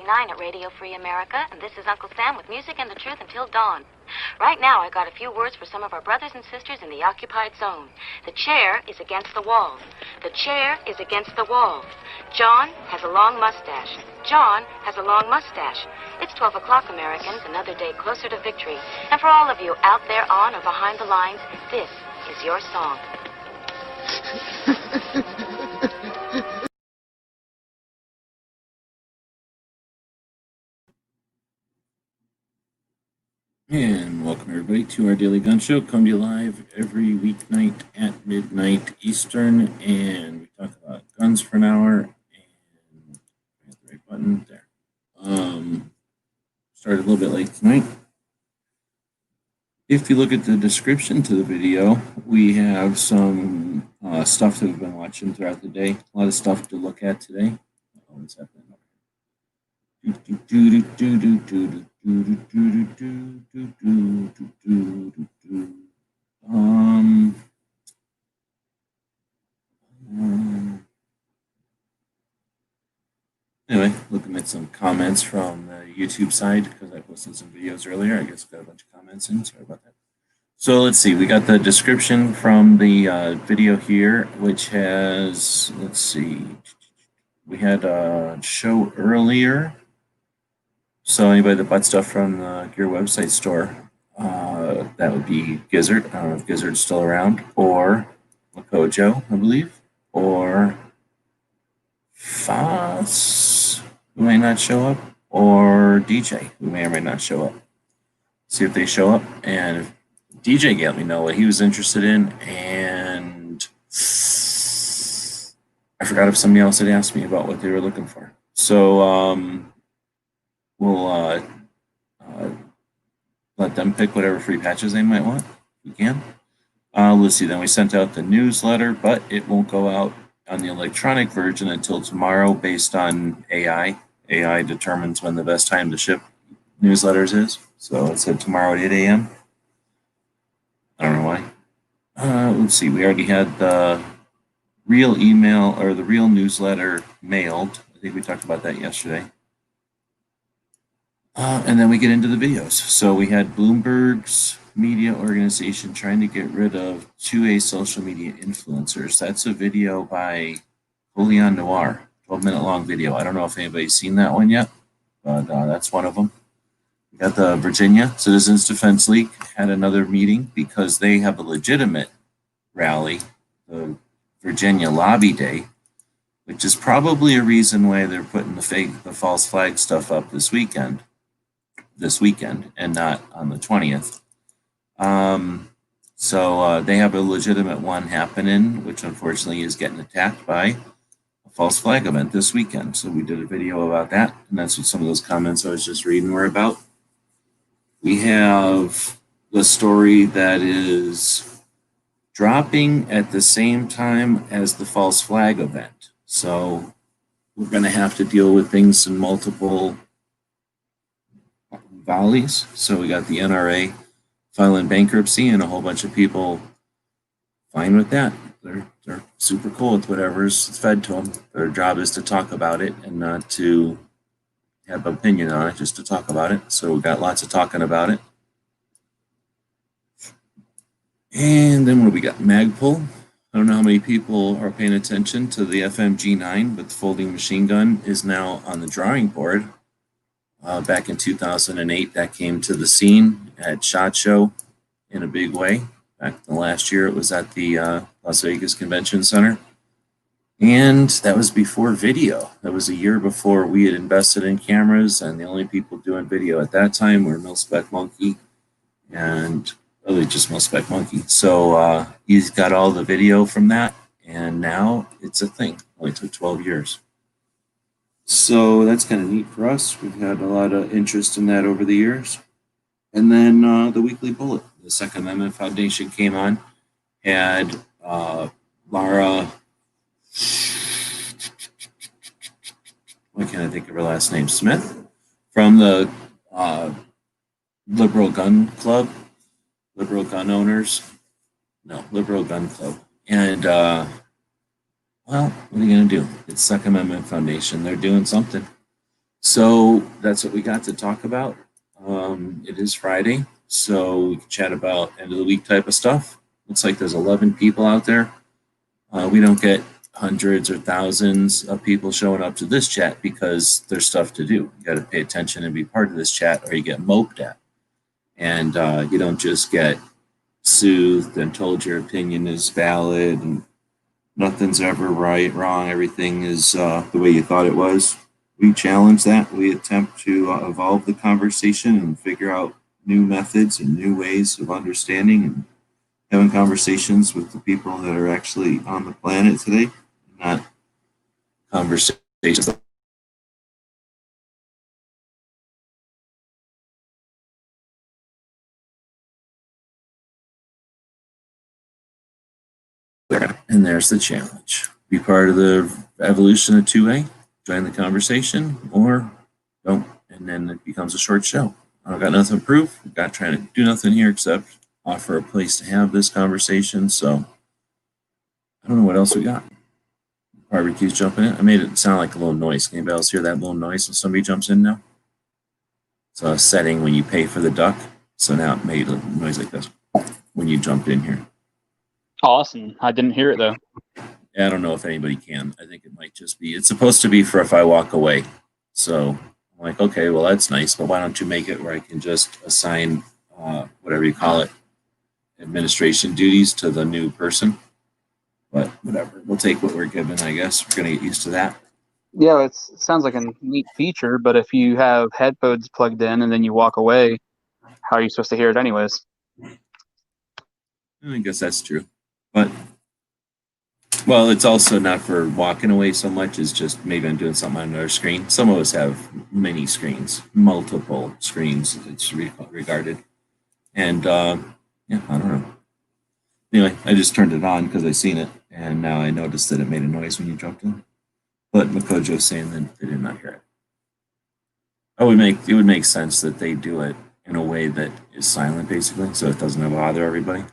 9 at Radio Free America, and this is Uncle Sam with music and the truth until dawn. Right now, I got a few words for some of our brothers and sisters in the occupied zone. The chair is against the wall. The chair is against the wall. John has a long mustache. John has a long mustache. It's 12 o'clock, Americans, another day closer to victory. And for all of you out there on or behind the lines, this is your song. And welcome everybody to our Daily Gun Show. Come to you live every weeknight at midnight Eastern, and we talk about guns for an hour. And I got the right button there. Started a little bit late tonight. If you look at the description to the video, we have some stuff that we've been watching throughout the day. A lot of stuff to look at today. What's happening? Anyway, looking at some comments from the YouTube side because I posted some videos earlier. I guess got a bunch of comments in. Sorry about that. So let's see. We got the description from the video here, which has, let's see. We had a show earlier. So anybody that bought stuff from the Gear website store, that would be Gizzard. I don't know if Gizzard's still around, or Makojo, I believe, or Foss, who may not show up, or DJ, who may or may not show up. See if they show up, and if DJ can let me know what he was interested in, and I forgot if somebody else had asked me about what they were looking for. So we'll let them pick whatever free patches they might want. We can. Let's see. Then we sent out the newsletter, but it won't go out on the electronic version until tomorrow based on AI. AI determines when the best time to ship newsletters is. So it said tomorrow at 8 a.m. I don't know why. Let's see. We already had the real email or the real newsletter mailed. I think we talked about that yesterday. And then we get into the videos. So we had Bloomberg's media organization trying to get rid of 2A social media influencers. That's a video by Julian Noir, 12-minute long video. I don't know if anybody's seen that one yet, but that's one of them. We got the Virginia Citizens Defense League had another meeting because they have a legitimate rally, the Virginia Lobby Day, which is probably a reason why they're putting the false flag stuff up this weekend and not on the 20th. So they have a legitimate one happening, which unfortunately is getting attacked by a false flag event this weekend. So we did a video about that, and that's what some of those comments I was just reading were about. We have the story that is dropping at the same time as the false flag event. So we're going to have to deal with things in multiple volleys. So we got the NRA filing bankruptcy and a whole bunch of people fine with that. They're super cool with whatever's fed to them. Their job is to talk about it and not to have an opinion on it, just to talk about it. So we got lots of talking about it. And then what do we got? Magpul. I don't know how many people are paying attention to the FMG9, but the folding machine gun is now on the drawing board. Back in 2008, that came to the scene at SHOT Show in a big way. Back in the last year, it was at the Las Vegas Convention Center. And that was before video. That was a year before we had invested in cameras, and the only people doing video at that time were Mil-Spec Monkey and really just Mil-Spec Monkey. So he's got all the video from that, and now it's a thing. It only took 12 years. So that's kind of neat for us. We've had a lot of interest in that over the years. And then the Weekly Bullet, the Second Amendment Foundation came on, had Laura, why can't I think of her last name, Smith, from the Liberal Gun Club, Liberal Gun Owners, no, Liberal Gun Club. And well, what are you going to do? It's Second Amendment Foundation. They're doing something. So that's what we got to talk about. It is Friday, so we can chat about end of the week type of stuff. Looks like there's 11 people out there. We don't get hundreds or thousands of people showing up to this chat because there's stuff to do. You got to pay attention and be part of this chat, or you get moped at. And you don't just get soothed and told your opinion is valid and nothing's ever right, wrong, everything is the way you thought it was. We challenge that. We attempt to evolve the conversation and figure out new methods and new ways of understanding and having conversations with the people that are actually on the planet today, not conversations. And there's the challenge. Be part of the evolution of 2A, join the conversation, or don't. And then it becomes a short show. I've got nothing to prove. I've got trying to do nothing here except offer a place to have this conversation. So I don't know what else we got. Barbecue's jumping in. I made it sound like a little noise. Can anybody else hear that little noise when somebody jumps in now? It's a setting when you pay for the duck. So now it made a noise like this when you jump in here. Awesome. I didn't hear it though. Yeah, I don't know if anybody can. I think it might just be, it's supposed to be for if I walk away. So I'm like, okay, well, that's nice, but why don't you make it where I can just assign whatever you call it, administration duties to the new person? But whatever, we'll take what we're given, I guess. We're going to get used to that. Yeah, it sounds like a neat feature, but if you have headphones plugged in and then you walk away, how are you supposed to hear it anyways? I guess that's true. But, well, it's also not for walking away so much as just maybe I'm doing something on another screen. Some of us have many screens, multiple screens, it's regarded. And, yeah, I don't know. Anyway, I just turned it on because I seen it, and now I noticed that it made a noise when you jumped in. But Makojo's saying that they did not hear it. It would make sense that they do it in a way that is silent, basically, so it doesn't bother everybody.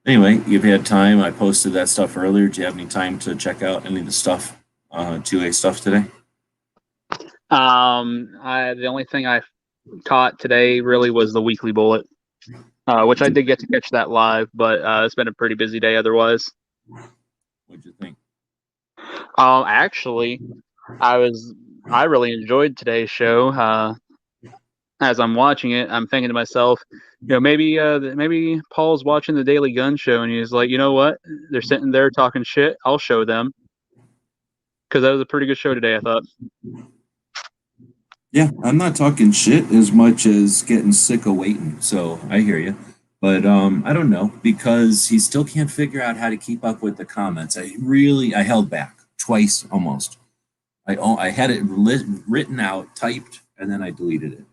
Anyway, you've had time. I posted that stuff earlier. Do you have any time to check out any of the stuff, 2A stuff today? The only thing I caught today really was the weekly bullet, which I did get to catch that live, but it's been a pretty busy day otherwise. What'd you think? Actually, I really enjoyed today's show. As I'm watching it, I'm thinking to myself, maybe Paul's watching the Daily Gun Show and he's like, you know what? They're sitting there talking shit. I'll show them. Because that was a pretty good show today, I thought. Yeah, I'm not talking shit as much as getting sick of waiting. So I hear you. But I don't know, because he still can't figure out how to keep up with the comments. I held back twice almost. I had it written out, typed, and then I deleted it.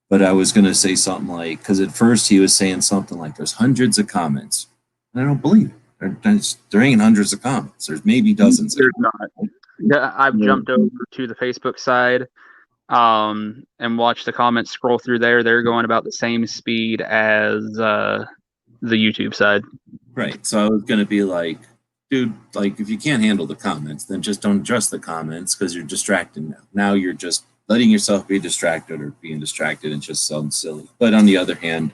But I was going to say something like, because at first he was saying something like, there's hundreds of comments. And I don't believe it. There ain't hundreds of comments. There's maybe dozens. There's not. Yeah, I've jumped over to the Facebook side and watched the comments scroll through there. They're going about the same speed as the YouTube side. Right. So I was going to be like, dude, like if you can't handle the comments, then just don't address the comments because you're distracted now. Now you're just letting yourself be distracted or being distracted and just sounds silly. But on the other hand,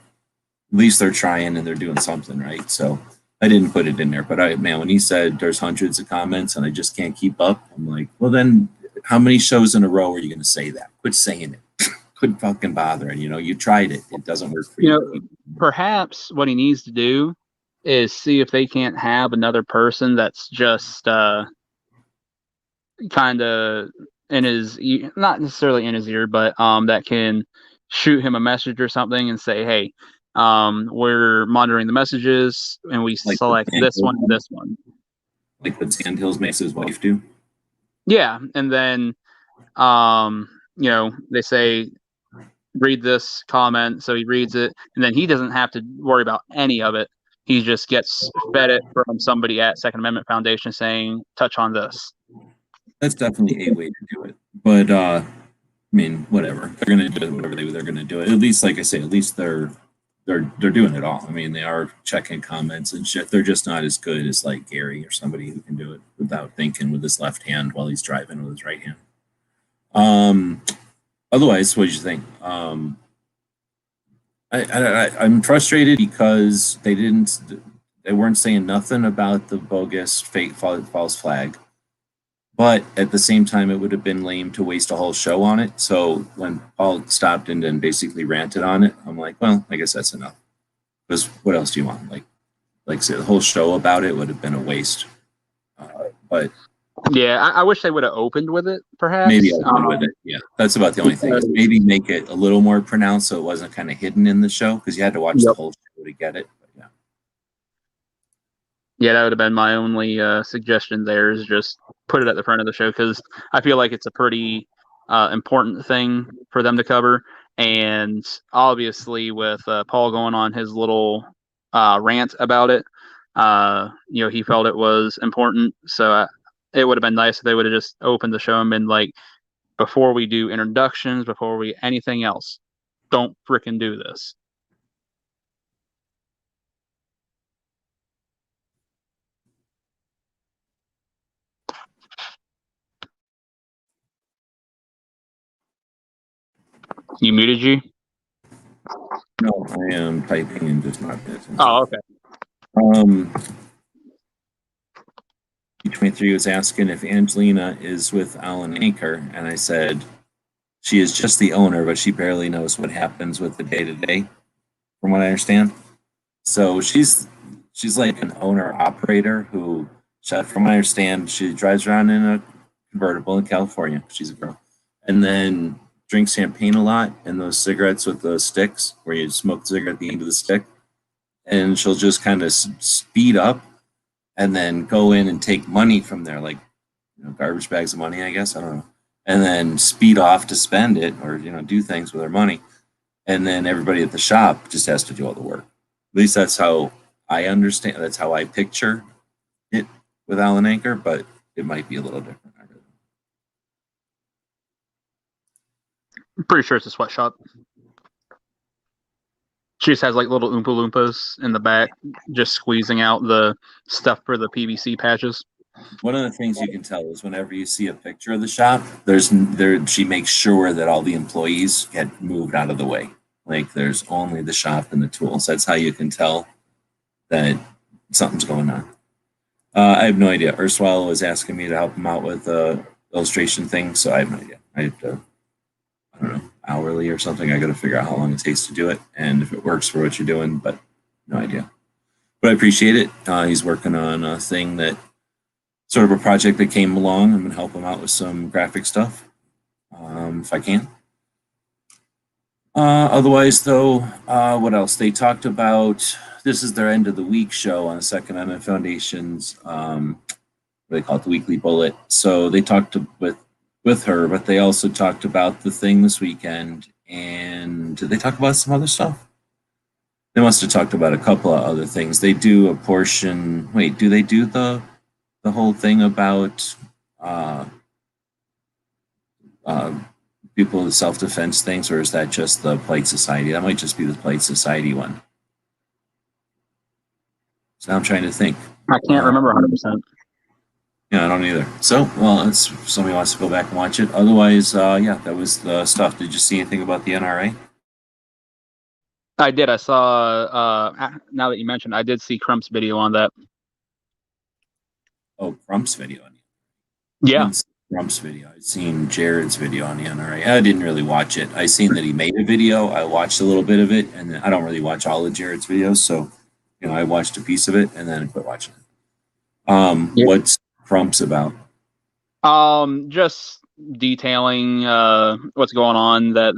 at least they're trying and they're doing something, right? So I didn't put it in there. But when he said there's hundreds of comments and I just can't keep up, I'm like, well, then how many shows in a row are you going to say that? Quit saying it. Quit fucking bothering. You tried it. It doesn't work for you. Perhaps what he needs to do is see if they can't have another person that's just kind of in his, not necessarily in his ear, but that can shoot him a message or something and say, hey, we're monitoring the messages and we like select this one and this one. Like what Sandhills makes his wife do? Yeah. And then, they say, read this comment. So he reads it and then he doesn't have to worry about any of it. He just gets fed it from somebody at Second Amendment Foundation saying, touch on this. That's definitely a way to do it. But, whatever. They're going to do whatever they're going to do it. At least, like I say, at least they're doing it all. They are checking comments and shit. They're just not as good as like Gary or somebody who can do it without thinking with his left hand while he's driving with his right hand. Otherwise, what did you think? I'm frustrated because they weren't saying nothing about the bogus fake false flag. But at the same time, it would have been lame to waste a whole show on it. So when Paul stopped and then basically ranted on it, I'm like, well, I guess that's enough. Because what else do you want? Like say, the whole show about it would have been a waste. But yeah, I wish they would have opened with it, perhaps. maybe open with it. Yeah, that's about the only thing. Is maybe make it a little more pronounced so it wasn't kind of hidden in the show because you had to watch the whole show to get it. But yeah. Yeah, that would have been my only suggestion there, is just put it at the front of the show, because I feel like it's a pretty important thing for them to cover. And obviously with Paul going on his little rant about it, he felt it was important. So it would have been nice if they would have just opened the show and been like, before we do introductions, before we anything else, don't fricking do this. You muted, you? No, I am typing and just not paying attention. Oh, okay. E23 was asking if Angelina is with Alan Anker, and I said she is just the owner, but she barely knows what happens with the day-to-day, from what I understand. So she's like an owner-operator who, from what I understand, she drives around in a convertible in California. She's a girl. And then drinks champagne a lot, and those cigarettes with the sticks, where you smoke the cigarette at the end of the stick. And she'll just kind of speed up and then go in and take money from there, like garbage bags of money, I guess. I don't know. And then speed off to spend it or, do things with her money. And then everybody at the shop just has to do all the work. At least that's how I understand. That's how I picture it with Alan Anker, but it might be a little different. I'm pretty sure it's a sweatshop. She just has like little Oompa Loompas in the back, just squeezing out the stuff for the PVC patches. One of the things you can tell is whenever you see a picture of the shop, she makes sure that all the employees get moved out of the way. Like there's only the shop and the tools. That's how you can tell that something's going on. I have no idea. Urswell was asking me to help him out with the illustration thing, so I have no idea. I have to, I don't know, hourly or something. I got to figure out how long it takes to do it and if it works for what you're doing, but no idea. But I appreciate it. He's working on a thing that sort of a project that came along. I'm going to help him out with some graphic stuff if I can. Otherwise, though, what else? They talked about, this is their end of the week show on Second Amendment Foundation's, they call it the Weekly Bullet. So they talked with her, but they also talked about the thing this weekend. And did they talk about some other stuff? They must have talked about a couple of other things. They do a portion. Wait, do they do the whole thing about people with self-defense things, or is that just the Polite Society? That might just be the Polite Society one. So now I'm trying to think. I can't remember 100%. Yeah, I don't either. So, well, if somebody wants to go back and watch it. Otherwise, yeah, that was the stuff. Did you see anything about the NRA? I did. I saw, now that you mentioned, I did see Crump's video on that. Oh, Crump's video on it. Yeah. Crump's video. I'd seen Jared's video on the NRA. I didn't really watch it. I seen that he made a video. I watched a little bit of it, and I don't really watch all of Jared's videos, so I watched a piece of it and then I quit watching it. Yep. What's Crump's about? Just detailing what's going on, that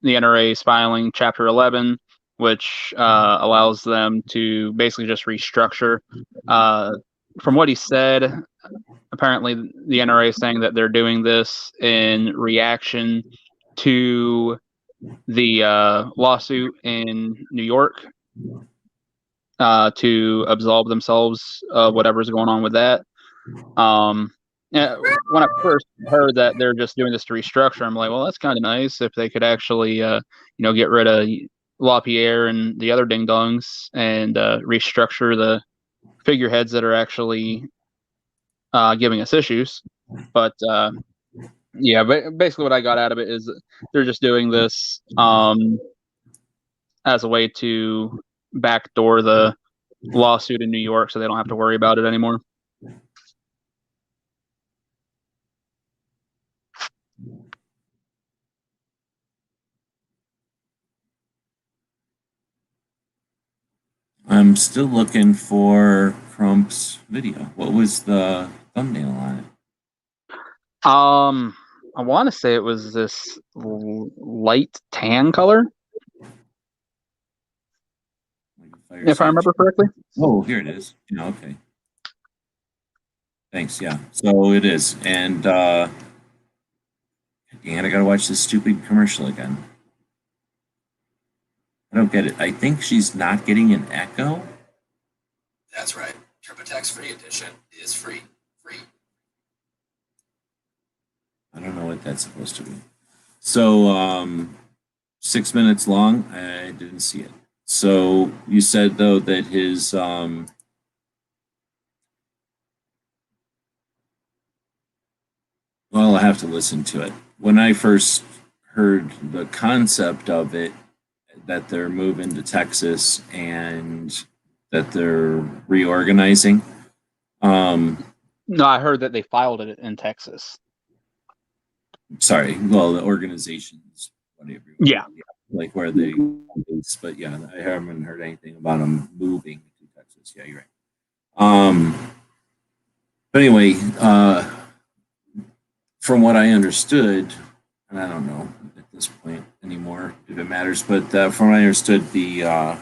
the NRA is filing Chapter 11, which allows them to basically just restructure. From what he said, apparently the NRA is saying that they're doing this in reaction to the lawsuit in New York to absolve themselves of whatever's going on with that. When I first heard that they're just doing this to restructure, I'm like, well, that's kind of nice if they could actually, get rid of LaPierre and the other ding-dongs and restructure the figureheads that are actually giving us issues. But Yeah, but basically what I got out of it is they're just doing this as a way to backdoor the lawsuit in New York so they don't have to worry about it anymore. I'm still looking for Crump's video. What was the thumbnail on it? I want to say it was this light tan color, Like if I remember correctly. Oh, here it is. Yeah, okay. Thanks. Yeah. So it is. And I gotta watch this stupid commercial again. I don't get it. I think she's not getting an echo. That's right. TurboTax Free Edition is free. Free. I don't know what that's supposed to be. So 6 minutes long. I didn't see it. So you said though that his well, I'll have to listen to it. When I first heard the concept of it, that they're moving to Texas and that they're reorganizing. No, I heard that they filed it in Texas. Sorry, well, the organizations, whatever. Yeah. Like where they, but yeah, I haven't heard anything about them moving to Texas. Yeah, you're right. But anyway, from what I understood, and I don't know at this point anymore if it matters, but from what I understood, the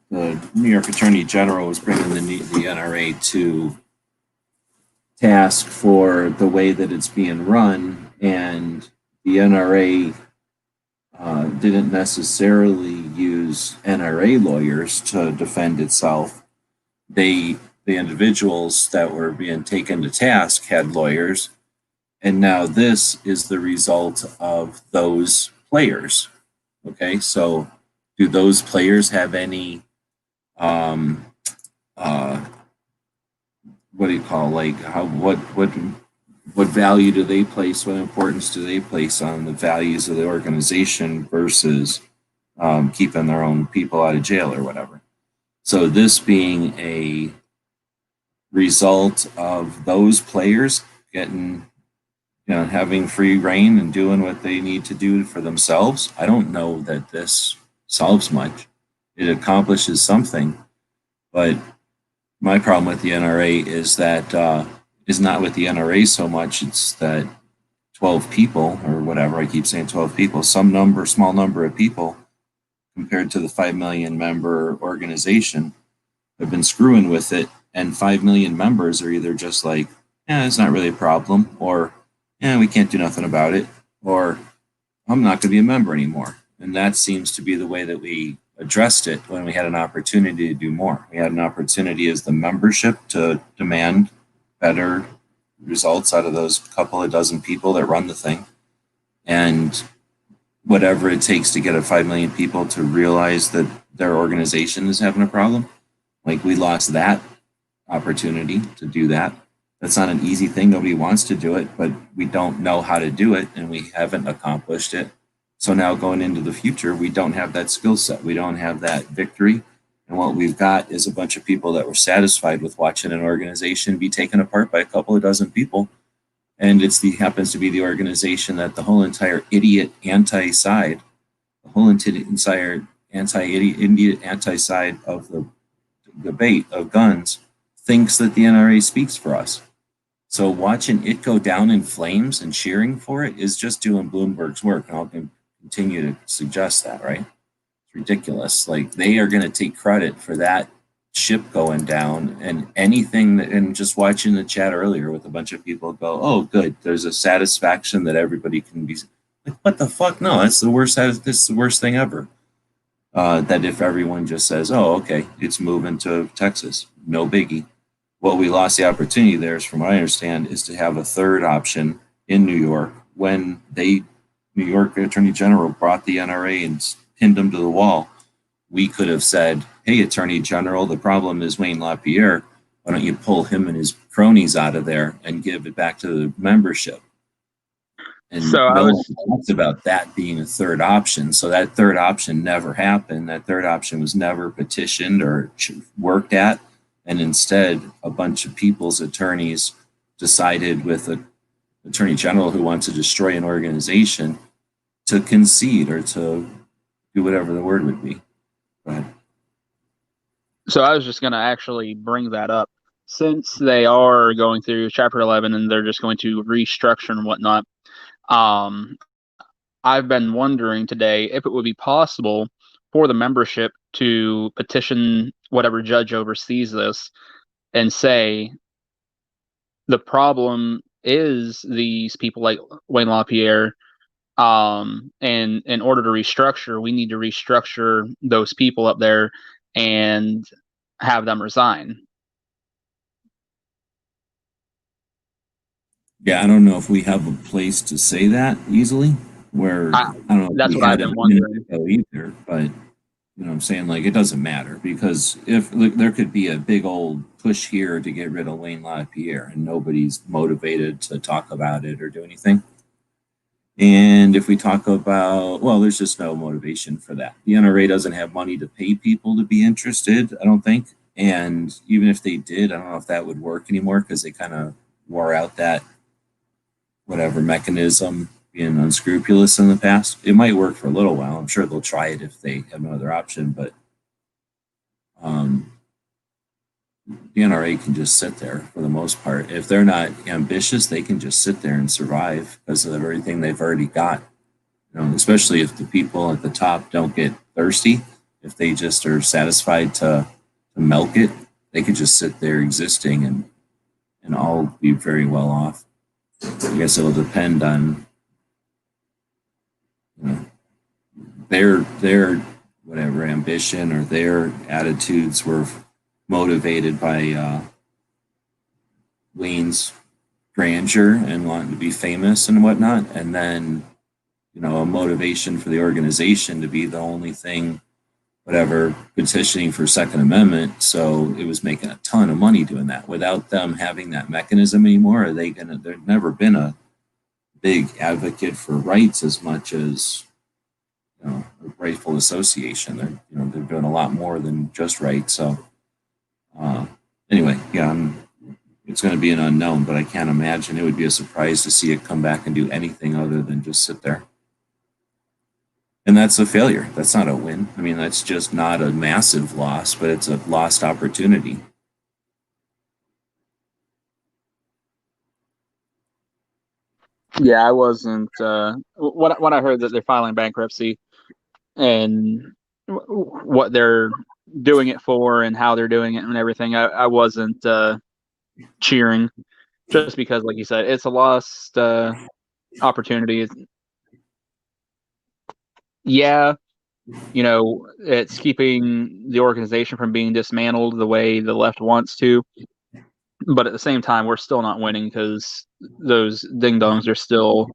New York Attorney General was bringing the NRA to task for the way that it's being run, and the NRA didn't necessarily use NRA lawyers to defend itself. The individuals that were being taken to task had lawyers, and now this is the result of those players. Okay, so do those players have any what do you call, like, how what value do they place, what importance do they place on the values of the organization versus keeping their own people out of jail or whatever? So this being a result of those players getting, having free reign and doing what they need to do for themselves, I don't know that this solves much. It accomplishes something, but my problem with the NRA is that is not with the NRA so much. It's that 12 people or whatever, I keep saying 12 people, some number, small number of people compared to the 5 million member organization have been screwing with it. And 5 million members are either just like, yeah, it's not really a problem, or yeah, we can't do nothing about it, or I'm not going to be a member anymore. And that seems to be the way that we addressed it when we had an opportunity to do more. We had an opportunity as the membership to demand better results out of those couple of dozen people that run the thing. And whatever it takes to get a 5 million people to realize that their organization is having a problem, like, we lost that opportunity to do that. That's not an easy thing. Nobody wants to do it, but we don't know how to do it, and we haven't accomplished it. So now going into the future, we don't have that skill set. We don't have that victory. And what we've got is a bunch of people that were satisfied with watching an organization be taken apart by a couple of dozen people. And happens to be the organization that the whole entire idiot anti-side, the whole entire anti-idiot anti-side of the debate of guns thinks that the NRA speaks for us. So watching it go down in flames and cheering for it is just doing Bloomberg's work. And I'll continue to suggest that, right? It's ridiculous. Like, they are going to take credit for that ship going down, and anything that, and just watching the chat earlier with a bunch of people go, oh, good, there's a satisfaction that everybody can be like, what the fuck? No, that's the worst. This is the worst thing ever. That if everyone just says, oh, okay, it's moving to Texas, no biggie. What we lost the opportunity there is, from what I understand, is to have a third option in New York. When New York Attorney General brought the NRA and pinned them to the wall, we could have said, hey, Attorney General, the problem is Wayne LaPierre. Why don't you pull him and his cronies out of there and give it back to the membership? And So I no one was talks about that being a third option. So that third option never happened. That third option was never petitioned or worked at. And instead, a bunch of people's attorneys decided with an attorney general who wants to destroy an organization to concede or to do whatever the word would be. Go ahead. So I was just going to actually bring that up. Since they are going through Chapter 11 and they're just going to restructure and whatnot, I've been wondering today if it would be possible for the membership to petition whatever judge oversees this and say the problem is these people like Wayne LaPierre, and in order to restructure, we need to restructure those people up there and have them resign. Yeah, I don't know if we have a place to say that easily. Where I don't know if That's we what I've had been it wondering. either, but you know what I'm saying? Like, it doesn't matter because if look, there could be a big old push here to get rid of Wayne LaPierre and nobody's motivated to talk about it or do anything. And if we talk about, well, there's just no motivation for that. The NRA doesn't have money to pay people to be interested, I don't think. And even if they did, I don't know if that would work anymore because they kind of wore out that whatever mechanism being unscrupulous in the past. It might work for a little while. I'm sure they'll try it if they have no other option, but the NRA can just sit there for the most part. If they're not ambitious, they can just sit there and survive because of everything they've already got. You know, especially if the people at the top don't get thirsty, if they just are satisfied to milk it, they could just sit there existing and all be very well off. I guess it'll depend on, you know, their whatever ambition or their attitudes were motivated by Wayne's grandeur and wanting to be famous and whatnot, and then you know a motivation for the organization to be the only thing, whatever, petitioning for Second Amendment. So it was making a ton of money doing that. Without them having that mechanism anymore, are they gonna? There's never been a big advocate for rights as much as a rightful association. They're doing a lot more than just rights. So anyway, yeah, it's going to be an unknown, but I can't imagine it would be a surprise to see it come back and do anything other than just sit there. And that's a failure. That's not a win. I mean, that's just not a massive loss, but it's a lost opportunity. Yeah, I wasn't. When I heard that they're filing bankruptcy and what they're doing it for and how they're doing it and everything, I wasn't cheering, just because, like you said, it's a lost opportunity. Yeah, you know, it's keeping the organization from being dismantled the way the left wants to. But at the same time, we're still not winning because those ding dongs are still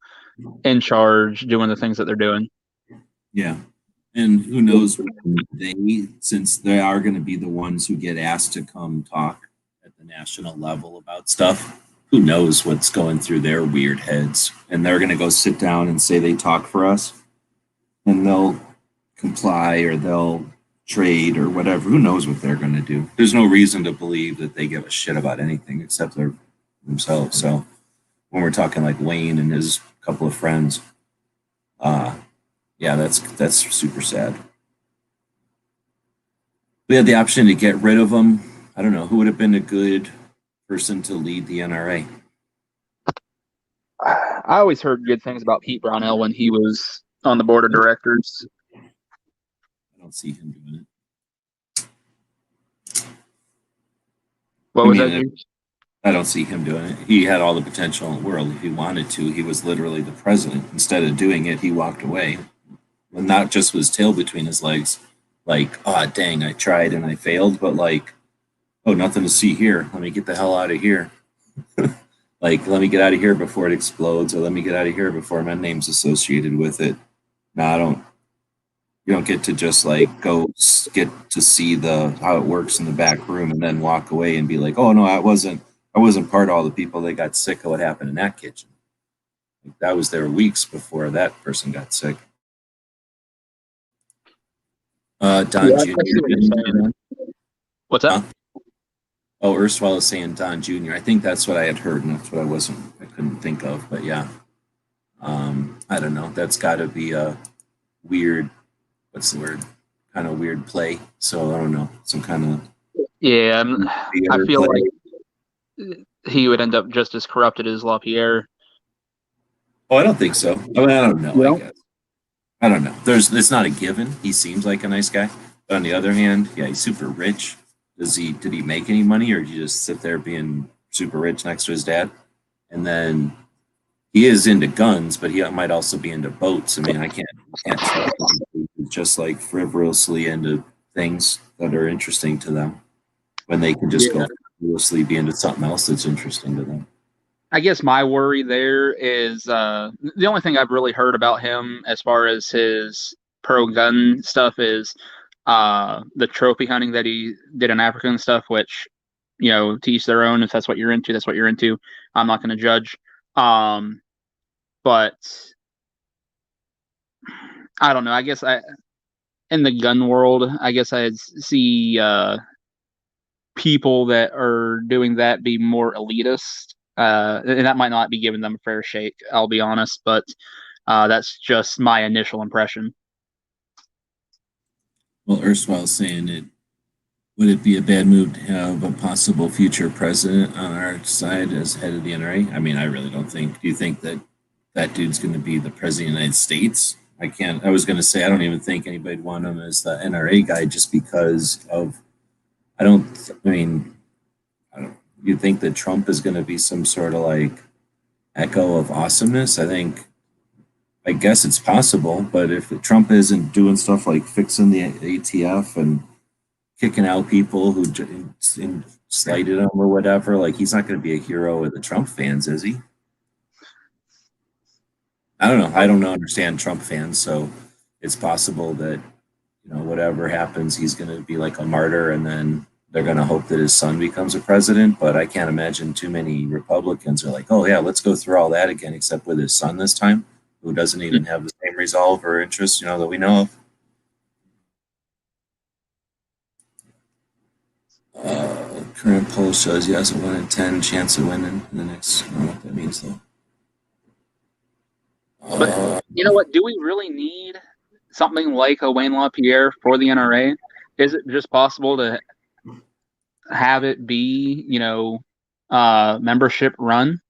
in charge doing the things that they're doing. Yeah. And who knows, since they are going to be the ones who get asked to come talk at the national level about stuff, who knows what's going through their weird heads. And they're going to go sit down and say they talk for us. And they'll comply or they'll trade or whatever. Who knows what they're going to do? There's no reason to believe that they give a shit about anything except themselves. So when we're talking like Wayne and his couple of friends, yeah, that's super sad. We had the option to get rid of them. I don't know who would have been a good person to lead the NRA. I always heard good things about Pete Brownell when he was on the board of directors. I don't see him doing it. What was that? I don't see him doing it. He had all the potential in the world if he wanted to. He was literally the president. Instead of doing it, he walked away. And not just with his tail between his legs, like, oh, dang, I tried and I failed, but like, oh, nothing to see here. Let me get the hell out of here. Like, let me get out of here before it explodes, or let me get out of here before my name's associated with it. No, I don't. You don't get to just like get to see how it works in the back room and then walk away and be like, oh no, I wasn't part of all the people that got sick of what happened in that kitchen. Like, that was there weeks before that person got sick. Don Yeah, I Jr. see what you're saying. What's that? Oh, erstwhile is saying Don Jr. I think that's what I had heard, and that's what I couldn't think of. But yeah, I don't know. That's got to be a weird, what's the word? Kind of weird play. So I don't know, some kind of Yeah, I feel play. like he would end up just as corrupted as LaPierre. Oh, I don't think so. I mean, I don't know. You I know? guess I don't know. It's not a given. He seems like a nice guy. But on the other hand, yeah, he's super rich. Did he make any money, or did he just sit there being super rich next to his dad? And then he is into guns, but he might also be into boats. I mean, I can't trust him. He's just like frivolously into things that are interesting to them when they can just go frivolously be into something else that's interesting to them. I guess my worry there is the only thing I've really heard about him as far as his pro gun stuff is the trophy hunting that he did in Africa and stuff, which, to each their own. If that's what you're into, that's what you're into. I'm not going to judge. But I don't know. I guess in the gun world, I guess I'd see people that are doing that be more elitist. And that might not be giving them a fair shake, I'll be honest, but that's just my initial impression. Well, erstwhile saying it, would it be a bad move to have a possible future president on our side as head of the NRA? I mean, I really don't think. Do you think that dude's going to be the president of the United States? I can't. I was going to say I don't even think anybody'd want him as the NRA guy just because of. I don't. I mean, I don't. You think that Trump is going to be some sort of like echo of awesomeness? I guess it's possible, but if Trump isn't doing stuff like fixing the ATF and kicking out people who slighted him or whatever, like he's not going to be a hero of the Trump fans, is he? I don't know. I don't understand Trump fans, so it's possible that whatever happens, he's going to be like a martyr, and then they're going to hope that his son becomes a president. But I can't imagine too many Republicans are like, oh yeah, let's go through all that again, except with his son this time, who doesn't even have the same resolve or interest, that we know of. Current poll shows he has a 1 in 10 chance of winning in the next. I don't know what that means though. But you know what? Do we really need something like a Wayne LaPierre for the NRA? Is it just possible to have it be, membership run?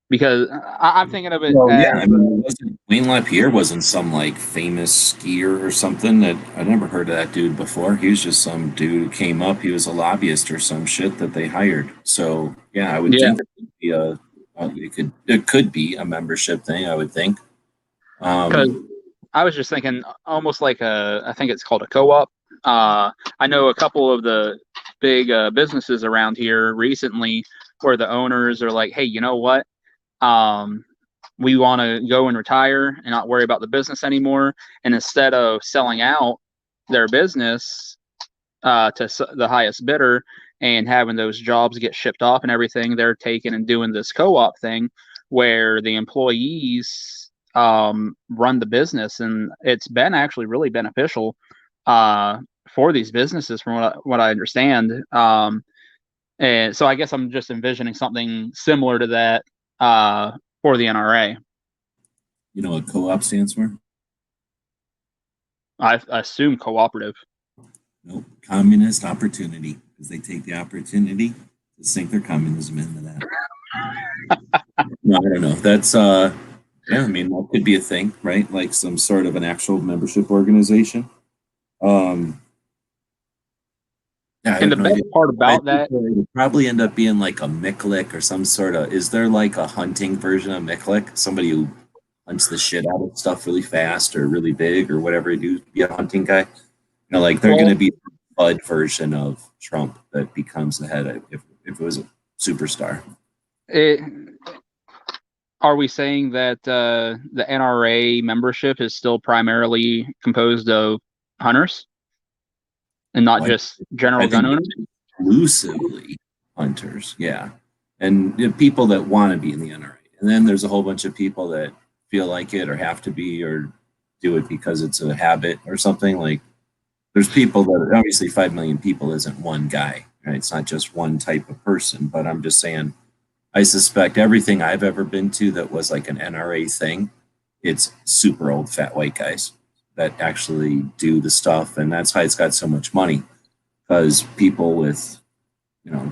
Because I'm thinking of it. Yeah, I mean, Wayne LaPierre wasn't some like famous skier or something. That I never heard of that dude before. He was just some dude who came up. He was a lobbyist or some shit that they hired. So yeah, I would think it could be a membership thing. I would think. Because I was just thinking almost like I think it's called a co-op. I know a couple of the big businesses around here recently where the owners are like, hey, you know what? We want to go and retire and not worry about the business anymore. And instead of selling out their business to the highest bidder and having those jobs get shipped off and everything, they're taking and doing this co-op thing where the employees run the business. And it's been actually really beneficial for these businesses from what I understand. And so I guess I'm just envisioning something similar to that for the NRA. You know what co-op stands for? I assume cooperative. Nope, communist opportunity, because they take the opportunity to sink their communism into that. No, I don't know. That's yeah, I mean that could be a thing, right? Like some sort of an actual membership organization. Yeah, and the best part about that, it would probably end up being like a Miklik or some sort of. Is there like a hunting version of Miklik? Somebody who hunts the shit out of stuff really fast or really big or whatever you do, be a hunting guy. Like they're going to be a Bud version of Trump that becomes the head if it was a superstar. are we saying that the NRA membership is still primarily composed of hunters and not just general gun owners? Exclusively hunters, yeah. And people that want to be in the NRA. And then there's a whole bunch of people that feel like it or have to be or do it because it's a habit or something. Like there's people that obviously 5 million people isn't one guy, right? It's not just one type of person, but I'm just saying I suspect everything I've ever been to that was like an NRA thing, it's super old fat white guys that actually do the stuff. And that's why it's got so much money because people with,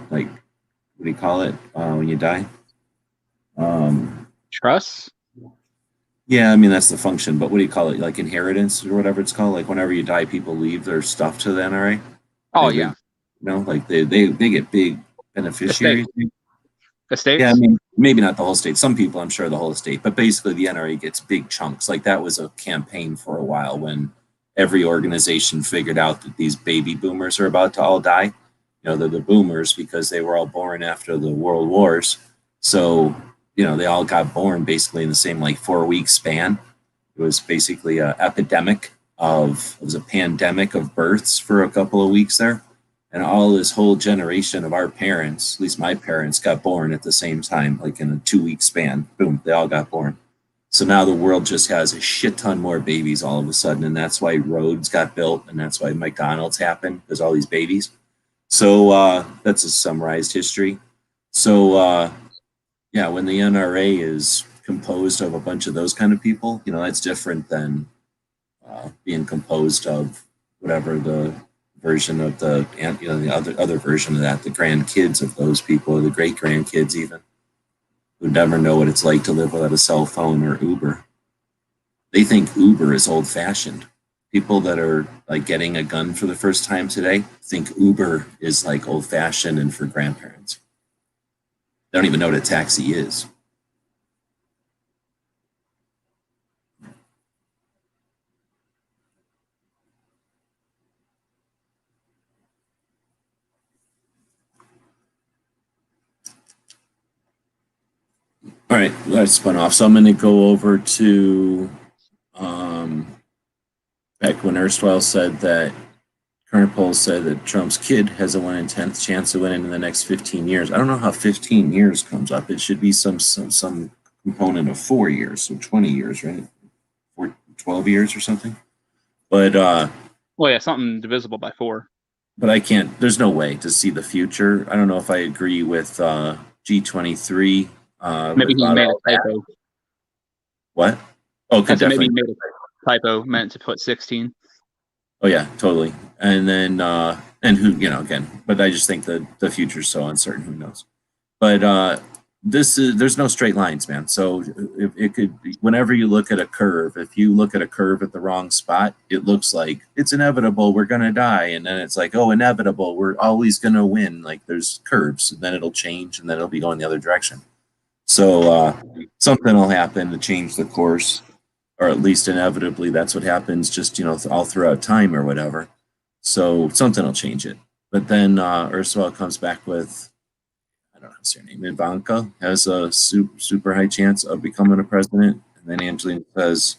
like, what do you call it when you die? Trust? Yeah, I mean, that's the function, but what do you call it? Like inheritance or whatever it's called? Like whenever you die, people leave their stuff to the NRA. Oh, They yeah. leave, like they get big beneficiaries. Estates? Yeah, I mean, maybe not the whole state. Some people, I'm sure, the whole estate, but basically the NRA gets big chunks. Like that was a campaign for a while when every organization figured out that these baby boomers are about to all die. They're the boomers because they were all born after the world wars. So, they all got born basically in the same like 4-week span. It was basically a epidemic it was a pandemic of births for a couple of weeks there. And all this whole generation of our parents, at least my parents, got born at the same time, like in a 2-week span. Boom, they all got born. So now the world just has a shit ton more babies all of a sudden. And that's why roads got built. And that's why McDonald's happened. There's all these babies. So that's a summarized history. So, yeah, when the NRA is composed of a bunch of those kind of people, that's different than being composed of whatever the version of the other version of that, the grandkids of those people, or the great grandkids even, who never know what it's like to live without a cell phone or Uber. They think Uber is old fashioned. People that are like getting a gun for the first time today think Uber is like old fashioned and for grandparents. They don't even know what a taxi is. All right, let's spun off. So I'm going to go over to back when erstwhile said that current polls said that Trump's kid has a 1 in 10th chance of winning in the next 15 years. I don't know how 15 years comes up. It should be some component of 4 years, so 20 years, right? 12 years or something. But well, yeah, something divisible by 4. But I can't. There's no way to see the future. I don't know if I agree with G23. Maybe he made a typo. What? Oh, could definitely. Maybe he made a typo meant to put 16. Oh yeah, totally. And then and who, again, but I just think that the future's so uncertain, who knows. But there's no straight lines, man. So it could be, whenever you look at a curve, if you look at a curve at the wrong spot, it looks like it's inevitable, we're gonna die, and then it's like, oh, inevitable, we're always gonna win. Like there's curves, and then it'll change, and then it'll be going the other direction. So something will happen to change the course, or at least inevitably that's what happens, just all throughout time or whatever. So something will change it. But then Ursula comes back with, I don't know what's her name, Ivanka has a super high chance of becoming a president. And then Angelina says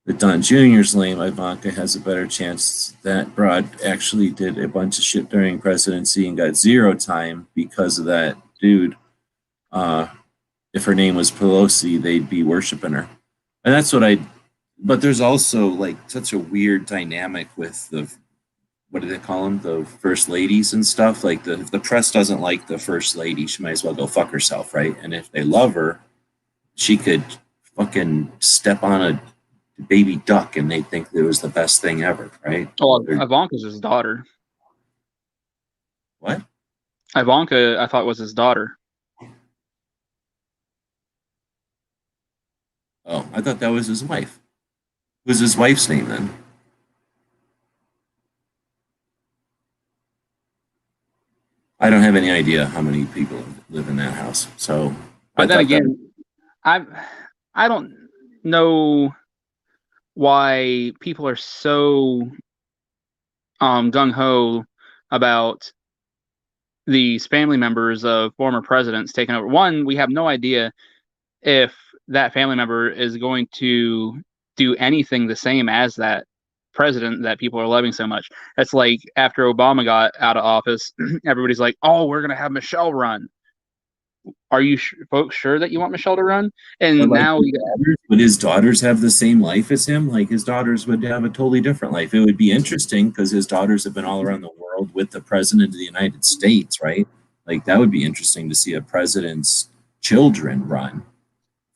that Don Jr.'s lame, Ivanka has a better chance. That broad actually did a bunch of shit during presidency and got 0 time because of that dude. If her name was Pelosi, they'd be worshiping her. And that's what but there's also like such a weird dynamic with what do they call them? The first ladies and stuff. Like if the press doesn't like the first lady, she might as well go fuck herself, right? And if they love her, she could fucking step on a baby duck and they think it was the best thing ever, right? Oh, Ivanka's his daughter. What? Ivanka, I thought, was his daughter. Oh, I thought that was his wife. What was his wife's name then? I don't have any idea how many people live in that house. So, but then again, I don't know why people are so gung ho about these family members of former presidents taking over. One, we have no idea if that family member is going to do anything the same as that president that people are loving so much. That's like after Obama got out of office, everybody's like, "Oh, we're gonna have Michelle run." Are you folks sure that you want Michelle to run? And Like, now would his daughters have the same life as him? Like his daughters would have a totally different life. It would be interesting because his daughters have been all around the world with the president of the United States, right? Like that would be interesting to see a president's children run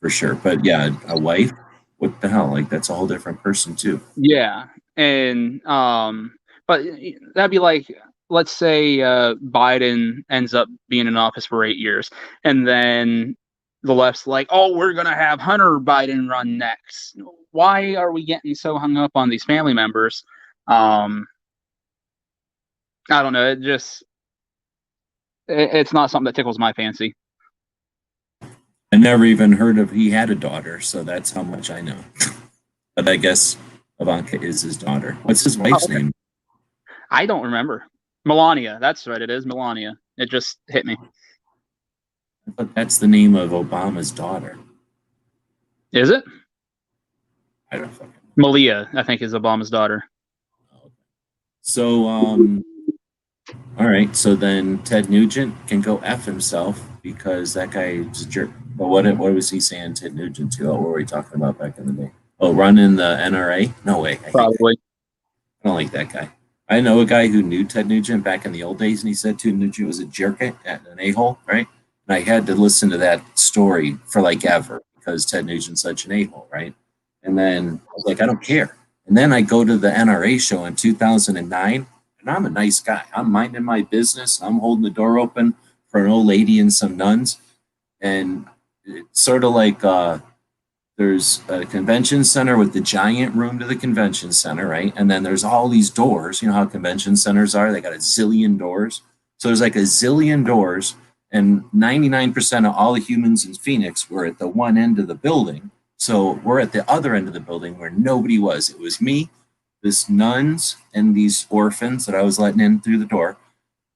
for sure. But yeah, a wife, what the hell? Like that's a whole different person too. yeah, and but that'd be like, let's say Biden ends up being in office for 8 years, and then the left's like, "Oh, we're gonna have Hunter Biden run next." Why are we getting so hung up on these family members? I don't know. It's not something that tickles my fancy. I never even heard of he had a daughter, so that's how much I know. But I guess Ivanka is his daughter. What's his wife's name? I don't remember. Melania. That's right. It is Melania. It just hit me. But that's the name of Obama's daughter. Is it? I don't fucking know. Malia, I think, is Obama's daughter. So, all right. So then Ted Nugent can go F himself because that guy is a jerk. But what was he saying Ted Nugent to? Oh, what were we talking about back in the day? Oh, running the NRA? No way. Probably. I don't like that guy. I know a guy who knew Ted Nugent back in the old days, and he said Ted Nugent was a jerk and an a-hole, right? And I had to listen to that story for like ever because Ted Nugent's such an a-hole, right? And then I was like, I don't care. And then I go to the NRA show in 2009, and I'm a nice guy. I'm minding my business. I'm holding the door open for an old lady and some nuns. And it's sort of like there's a convention center with the giant room to the convention center, right? And then there's all these doors. You know how convention centers are? They got a zillion doors. So there's like a zillion doors, and 99% of all the humans in Phoenix were at the one end of the building. So we're at the other end of the building where nobody was. It was me, this nuns, and these orphans that I was letting in through the door,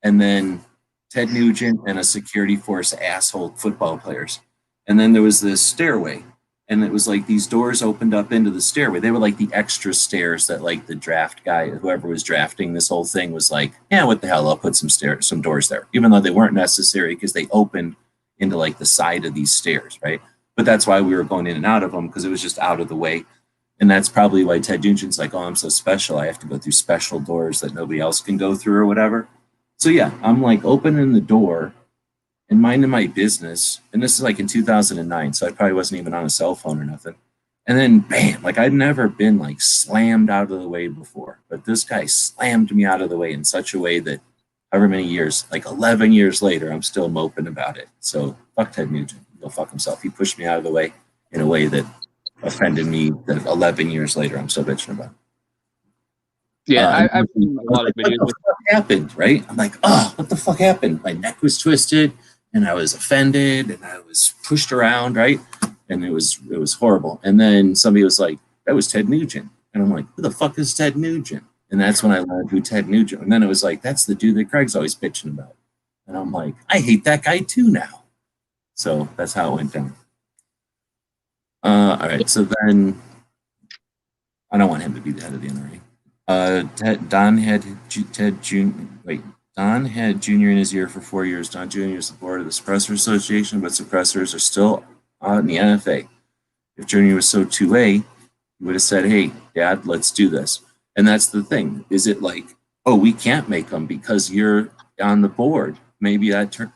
and then Ted Nugent and a security force asshole football players. And then there was this stairway, and it was like these doors opened up into the stairway. They were like the extra stairs that like the draft guy, whoever was drafting this whole thing, was like, yeah, what the hell? I'll put some doors there, even though they weren't necessary because they opened into like the side of these stairs, right? But that's why we were going in and out of them because it was just out of the way. And that's probably why Ted Nugent's like, oh, I'm so special. I have to go through special doors that nobody else can go through or whatever. So yeah, I'm like opening the door and minding my business. And this is like in 2009. So I probably wasn't even on a cell phone or nothing. And then bam, like I'd never been like slammed out of the way before. But this guy slammed me out of the way in such a way that however many years, like 11 years later, I'm still moping about it. So fuck Ted Nugent. Go fuck himself. He pushed me out of the way in a way that offended me that 11 years later I'm still bitching about. Yeah, I've seen a lot of videos. What the fuck happened, right? I'm like, oh, what the fuck happened? My neck was twisted and I was offended and I was pushed around, right? And it was horrible. And then somebody was like, that was Ted Nugent. And I'm like, who the fuck is Ted Nugent? And that's when I learned who Ted Nugent. And then it was like, that's the dude that Craig's always bitching about. And I'm like, I hate that guy too now. So that's how it went down. All right. So then I don't want him to be the head of the NRA. Don had Jr. in his ear for 4 years. Don Jr. is the board of the Suppressor Association, but suppressors are still out in the NFA. If Jr. was so 2A, he would have said, hey, Dad, let's do this. And that's the thing. Is it like, oh, we can't make them because you're on the board? Maybe that turned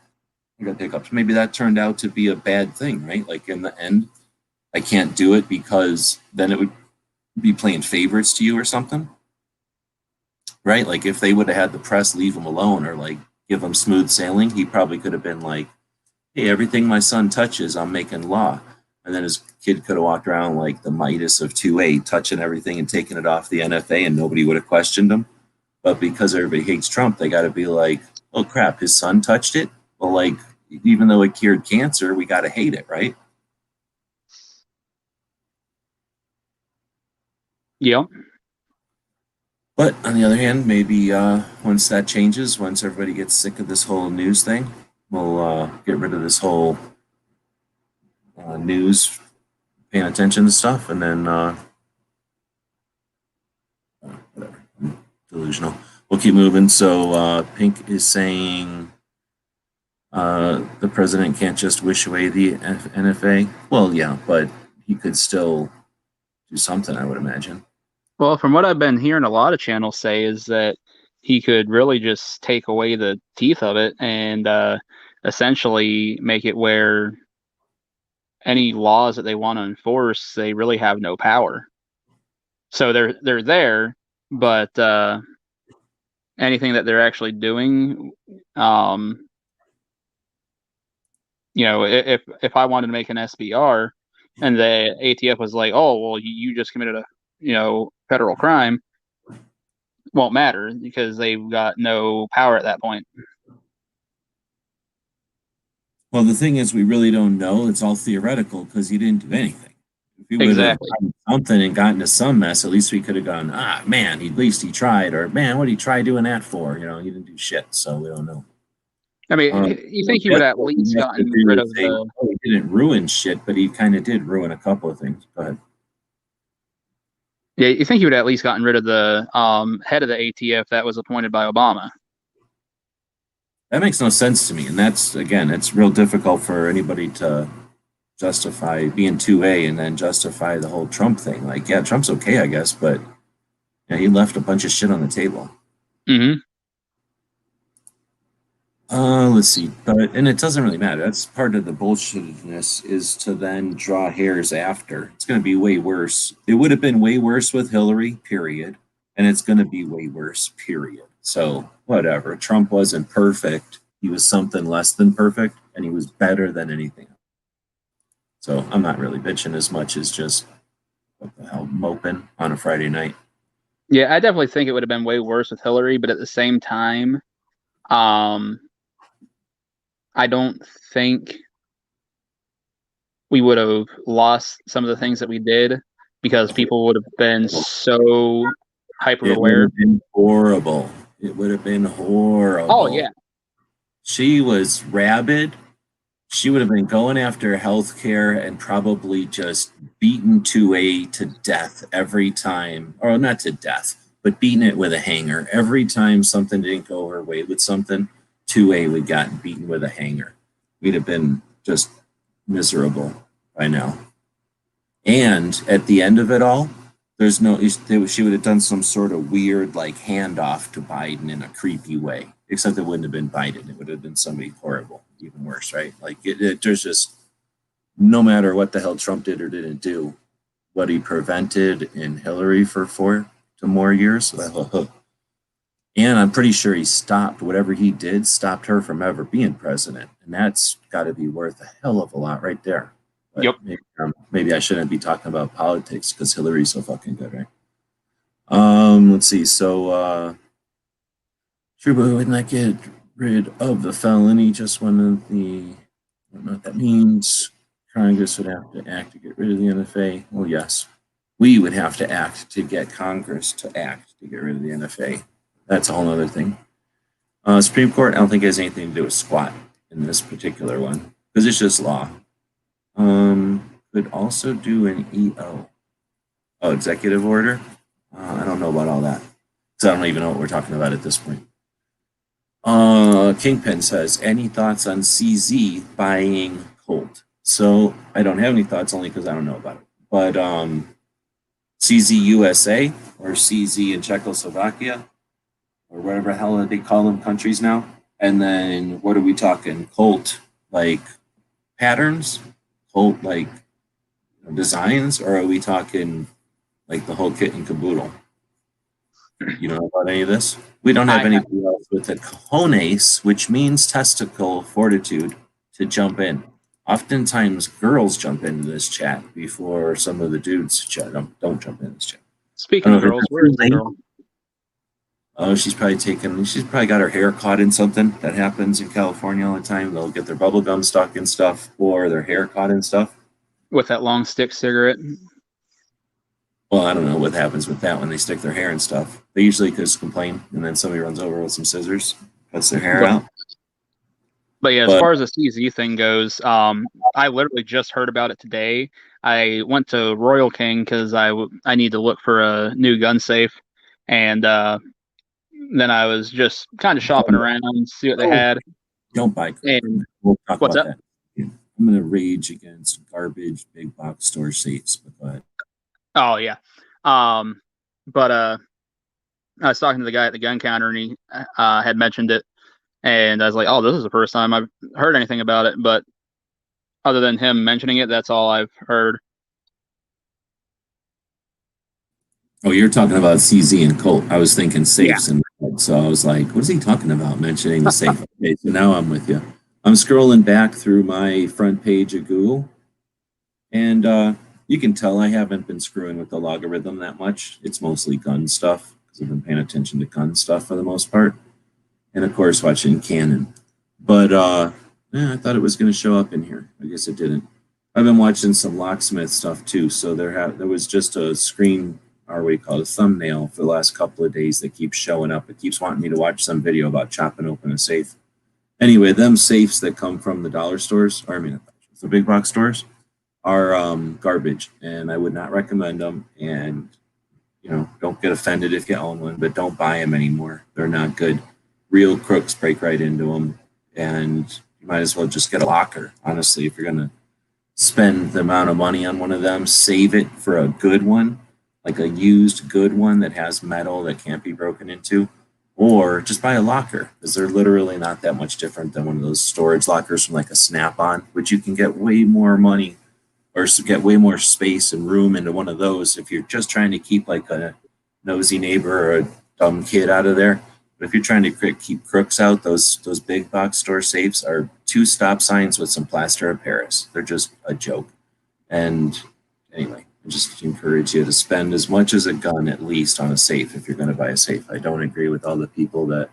out to be a bad thing, right? Like in the end, I can't do it because then it would be playing favorites to you or something, right? Like if they would have had the press leave him alone or like give him smooth sailing, he probably could have been like, hey, everything my son touches, I'm making law. And then his kid could have walked around like the Midas of 2A, touching everything and taking it off the NFA, and nobody would have questioned him. But because everybody hates Trump, they got to be like, oh crap, his son touched it? Well, like, even though it cured cancer, we got to hate it, right? Yeah. But on the other hand, maybe once that changes, once everybody gets sick of this whole news thing, we'll get rid of this whole news, paying attention to stuff, and then whatever. I'm delusional. We'll keep moving. So Pink is saying the president can't just wish away the NFA. Well, yeah, but he could still do something, I would imagine. Well, from what I've been hearing a lot of channels say is that he could really just take away the teeth of it and essentially make it where any laws that they want to enforce, they really have no power. So they're there, but anything that they're actually doing, if I wanted to make an SBR and the ATF was like, oh, well, you just committed a federal crime, won't matter because they've got no power at that point. Well, the thing is, we really don't know. It's all theoretical because he didn't do anything. If he would have done something and gotten to some mess, at least we could have gone, man, at least he tried, or man, what did he try doing that for? He didn't do shit, so we don't know. I mean, you think he would at least gotten rid of he didn't ruin shit, but he kind of did ruin a couple of things. Go ahead. Yeah, you think he would at least gotten rid of the head of the ATF that was appointed by Obama? That makes no sense to me, and that's, again, it's real difficult for anybody to justify being 2A and then justify the whole Trump thing. Like, yeah, Trump's okay, I guess, but he left a bunch of shit on the table. Mm-hmm. Let's see, and it doesn't really matter. That's part of the bullshitness, is to then draw hairs after. It's going to be way worse. It would have been way worse with Hillary, period, and it's going to be way worse, period. So whatever. Trump wasn't perfect. He was something less than perfect, and he was better than anything else. So I'm not really bitching as much as just, what the hell, moping on a Friday night. Yeah, I definitely think it would have been way worse with Hillary, but at the same time, I don't think we would have lost some of the things that we did because people would have been so hyper aware. It would have been horrible. It would have been horrible. Oh, yeah. She was rabid. She would have been going after healthcare and probably just beaten 2A to death every time. Or not to death, but beating it with a hanger. Every time something didn't go her way with something, 2A would gotten beaten with a hanger. We'd have been just miserable by now. And at the end of it all, she would have done some sort of weird handoff to Biden in a creepy way, except it wouldn't have been Biden. It would have been somebody horrible, even worse, right? There's just, no matter what the hell Trump did or didn't do, what he prevented in Hillary for 4 to more years. And I'm pretty sure he stopped whatever he did, stopped her from ever being president. And that's got to be worth a hell of a lot right there. But yep. Maybe I shouldn't be talking about politics because Hillary's so fucking good, right? Let's see. So, Trudeau would not get rid of the felony. Just one of the, I don't know what that means. Congress would have to act to get rid of the NFA. Well, yes. We would have to act to get Congress to act to get rid of the NFA. That's a whole other thing. Supreme Court, I don't think it has anything to do with squat in this particular one because it's just law. Could also do an EO. Oh, executive order? I don't know about all that because I don't even know what we're talking about at this point. Kingpin says, any thoughts on CZ buying Colt? So I don't have any thoughts only because I don't know about it. But CZ USA or CZ in Czechoslovakia, or whatever the hell they call them countries now. And then what are we talking? Colt, patterns? Colt, designs? Or are we talking the whole kit and caboodle? You know about any of this? We don't have anybody else with the cojones, which means testicle fortitude, to jump in. Oftentimes, girls jump into this chat before some of the dudes chat. Don't jump in this chat. Speaking of girls, where's the girl? Oh, she's probably got her hair caught in something. That happens in California all the time. They'll get their bubble gum stuck in stuff or their hair caught in stuff. With that long stick cigarette? Well, I don't know what happens with that when they stick their hair and stuff. They usually just complain, and then somebody runs over with some scissors, cuts their hair out. But yeah, as But far as the CZ thing goes, I literally just heard about it today. I went to Royal King because I need to look for a new gun safe, and then I was just kind of shopping around, see what they had. don't buy crap. And We'll talk what's about up? that. I'm going to rage against garbage big box store safes, but go ahead. Oh yeah. But I was talking to the guy at the gun counter, and he had mentioned it, and I was like, "Oh, this is the first time I've heard anything about it." But other than him mentioning it, that's all I've heard. Oh, you're talking about CZ and Colt. I was thinking Yeah. safes in my head. So I was like, what is he talking about mentioning the safe? Okay, so now I'm with you. I'm scrolling back through my front page of Google, and you can tell I haven't been screwing with the logarithm that much. It's mostly gun stuff because I've been paying attention to gun stuff for the most part. And of course, watching Canon. But yeah, I thought it was going to show up in here. I guess it didn't. I've been watching some locksmith stuff too. So there was just a screen, or what do you call it, a thumbnail for the last couple of days that keeps showing up. It keeps wanting me to watch some video about chopping open a safe. Anyway, them safes that come from the dollar stores, or I mean, the big box stores, are garbage, and I would not recommend them. And don't get offended if you own one, but don't buy them anymore. They're not good. Real crooks break right into them, and you might as well just get a locker. Honestly, if you're gonna spend the amount of money on one of them, save it for a good one, like a used good one that has metal that can't be broken into, or just buy a locker because they're literally not that much different than one of those storage lockers from like a Snap-on, which you can get way more money or get way more space and room into one of those if you're just trying to keep like a nosy neighbor or a dumb kid out of there. But if you're trying to keep crooks out, those big box store safes are 2 stop signs with some plaster of Paris. They're just a joke. And anyway, I just encourage you to spend as much as a gun at least on a safe if you're going to buy a safe. I don't agree with all the people that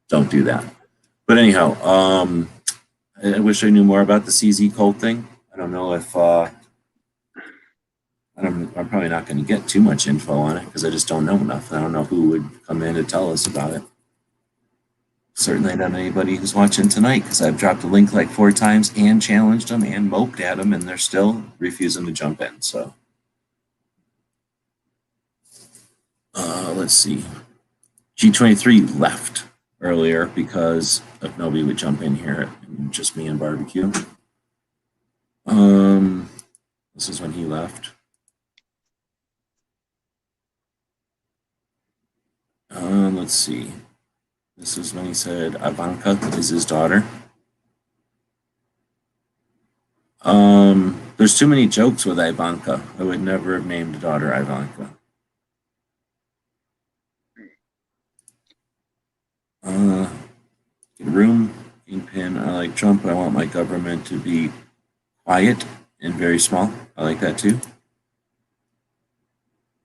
don't do that. But anyhow, I wish I knew more about the CZ Colt thing. I don't know if I'm probably not going to get too much info on it because I just don't know enough. I don't know who would come in and tell us about it. Certainly not anybody who's watching tonight because I've dropped a link like 4 times and challenged them and moped at them, and they're still refusing to jump in. So let's see. G23 left earlier because if nobody would jump in here, just me and barbecue. This is when he left. Let's see. This is when he said Ivanka is his daughter. There's too many jokes with Ivanka. I would never have named a daughter Ivanka. Room, Kingpin. I like Trump. I want my government to be quiet and very small. I like that too.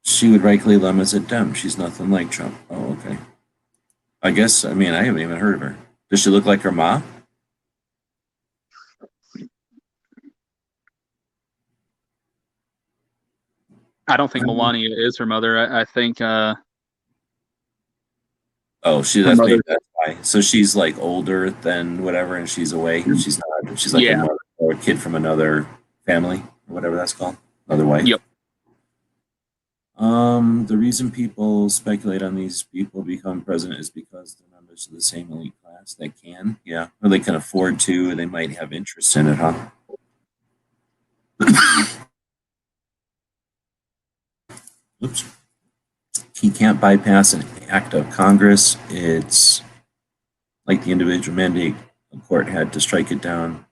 She would write Lem as a Dem. She's nothing like Trump. Oh, okay. I guess, I mean, I haven't even heard of her. Does she look like her ma? I don't think Melania is her mother. I think Oh, her that's mother. maybe that's why. So she's like older than whatever, and she's away. She's not. She's like a Yeah. mother or a kid from another family or whatever that's called, another wife. Yep. The reason people speculate on these people become president is because they're members of the same elite class. They can, yeah, or they can afford to. They might have interest in it, huh? Oops. He can't bypass an act of Congress. It's like the individual mandate. The court had to strike it down.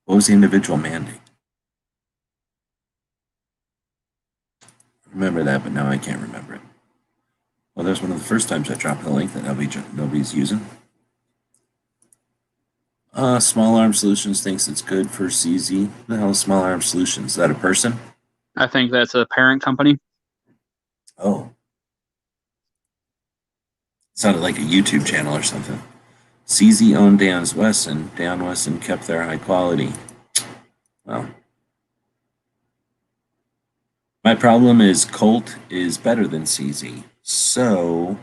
What was the individual mandate? I remember that, but now I can't remember it. Well, there's one of the first times I dropped the link that nobody's using. Small Arm Solutions thinks it's good for CZ. What the hell is Small Arm Solutions? Is that a person? I think that's a parent company. Oh. Sounded like a YouTube channel or something. CZ owned Dan Wesson. Dan Wesson kept their high quality. Well, my problem is Colt is better than CZ. So,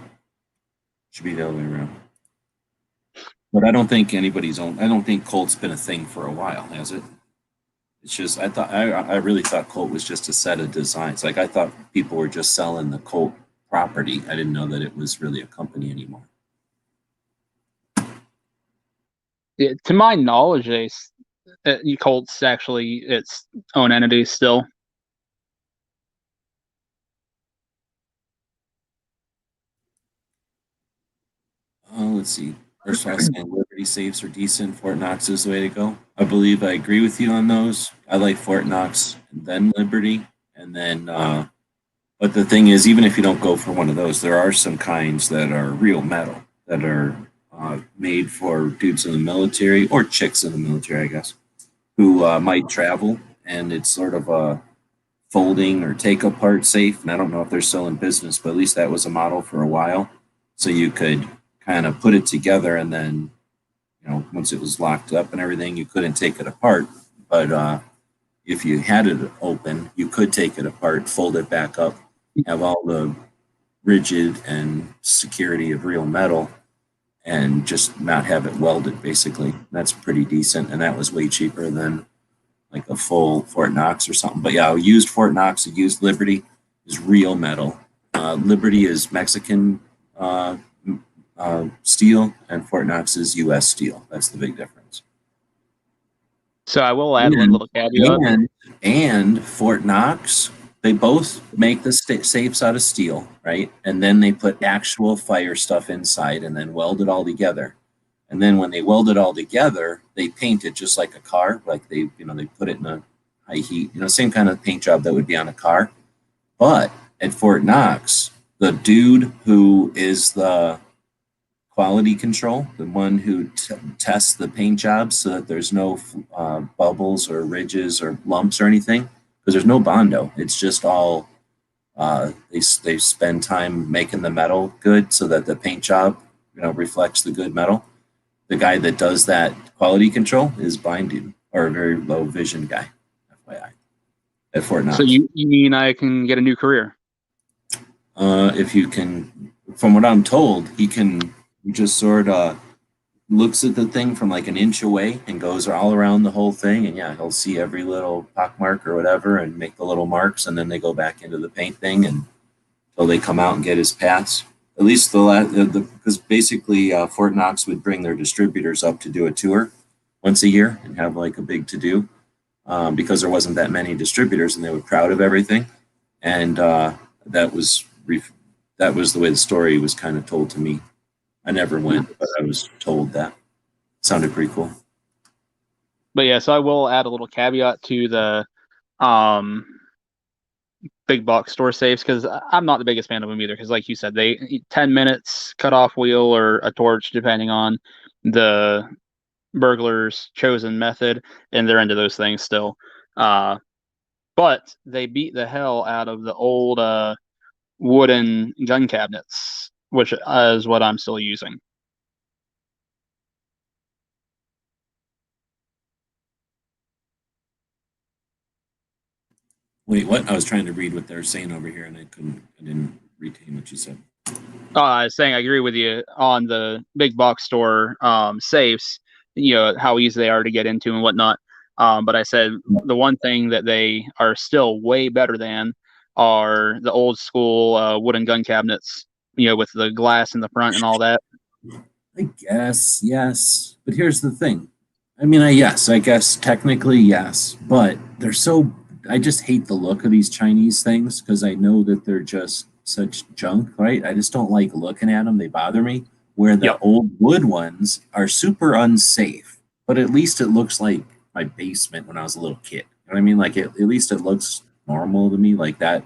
should be the other way around. But I don't think anybody's own. I don't think Colt's been a thing for a while, has it? It's just I really thought Colt was just a set of designs. Like I thought people were just selling the Colt property. I didn't know that it was really a company anymore. Yeah, to my knowledge, Colt's actually its own entity still. Let's see. First of all, saying Liberty safes are decent. Fort Knox is the way to go. I believe I agree with you on those. I like Fort Knox and then Liberty. And then, but the thing is, even if you don't go for one of those, there are some kinds that are real metal that are made for dudes in the military or chicks in the military, I guess, who might travel. And it's sort of a folding or take apart safe. And I don't know if they're still in business, but at least that was a model for a while. So you could kind of put it together and then, once it was locked up and everything, you couldn't take it apart. But if you had it open, you could take it apart, fold it back up, have all the rigid and security of real metal, and just not have it welded, basically. That's pretty decent, and that was way cheaper than like a full Fort Knox or something. But yeah, I used Fort Knox, I used Liberty, is real metal. Liberty is Mexican steel, and Fort Knox is U.S. steel. That's the big difference. So I will add a little caveat. And Fort Knox, they both make the safes out of steel, right? And then they put actual fire stuff inside and then weld it all together. And then when they weld it all together, they paint it just like a car. Like they put it in a high heat, same kind of paint job that would be on a car. But at Fort Knox, the dude who is the quality control, the one who tests the paint jobs so that there's no bubbles or ridges or lumps or anything, because there's no Bondo. It's just all they spend time making the metal good so that the paint job reflects the good metal. The guy that does that quality control is blind dude or a very low vision guy, FYI, at Fort Knox. So you mean I can get a new career? If you can, from what I'm told, he can just sort of looks at the thing from like an inch away and goes all around the whole thing. And yeah, he'll see every little pock mark or whatever and make the little marks. And then they go back into the paint thing and until they come out and get his pass. At least because basically Fort Knox would bring their distributors up to do a tour once a year and have like a big to-do because there wasn't that many distributors and they were proud of everything. And that was the way the story was kind of told to me. I never went, but I was told that. Sounded pretty cool. But yeah, so I will add a little caveat to the big box store safes because I'm not the biggest fan of them either. Because like you said, they 10 minutes cut off wheel or a torch, depending on the burglar's chosen method, and they're into those things still. But they beat the hell out of the old wooden gun cabinets, which is what I'm still using. Wait, what? I was trying to read what they're saying over here, and I didn't retain what you said. I was saying I agree with you on the big box store safes, how easy they are to get into and whatnot. But I said the one thing that they are still way better than are the old school wooden gun cabinets, with the glass in the front and all that. I guess, yes. But here's the thing. I mean, I guess technically, yes. But they're so, I just hate the look of these Chinese things because I know that they're just such junk, right? I just don't like looking at them. They bother me. Where the old wood ones are super unsafe, but at least it looks like my basement when I was a little kid. You know what I mean? Like at least it looks normal to me like that.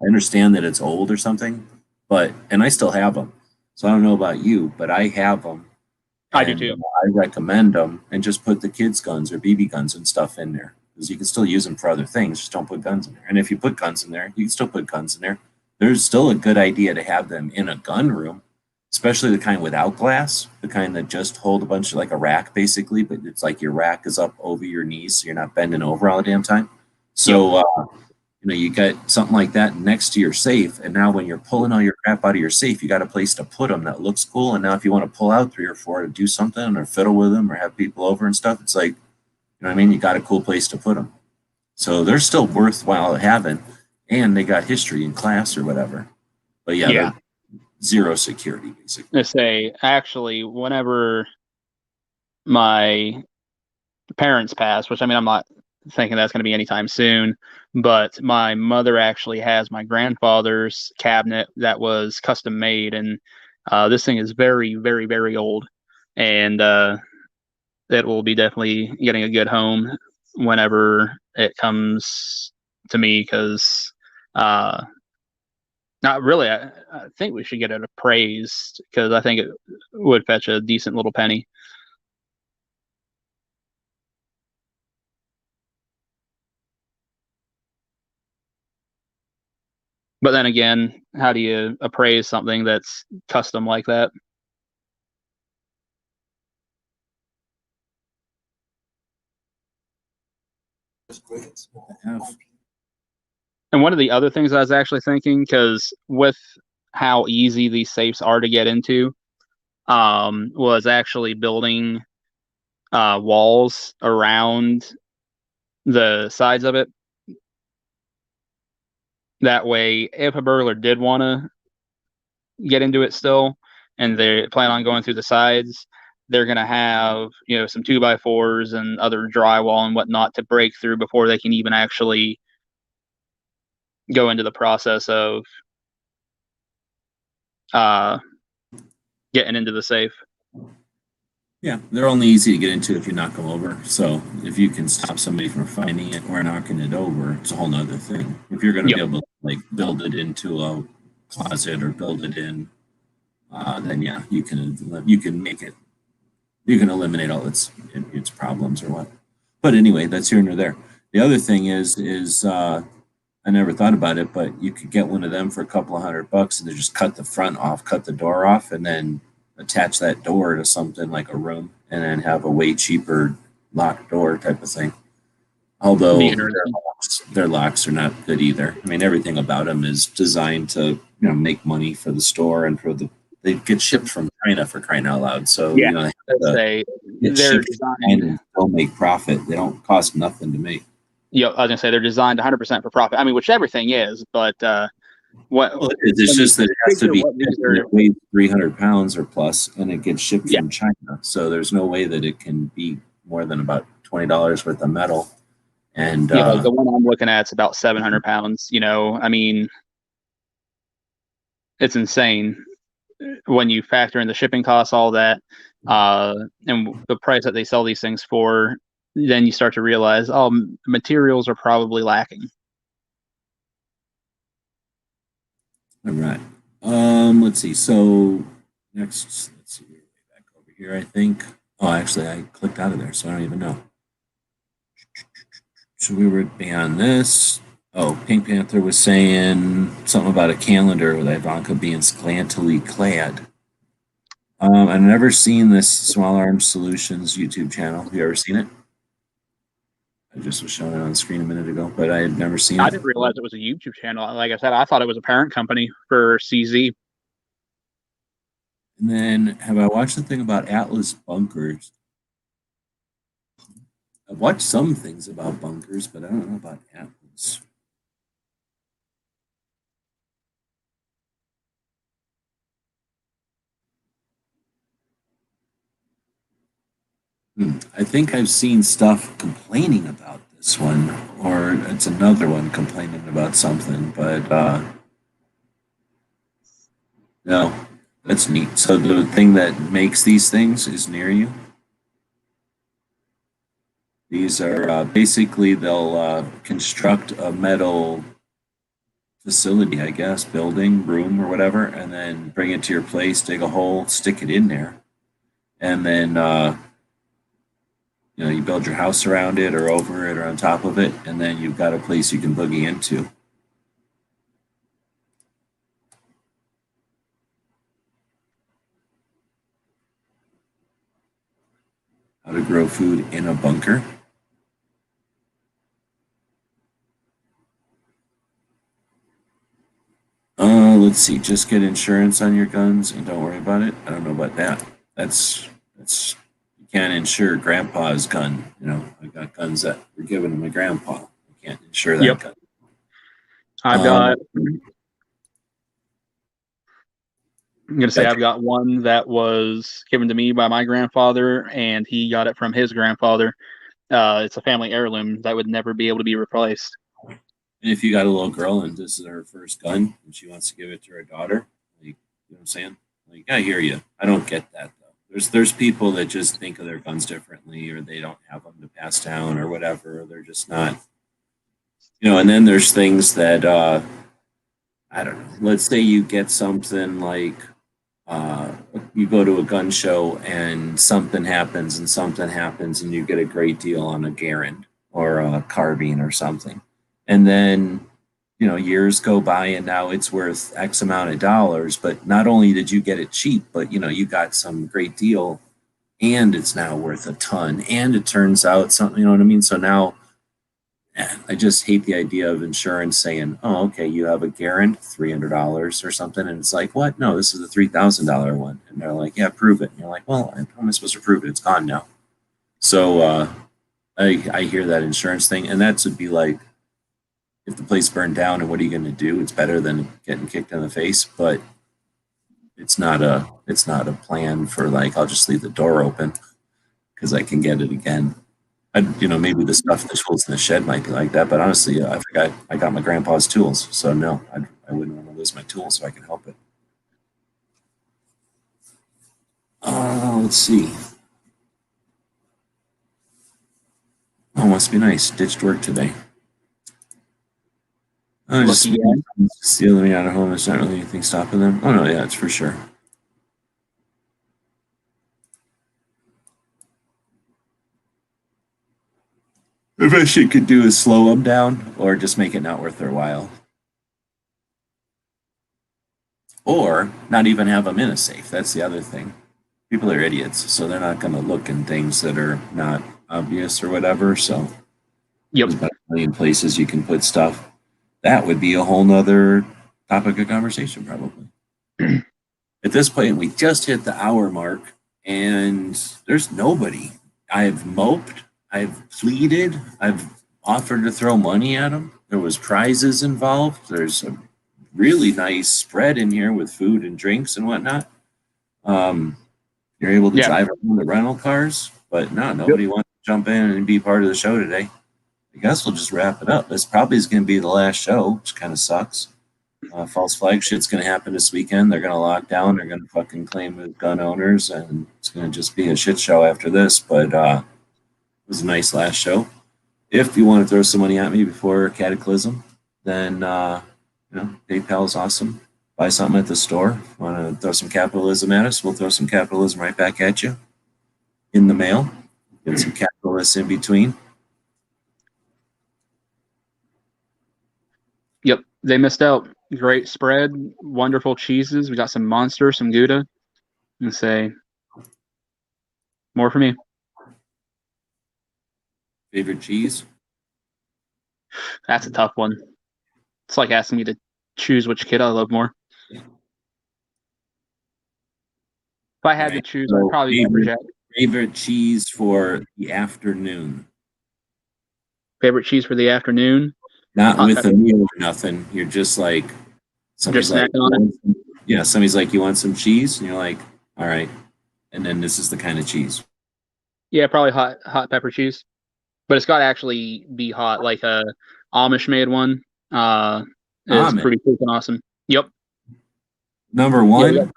I understand that it's old or something, and I still have them. So I don't know about you, but I have them. I do too. I recommend them and just put the kids' guns or BB guns and stuff in there because you can still use them for other things. Just don't put guns in there. And if you put guns in there, you can still put guns in there. There's still a good idea to have them in a gun room, especially the kind without glass, the kind that just hold a bunch of like a rack basically, but it's like your rack is up over your knees so you're not bending over all the damn time. So You got something like that next to your safe, and now when you're pulling all your crap out of your safe, you got a place to put them that looks cool. And now if you want to pull out 3 or 4 to do something or fiddle with them or have people over and stuff, it's like, what I mean? You got a cool place to put them. So they're still worthwhile having, and they got history in class or whatever. But yeah. They're zero security, basically. I say, actually, whenever my parents passed, which I mean, I'm not thinking that's going to be anytime soon, but my mother actually has my grandfather's cabinet that was custom made, and this thing is very, very, very old, and it will be definitely getting a good home whenever it comes to me, because not really. I think we should get it appraised, because I think it would fetch a decent little penny. But then again, how do you appraise something that's custom like that? And one of the other things I was actually thinking, because with how easy these safes are to get into, was actually building walls around the sides of it. That way, if a burglar did want to get into it still, and they plan on going through the sides, they're going to have, some 2x4s and other drywall and whatnot to break through before they can even actually go into the process of getting into the safe. Yeah, they're only easy to get into if you knock them over. So if you can stop somebody from finding it or knocking it over, it's a whole nother thing. If you're going to be able to build it into a closet or build it in, then yeah, you can make it. You can eliminate all its problems or what. But anyway, that's here and there. The other thing is I never thought about it, but you could get one of them for a couple of $100 and they just cut the front off, cut the door off, and then attach that door to something like a room, and then have a way cheaper locked door type of thing. Although their locks are not good either. I mean, everything about them is designed to make money for the store and they get shipped from China, for crying out loud. So they're designed and they'll make profit. They don't cost nothing to make. I was gonna say they're designed 100% for profit. I mean, which everything is, but it's just that it has to be it weighs 300 pounds or plus, and it gets shipped from China. So there's no way that it can be more than about $20 worth of metal. And like the one I'm looking at, it's about 700 pounds. I mean, it's insane when you factor in the shipping costs, all that, and the price that they sell these things for. Then you start to realize, materials are probably lacking. All right. Let's see. So next, let's see. Back over here, I think. Oh, actually, I clicked out of there, so I don't even know. So we were beyond this. Oh, Pink Panther was saying something about a calendar with Ivanka being scantily clad. I've never seen this Small Arms Solutions YouTube channel. Have you ever seen it? I just was showing it on the screen a minute ago, but I had never seen it. I didn't realize it was a YouTube channel. Like I said, I thought it was a parent company for CZ. And then, have I watched the thing about Atlas bunkers? I've watched some things about bunkers, but I don't know about Atlas. I think I've seen stuff complaining about this one, or it's another one complaining about something, but no, that's neat. So the thing that makes these things is near you. These are basically they'll construct a metal facility, I guess, building, room, or whatever, and then bring it to your place, dig a hole, stick it in there, and then you build your house around it or over it or on top of it, and then you've got a place you can boogie into. How to grow food in a bunker. let's see. Just get insurance on your guns and don't worry about it. I don't know about that. That's you can't insure grandpa's gun. I got guns that were given to my grandpa. I can't insure that Yep. gun. I've got. I'm going to say I've got one that was given to me by my grandfather, and he got it from his grandfather. It's a family heirloom that would never be able to be replaced. And if you got a little girl and this is her first gun and she wants to give it to her daughter, like, you know what I'm saying? Like, I hear you. I don't get that though. There's people that just think of their guns differently, or they don't have them to pass down or whatever. Or they're just not, and then there's things that, I don't know. Let's say you get something like, you go to a gun show and something happens and you get a great deal on a Garand or a carbine or something. And then, years go by and now it's worth X amount of dollars. But not only did you get it cheap, but, you got some great deal and it's now worth a ton. And it turns out something, you know what I mean? So now I just hate the idea of insurance saying, oh, okay, you have a Garand, $300 or something. And it's like, what? No, this is a $3,000 one. And they're like, yeah, prove it. And you're like, well, how am I supposed to prove it? It's gone now. So I hear that insurance thing. And that would be like, if the place burned down and what are you going to do? It's better than getting kicked in the face. But it's not a plan for like, I'll just leave the door open because I can get it again. Maybe the tools in the shed might be like that, but honestly, I forgot I got my grandpa's tools, so no, I wouldn't want to lose my tools if I can help it. Let's see. Oh, must be nice. Ditched work today. Just stealing me out of home. There's not really anything stopping them. Oh no, yeah, it's for sure. The best you could do is slow them down or just make it not worth their while. Or not even have them in a safe. That's the other thing. People are idiots, so they're not going to look in things that are not obvious or whatever. So there's about a million places you can put stuff. That would be a whole nother topic of conversation, probably. At this point, we just hit the hour mark, and there's nobody. I've moped. I've pleaded. I've offered to throw money at them. There was prizes involved. There's a really nice spread in here with food and drinks and whatnot. You're able to drive around the rental cars, but nobody wants to jump in and be part of the show today. I guess we'll just wrap it up. This probably is going to be the last show, which kind of sucks. False flag shit's going to happen this weekend. They're going to lock down. They're going to fucking claim the gun owners, and it's going to just be a shit show after this. But it was a nice last show. If you want to throw some money at me before Cataclysm, then PayPal is awesome. Buy something at the store. Want to throw some capitalism at us? We'll throw some capitalism right back at you in the mail. Get some capitalists in between. Yep, they missed out. Great spread, wonderful cheeses. We got some Monster, some Gouda. And say, more for me. Favorite cheese? That's a tough one. It's like asking me to choose which kid I love more. If I had to choose, I'd probably favorite cheese for the afternoon. Favorite cheese for the afternoon? Not with a meal or nothing. You're just like, somebody's like, on it. Yeah, somebody's like, you want some cheese? And you're like, all right. And then this is the kind of cheese. Yeah, probably hot pepper cheese. But it's got to actually be hot, like a Amish made one. Is pretty freaking awesome. Yep. Number one,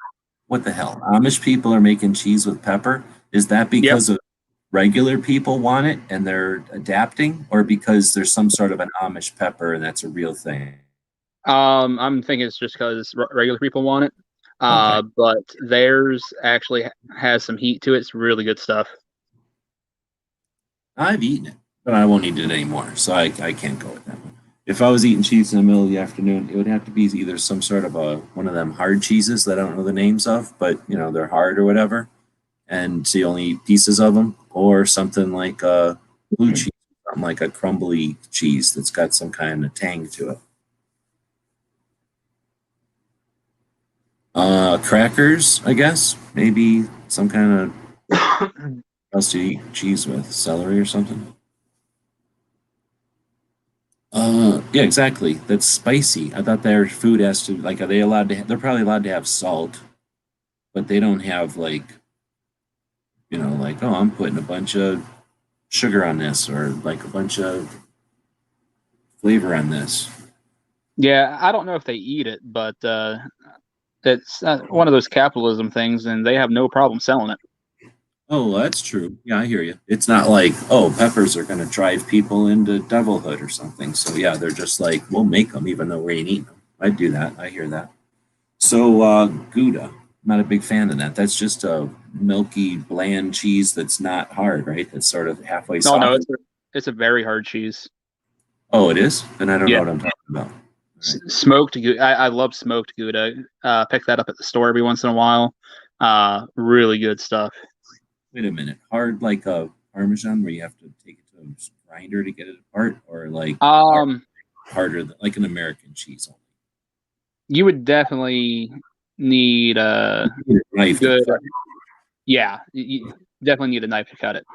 what the hell? Amish people are making cheese with pepper. Is that because of regular people want it and they're adapting, or because there's some sort of an Amish pepper and that's a real thing? I'm thinking it's just because regular people want it. But theirs actually has some heat to it. It's really good stuff. I've eaten it, but I won't eat it anymore, so I can't go with that one. If I was eating cheese in the middle of the afternoon, it would have to be either some sort of one of them hard cheeses that I don't know the names of, but they're hard or whatever, and so you only eat pieces of them, or something like blue cheese, something like a crumbly cheese that's got some kind of tang to it. Crackers, I guess. Maybe some kind of else to eat cheese with, celery or something. Yeah, exactly. That's spicy. I thought their food has to like. Are they allowed to? They're probably allowed to have salt, but they don't have like like I'm putting a bunch of sugar on this or like a bunch of flavor on this. Yeah, I don't know if they eat it, but it's one of those capitalism things, and they have no problem selling it. Oh, that's true. Yeah, I hear you. It's not like, oh, peppers are going to drive people into devilhood or something. So yeah, they're just like, we'll make them even though we ain't eating them. I do that. I hear that. So Gouda, I'm not a big fan of that. That's just a milky, bland cheese that's not hard, right? That's sort of halfway No, no, soft. it's a very hard cheese. Oh, it is? Then I don't know Yeah, what I'm talking about. All right. smoked Gouda. I love smoked Gouda. Pick that up at the store every once in a while. Really good stuff. Wait a minute. Hard like a Parmesan where you have to take it to a grinder to get it apart, or like harder than, like an American cheese. You would definitely need a Knife to good. cut it. Yeah, you definitely need a knife to cut it.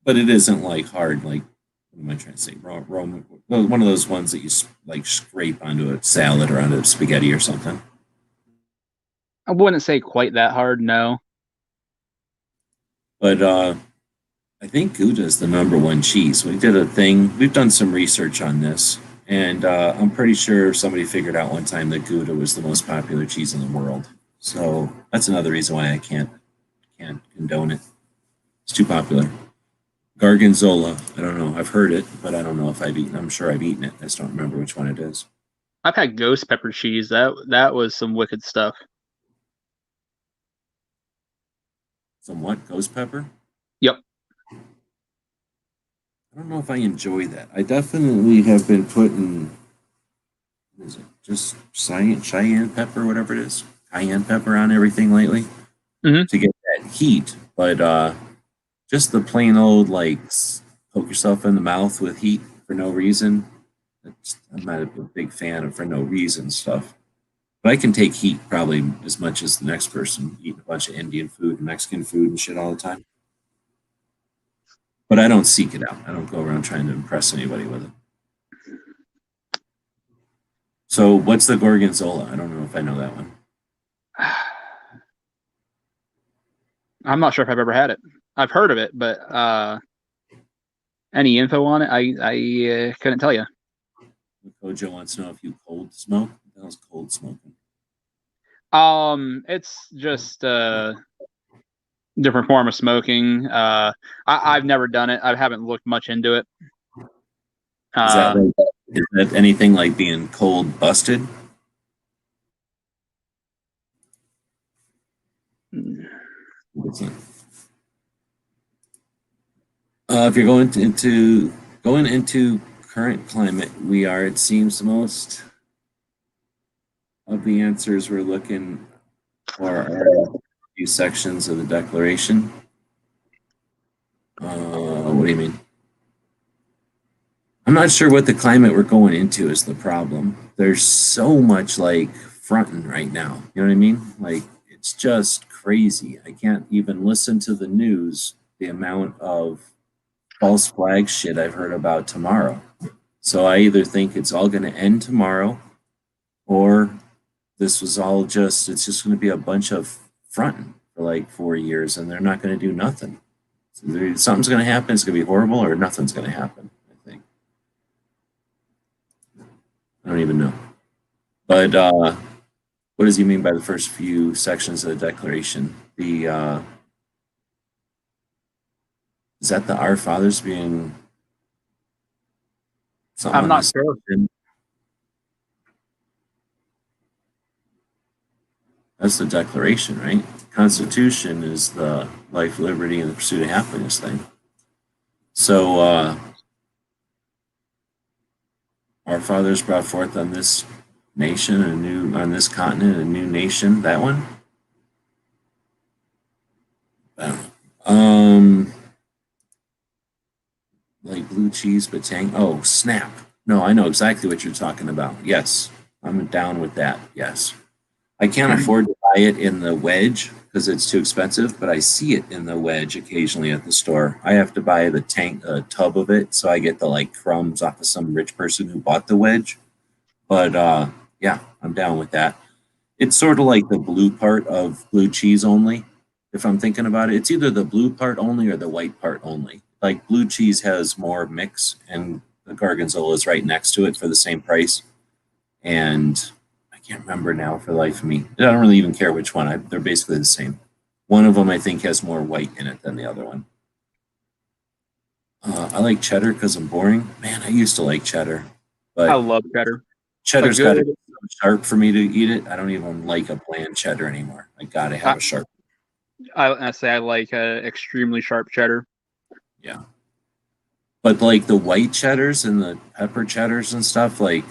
But it isn't like hard, like what am I trying to say? One of those ones that you like scrape onto a salad or onto spaghetti or something. I wouldn't say quite that hard, no. But I think Gouda is the number one cheese. We did a thing. We've done some research on this, and I'm pretty sure somebody figured out one time that Gouda was the most popular cheese in the world. So that's another reason why I can't condone it. It's too popular. Gargonzola. I don't know. I've heard it, but I don't know if I've eaten. I'm sure I've eaten it. I just don't remember which one it is. I've had ghost pepper cheese. That was some wicked stuff. Somewhat ghost pepper. Yep. I don't know if I enjoy that. I definitely have been putting, what is it, just Cheyenne pepper, whatever it is, cayenne pepper on everything lately to get that heat. But just the plain old like poke yourself in the mouth with heat for no reason. I'm not a big fan of for no reason stuff. But I can take heat probably as much as the next person eating a bunch of Indian food and Mexican food and shit all the time. But I don't seek it out. I don't go around trying to impress anybody with it. So what's the Gorgonzola? I don't know if I know that one. I'm not sure if I've ever had it. I've heard of it, but any info on it, I couldn't tell you. Kojo wants to know if you cold smoke. That was cold smoking. It's just a different form of smoking. I've never done it. I haven't looked much into it. Is that anything like being cold busted? If you're going into current climate, we are. It seems most of the answers we're looking for are a few sections of the Declaration. What do you mean? I'm not sure what the climate we're going into is the problem. There's so much like fronting right now. You know what I mean? Like it's just crazy. I can't even listen to the news. The amount of false flag shit I've heard about tomorrow. So I either think it's all going to end tomorrow, or this was all just it's just going to be a bunch of fronting for like 4 years, and they're not going to do nothing. So something's going to happen. It's going to be horrible, or nothing's going to happen. I don't even know. But what does he mean by the first few sections of the Declaration? The is that the Our Fathers being? I'm not sure. That's the Declaration, right? Constitution is the life, liberty, and the pursuit of happiness thing. So our fathers brought forth on this nation on this continent a new nation. That one. I don't know. Like blue cheese, but oh, snap. No, I know exactly what you're talking about. Yes, I'm down with that. Yes. I can't afford to buy it in the wedge because it's too expensive, but I see it in the wedge occasionally at the store. I have to buy the tub of it, so I get the like crumbs off of some rich person who bought the wedge. But yeah, I'm down with that. It's sort of like the blue part of blue cheese only. If I'm thinking about it, it's either the blue part only or the white part only. Like blue cheese has more mix, and the gorgonzola is right next to it for the same price. And I can't remember now for the life of me. I don't really even care which one. They're basically the same. One of them I think has more white in it than the other one. I like cheddar because I'm boring. Man, I used to like cheddar, I but love cheddar. cheddar's A got good, to be so sharp for me to eat it. I don't even like a bland cheddar anymore. I gotta have I, a sharp. I say I like extremely sharp cheddar. Yeah. But like the white cheddars and the pepper cheddars and stuff, like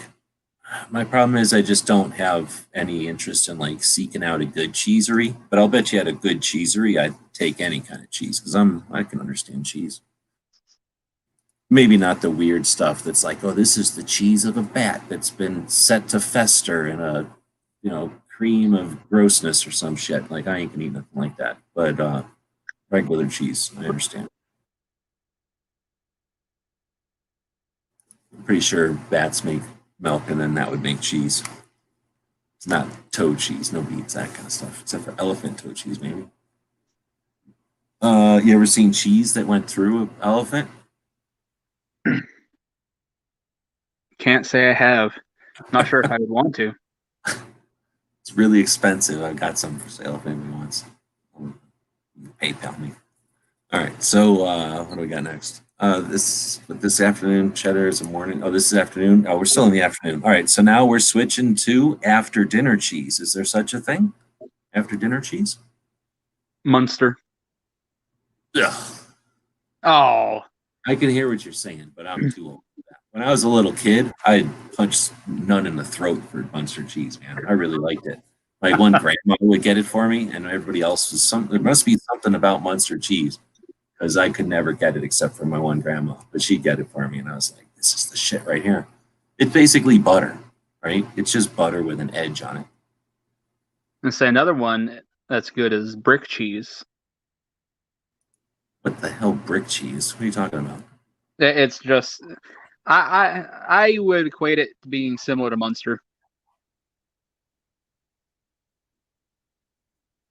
my problem is I just don't have any interest in like seeking out a good cheesery. But I'll bet you at a good cheesery, I'd take any kind of cheese because I can understand cheese. Maybe not the weird stuff that's like, oh, this is the cheese of a bat that's been set to fester in a cream of grossness or some shit. Like I ain't gonna eat nothing like that. But regular cheese, I understand. I'm pretty sure bats make milk and then that would make cheese. It's not toe cheese. Nobody eats that kind of stuff, except for elephant toe cheese, maybe. You ever seen cheese that went through an elephant? Can't say I have. Not sure if I would want to. It's really expensive. I've got some for sale if anybody wants. PayPal me. All right. So what do we got next? This afternoon, cheddar is a morning. Oh, this is afternoon. Oh, we're still in the afternoon. All right. So now we're switching to after dinner cheese. Is there such a thing? After dinner cheese? Munster. Ugh. Oh, I can hear what you're saying, but I'm too old for that. When I was a little kid, I'd punch none in the throat for Munster cheese, man. I really liked it. My one grandma would get it for me, and everybody else was some. There must be something about Munster cheese because I could never get it except for my one grandma, but she'd get it for me, and I was like, "This is the shit right here." It's basically butter, right? It's just butter with an edge on it. and say another one that's good is brick cheese. What the hell, brick cheese? What are you talking about? It's just I would equate it to being similar to Munster.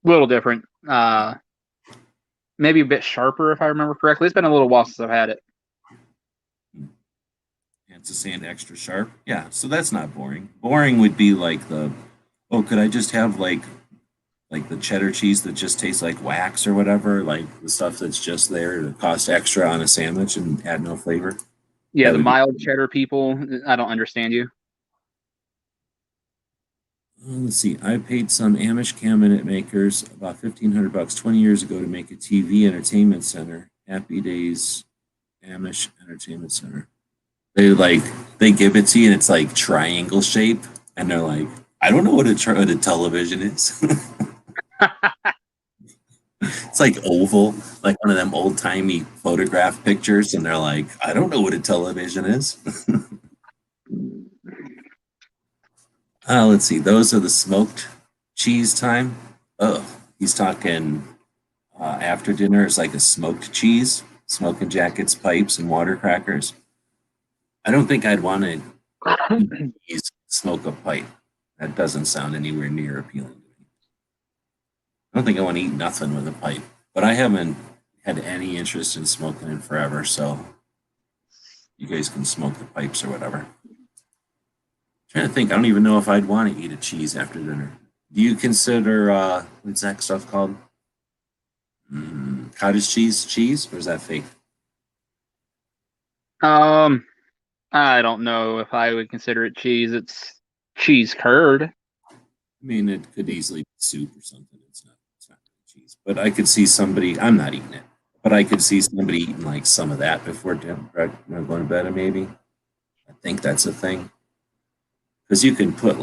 A little different. Maybe a bit sharper if I remember correctly. It's been a little while since I've had it. It's a saying extra sharp. Yeah, so that's not boring. Boring would be like could I just have like the cheddar cheese that just tastes like wax or whatever, like the stuff that's just there to cost extra on a sandwich and add no flavor. Yeah, That the would be. mild cheddar people, I don't understand you. Let's see. I paid some Amish cabinet makers about $1,500 20 years ago to make a TV entertainment center. Happy Days Amish Entertainment Center. They give it to you and it's like triangle shape, and they're like, I don't know what a television is. It's like oval, like one of them old timey photograph pictures, and they're like, I don't know what a television is. Let's see. Those are the smoked cheese time. Oh, he's talking after dinner is like a smoked cheese, smoking jackets, pipes, and water crackers. I don't think I'd want to smoke a pipe. That doesn't sound anywhere near appealing to me. I don't think I want to eat nothing with a pipe, but I haven't had any interest in smoking in forever, so you guys can smoke the pipes or whatever. Trying to think, I don't even know if I'd want to eat a cheese after dinner. Do you consider what's that stuff called? Cottage cheese, or is that fake? I don't know if I would consider it cheese. It's cheese curd. I mean, it could easily be soup or something. It's not really cheese, but I could see somebody. I'm not eating it, but I could see somebody eating like some of that before dinner, going to bed. Maybe I think that's a thing because you can put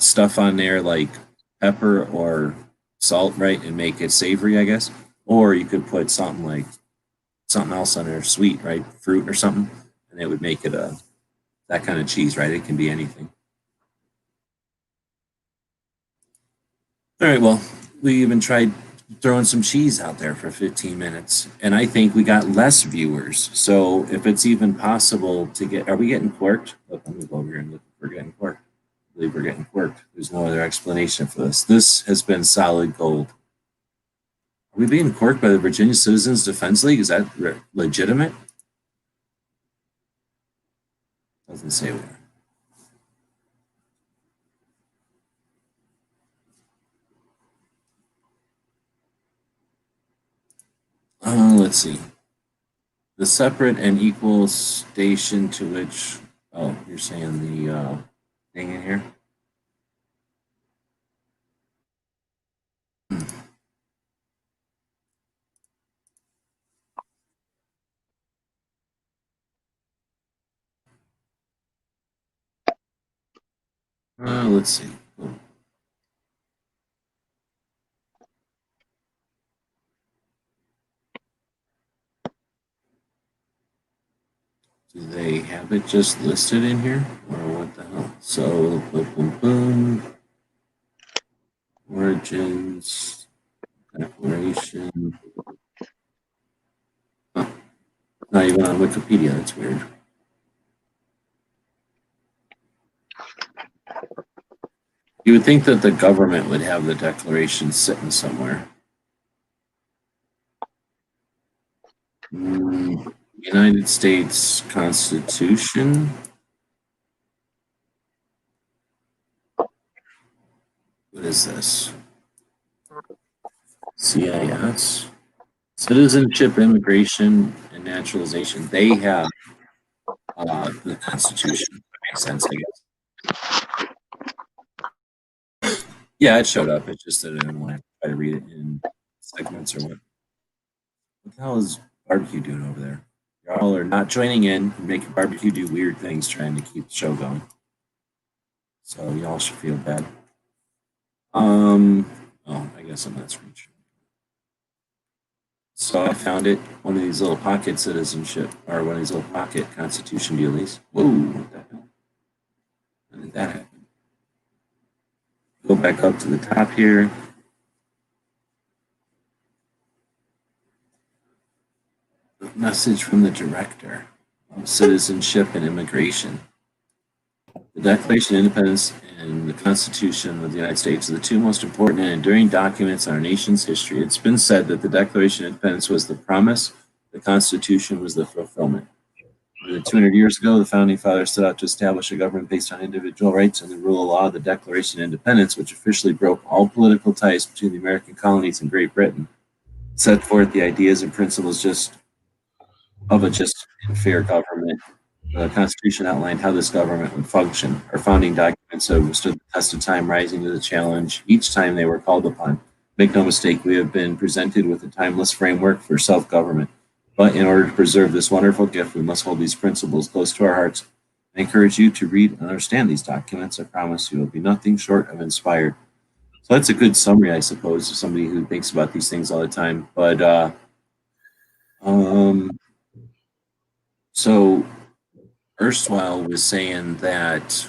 stuff on there like pepper or salt, right, and make it savory, I guess. Or you could put something else on there, sweet, right, fruit or something, and it would make it that kind of cheese, right? It can be anything. All right, well, we even tried throwing some cheese out there for 15 minutes, and I think we got less viewers. So if it's even possible to get, are we getting quirked? Look, let me go over here and look if we're getting quirked. I believe we're getting quirked. There's no other explanation for this. This has been solid gold. Are we being quirked by the Virginia Citizens Defense League? Is that legitimate? Doesn't say we are. Let's see. The separate and equal station to which, oh, you're saying the thing in here? Let's see. Oh. Do they have it just listed in here? Or what the hell? So, boom, boom, boom. Origins, declaration. Huh. Not even on Wikipedia. That's weird. You would think that the government would have the declaration sitting somewhere. United States Constitution. What is this? CIS. Citizenship, Immigration, and Naturalization. They have the Constitution. That makes sense, I guess. Yeah, it showed up. It's just that I didn't want to try to read it in segments or what. What the hell is barbecue doing over there? Y'all are not joining in, making barbecue do weird things, trying to keep the show going. So y'all should feel bad. Oh, I guess I'm not screenshot. So I found it, one of these little pocket citizenship, or one of these little pocket constitution dealies. Whoa, what the hell? How did that happen? Go back up to the top here. Message from the director of Citizenship and Immigration. The Declaration of Independence and the Constitution of the United States are the two most important and enduring documents in our nation's history. It's been said that the Declaration of Independence was the promise, the Constitution was the fulfillment. More than 200 years ago, the Founding Fathers set out to establish a government based on individual rights and the rule of law. The Declaration of Independence, which officially broke all political ties between the American colonies and Great Britain, set forth the ideas and principles of a just and fair government. The Constitution outlined how this government would function. Our founding documents have withstood the test of time, rising to the challenge each time they were called upon. Make no mistake, we have been presented with a timeless framework for self-government. But in order to preserve this wonderful gift, we must hold these principles close to our hearts. I encourage you to read and understand these documents. I promise you will be nothing short of inspired. So that's a good summary, I suppose, of somebody who thinks about these things all the time. But so erstwhile was saying that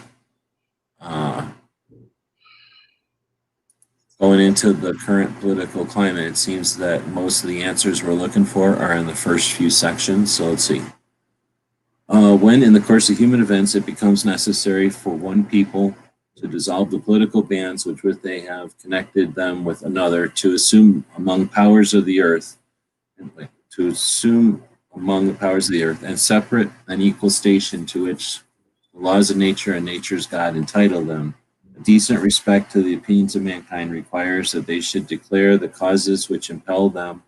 going into the current political climate, it seems that most of the answers we're looking for are in the first few sections. So let's see. When in the course of human events it becomes necessary for one people to dissolve the political bands which with they have connected them with another, to assume among powers of the earth, and separate and equal station to which the laws of nature and nature's God entitle them. A decent respect to the opinions of mankind requires that they should declare the causes which impel them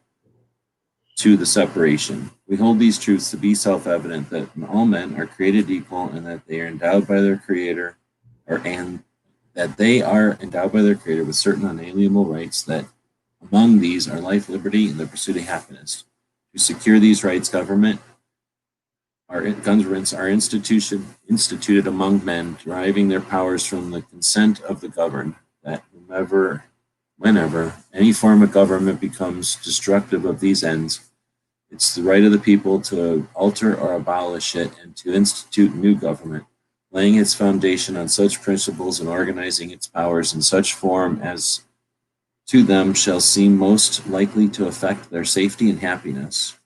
to the separation. We hold these truths to be self-evident, that all men are created equal and that they are endowed by their Creator, with certain unalienable rights, that among these are life, liberty, and the pursuit of happiness. To secure these rights, governments are instituted among men, deriving their powers from the consent of the governed, that whenever any form of government becomes destructive of these ends, it's the right of the people to alter or abolish it and to institute new government, laying its foundation on such principles and organizing its powers in such form as to them shall seem most likely to affect their safety and happiness.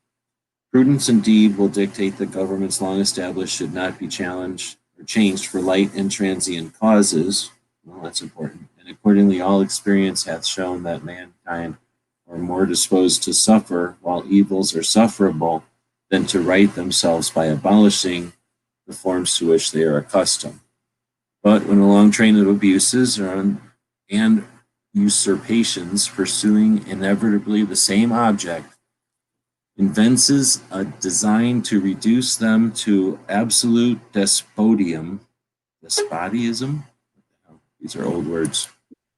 Prudence indeed will dictate that governments long established should not be challenged or changed for light and transient causes. Well, that's important. And accordingly, all experience hath shown that mankind are more disposed to suffer while evils are sufferable than to right themselves by abolishing the forms to which they are accustomed. But when a long train of abuses and usurpations pursuing inevitably the same object evinces a design to reduce them to absolute despotism. These are old words.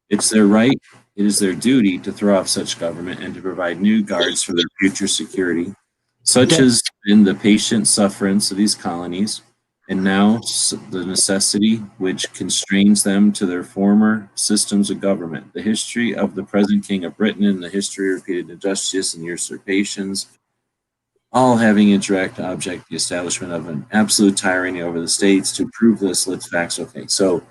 It's their right, it is their duty to throw off such government and to provide new guards for their future security. Such has been the patient sufferance of these colonies, and now the necessity which constrains them to their former systems of government. The history of the present King of Britain and the history of repeated injustice and usurpations, all having indirect object the establishment of an absolute tyranny over the states. To prove this, let's facts. Okay, so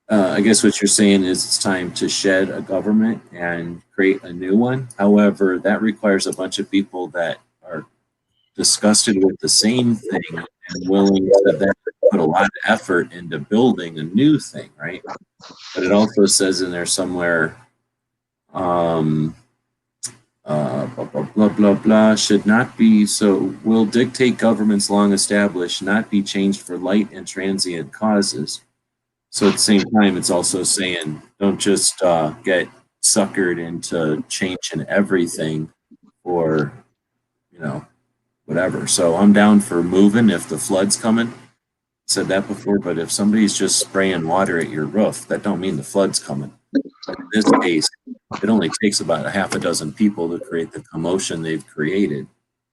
I guess what you're saying is it's time to shed a government and create a new one. However, that requires a bunch of people that are disgusted with the same thing and willing to then put a lot of effort into building a new thing, right? But it also says in there somewhere, blah, blah, blah, blah, blah, should not be, so will dictate governments long established, not be changed for light and transient causes. So at the same time, it's also saying, don't just get suckered into changing everything or, whatever. So I'm down for moving if the flood's coming. Said that before, but if somebody's just spraying water at your roof, that don't mean the flood's coming. But in this case, it only takes about a half a dozen people to create the commotion they've created,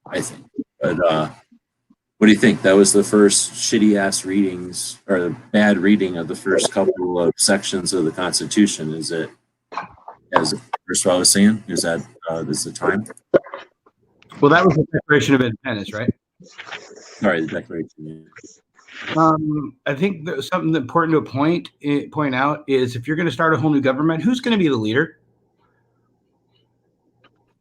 I think. But what do you think? That was the first shitty ass readings or the bad reading of the first couple of sections of the Constitution. Is it, as first what I was saying, is that this the time? Well, that was the Declaration of Independence, right? Sorry, the Declaration. I think that something important to point out is if you're going to start a whole new government, who's going to be the leader?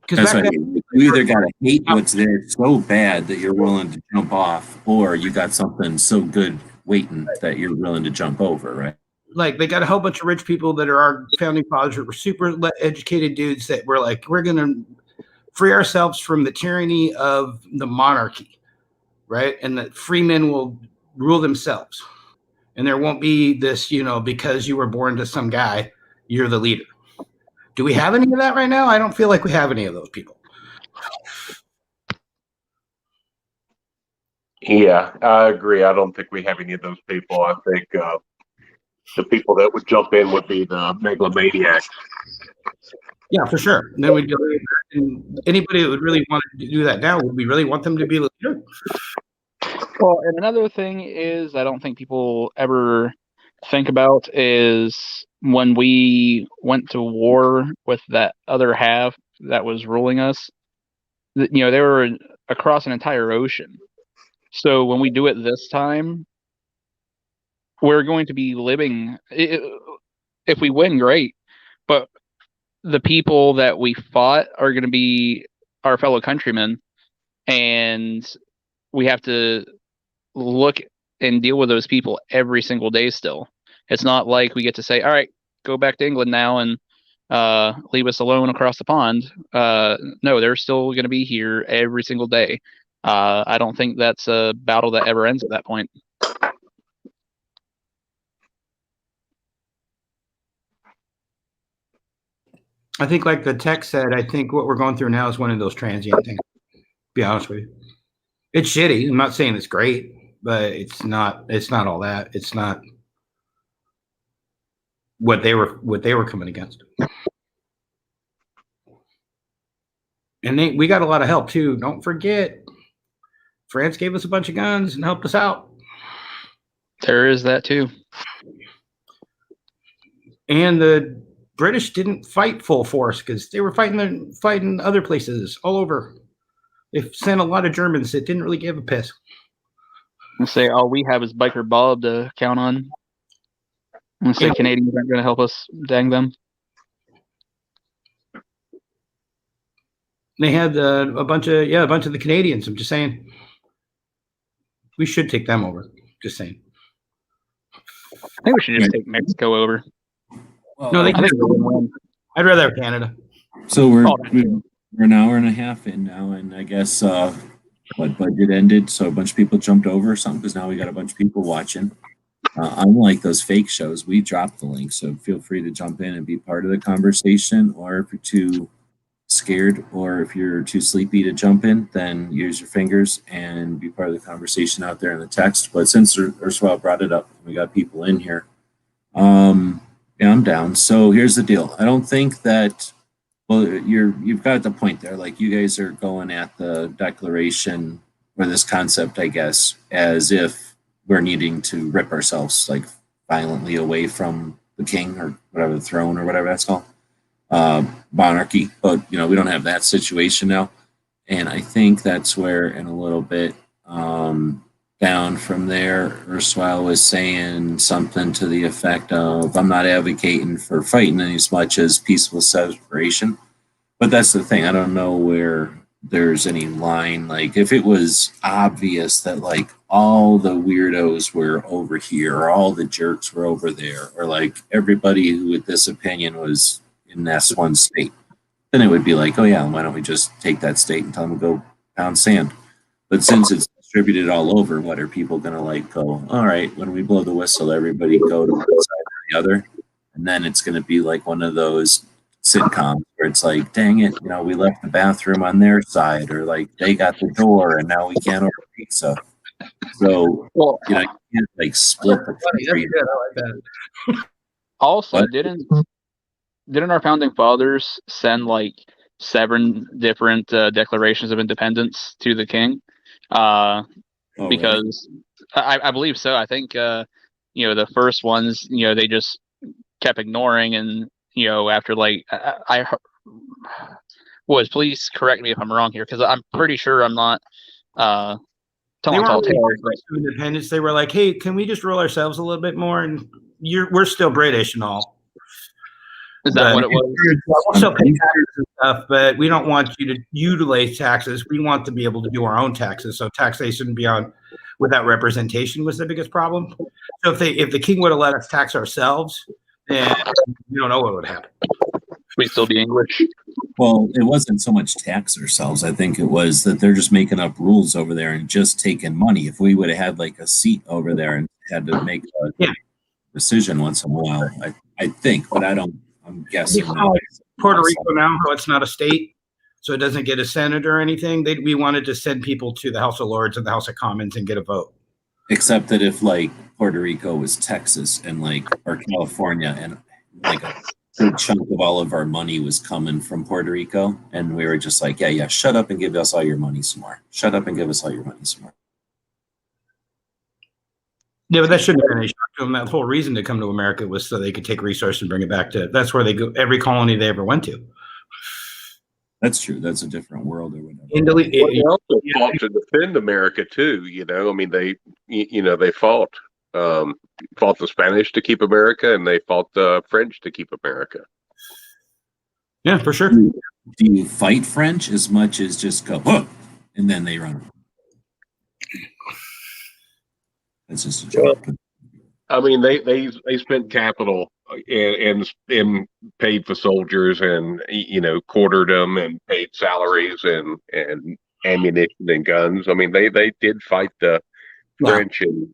That's right. You either got to hate what's there so bad that you're willing to jump off, or you got something so good waiting that you're willing to jump over, right? Like they got a whole bunch of rich people that are our founding fathers that were super educated dudes that were like, we're going to free ourselves from the tyranny of the monarchy, right? And that free men will rule themselves. And there won't be this, because you were born to some guy, you're the leader. Do we have any of that right now? I don't feel like we have any of those people. Yeah, I agree. I don't think we have any of those people. I think the people that would jump in would be the megalomaniacs. Yeah, for sure. And then we'd and anybody that would really want to do that now, would we really want them to be the leader? Well, and another thing is I don't think people ever think about is when we went to war with that other half that was ruling us, they were across an entire ocean. So when we do it this time, we're going to be living, if we win, great. But the people that we fought are going to be our fellow countrymen. And we have to look and deal with those people every single day still. It's not like we get to say, all right, go back to England now and leave us alone across the pond. No, they're still going to be here every single day. I don't think that's a battle that ever ends at that point. I think like the text said, I think what we're going through now is one of those transient things, to be honest with you. It's shitty. I'm not saying it's great, but it's not all that. It's not what they were coming against. And we got a lot of help too. Don't forget, France gave us a bunch of guns and helped us out. There is that too. And the British didn't fight full force because they were fighting other places all over. They sent a lot of Germans that didn't really give a piss. And say all we have is Biker Bob to count on. And say Canadians aren't going to help us, dang them. They had a bunch of the Canadians. I'm just saying, we should take them over. Just saying. I think we should just take Mexico over. Well, No, they I think it's a win-win. I'd rather have Canada. so we're an hour and a half in now, and I guess what budget ended, so a bunch of people jumped over or something because now we got a bunch of people watching. Unlike those fake shows, we dropped the link, so feel free to jump in and be part of the conversation. Or if you're too scared or if you're too sleepy to jump in, then use your fingers and be part of the conversation out there in the text. But since Ursula brought it up, we got people in here. Yeah, I'm down. So here's the deal. I don't think that. Well, you've got the point there. Like, you guys are going at the Declaration or this concept, I guess, as if we're needing to rip ourselves like violently away from the king or whatever, the throne or whatever that's called, monarchy. But we don't have that situation now, and I think that's where, in a little bit down from there, Ursula was saying something to the effect of, I'm not advocating for fighting as much as peaceful separation. But that's the thing. I don't know where there's any line. Like, if it was obvious that, like, all the weirdos were over here or all the jerks were over there, or, like, everybody who with this opinion was in this one state, then it would be like, oh, yeah, why don't we just take that state and tell them to go pound sand? But since it's distributed all over, what are people going to, like, go, all right, when we blow the whistle, everybody go to one side or the other? And then it's going to be like one of those sitcoms where it's like, dang it, we left the bathroom on their side, or like they got the door and now we can't order pizza. So, you can't like split the country. I like that. Also, What? didn't our founding fathers send like 7 different declarations of independence to the king? Because really? I believe so. I think the first ones, they just kept ignoring, and after like I please correct me if I'm wrong here, because I'm pretty sure I'm not telling tall tales. Independence. They were like, hey, can we just rule ourselves a little bit more? And we're still British and all. Is that what it was? We'll still pay taxes and stuff, but we don't want you to utilize taxes. We want to be able to do our own taxes. So taxation beyond without representation was the biggest problem. So if the king would have let us tax ourselves, then we don't know what would happen. We'd still be English. Well, it wasn't so much tax ourselves. I think it was that they're just making up rules over there and just taking money. If we would have had like a seat over there and had to make a decision once in a while, I think, but I'm guessing. Puerto Rico now, how it's not a state, so it doesn't get a senator or anything. We wanted to send people to the House of Lords and the House of Commons and get a vote. Except that if like Puerto Rico was Texas and like or California, and like a big chunk of all of our money was coming from Puerto Rico, and we were just like, yeah, shut up and give us all your money some more. Shut up and give us all your money some more. Yeah, but that shouldn't have been a shock to them. That whole reason to come to America was so they could take resources and bring it back to. That's where they go. Every colony they ever went to. That's true. That's a different world or whatever. They also fought to defend America too. I mean, they fought the Spanish to keep America, and they fought the French to keep America. Yeah, for sure. Do you fight French as much as just go, huh, and then they run? That's just a joke. I mean, they spent capital and paid for soldiers, and quartered them and paid salaries and ammunition and guns. I mean, they did fight the French, and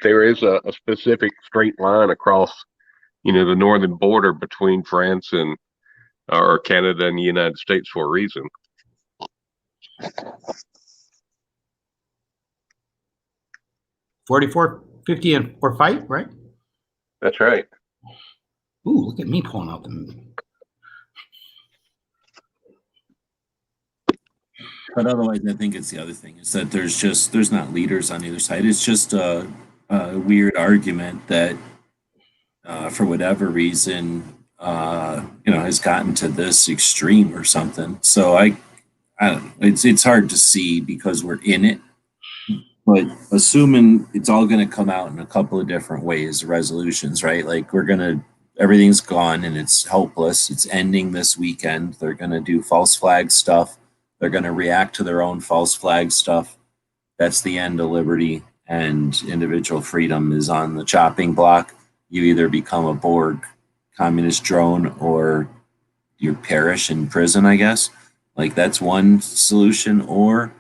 there is a specific straight line across the northern border between France and or Canada and the United States for a reason. 44-50 and for fight, right? That's right. Ooh, look at me pulling out the. But otherwise, I think it's the other thing is that there's not leaders on either side. It's just a weird argument that for whatever reason, has gotten to this extreme or something. So I don't know. It's hard to see because we're in it. But assuming it's all going to come out in a couple of different ways, resolutions, right? Like we're going to everything's gone and it's helpless. It's ending this weekend. They're going to do false flag stuff. They're going to react to their own false flag stuff. That's the end of liberty, and individual freedom is on the chopping block. You either become a Borg communist drone or you perish in prison, I guess. Like, that's one solution. Or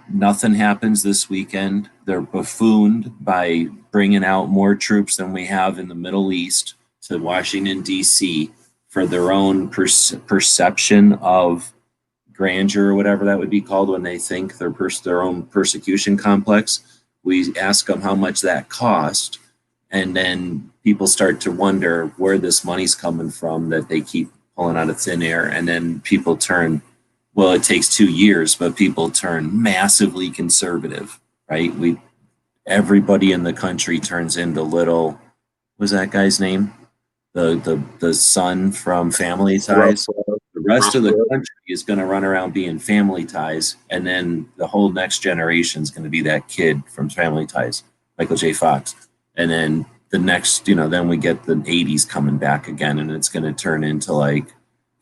nothing happens this weekend. They're buffooned by bringing out more troops than we have in the Middle East to Washington, D.C. for their own perception of grandeur, or whatever that would be called, when they think their own persecution complex. We ask them how much that cost, and then people start to wonder where this money's coming from that they keep pulling out of thin air. And then people turn, well, it takes 2 years, but people turn massively conservative, right? Everybody in the country turns into little, what was that guy's name? The son from Family Ties. The rest of the country is going to run around being Family Ties, and then the whole next generation is going to be that kid from Family Ties, Michael J. Fox. And then the next, then we get the 80s coming back again, and it's going to turn into like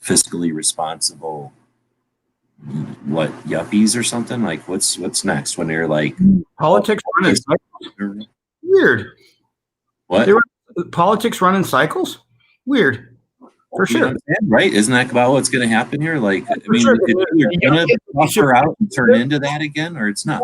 fiscally responsible, what, yuppies or something? Like, what's next when you're like politics running cycles? Weird. What? Politics running cycles? Weird. For sure. Right? Isn't that about what's going to happen here? Like, I mean, sure. you're going to buffer out and turn into that again, or it's not.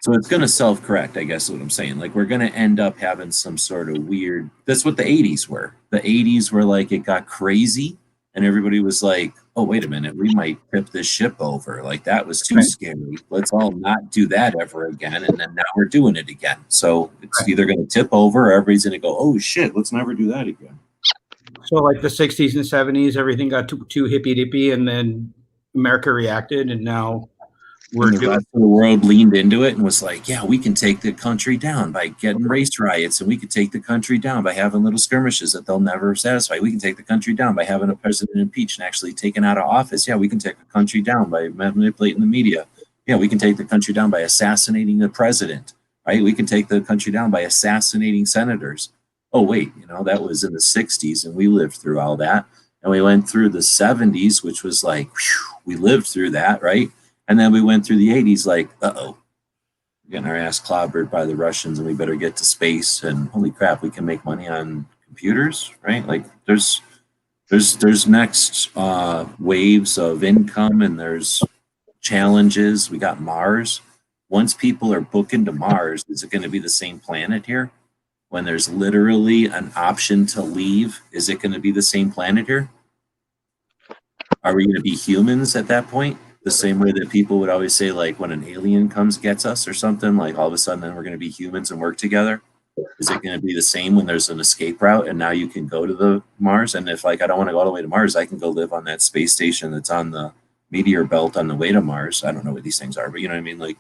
So it's going to self-correct, I guess is what I'm saying. Like, we're going to end up having some sort of weird, that's what the 80s were. The 80s were like, it got crazy, and everybody was like, oh, wait a minute, we might tip this ship over. Like, that was too scary. Let's all not do that ever again. And then now we're doing it again. So it's either going to tip over, or everybody's going to go, oh, shit, let's never do that again. So like the 60s and 70s, everything got too hippy-dippy, and then America reacted, and now the rest of the world leaned into it and was like, yeah, we can take the country down by getting race riots, and we could take the country down by having little skirmishes that they'll never satisfy. We can take the country down by having a president impeached and actually taken out of office. Yeah, we can take the country down by manipulating the media. Yeah, we can take the country down by assassinating the president, right? We can take the country down by assassinating senators. Oh, wait, that was in the 60s, and we lived through all that. And we went through the 70s, which was like, whew, we lived through that, right? And then we went through the 80s like, uh-oh, we're getting our ass clobbered by the Russians, and we better get to space, and holy crap, we can make money on computers, right? Like, there's next waves of income, and there's challenges. We got Mars. Once people are booking to Mars, is it going to be the same planet here? When there's literally an option to leave, is it going to be the same planet here? Are we going to be humans at that point? The same way that people would always say, like, when an alien gets us or something, like, all of a sudden then we're going to be humans and work together. Is it going to be the same when there's an escape route and now you can go to the Mars? And if, like, I don't want to go all the way to Mars, I can go live on that space station that's on the meteor belt on the way to Mars. I don't know what these things are, but you know what I mean? Like,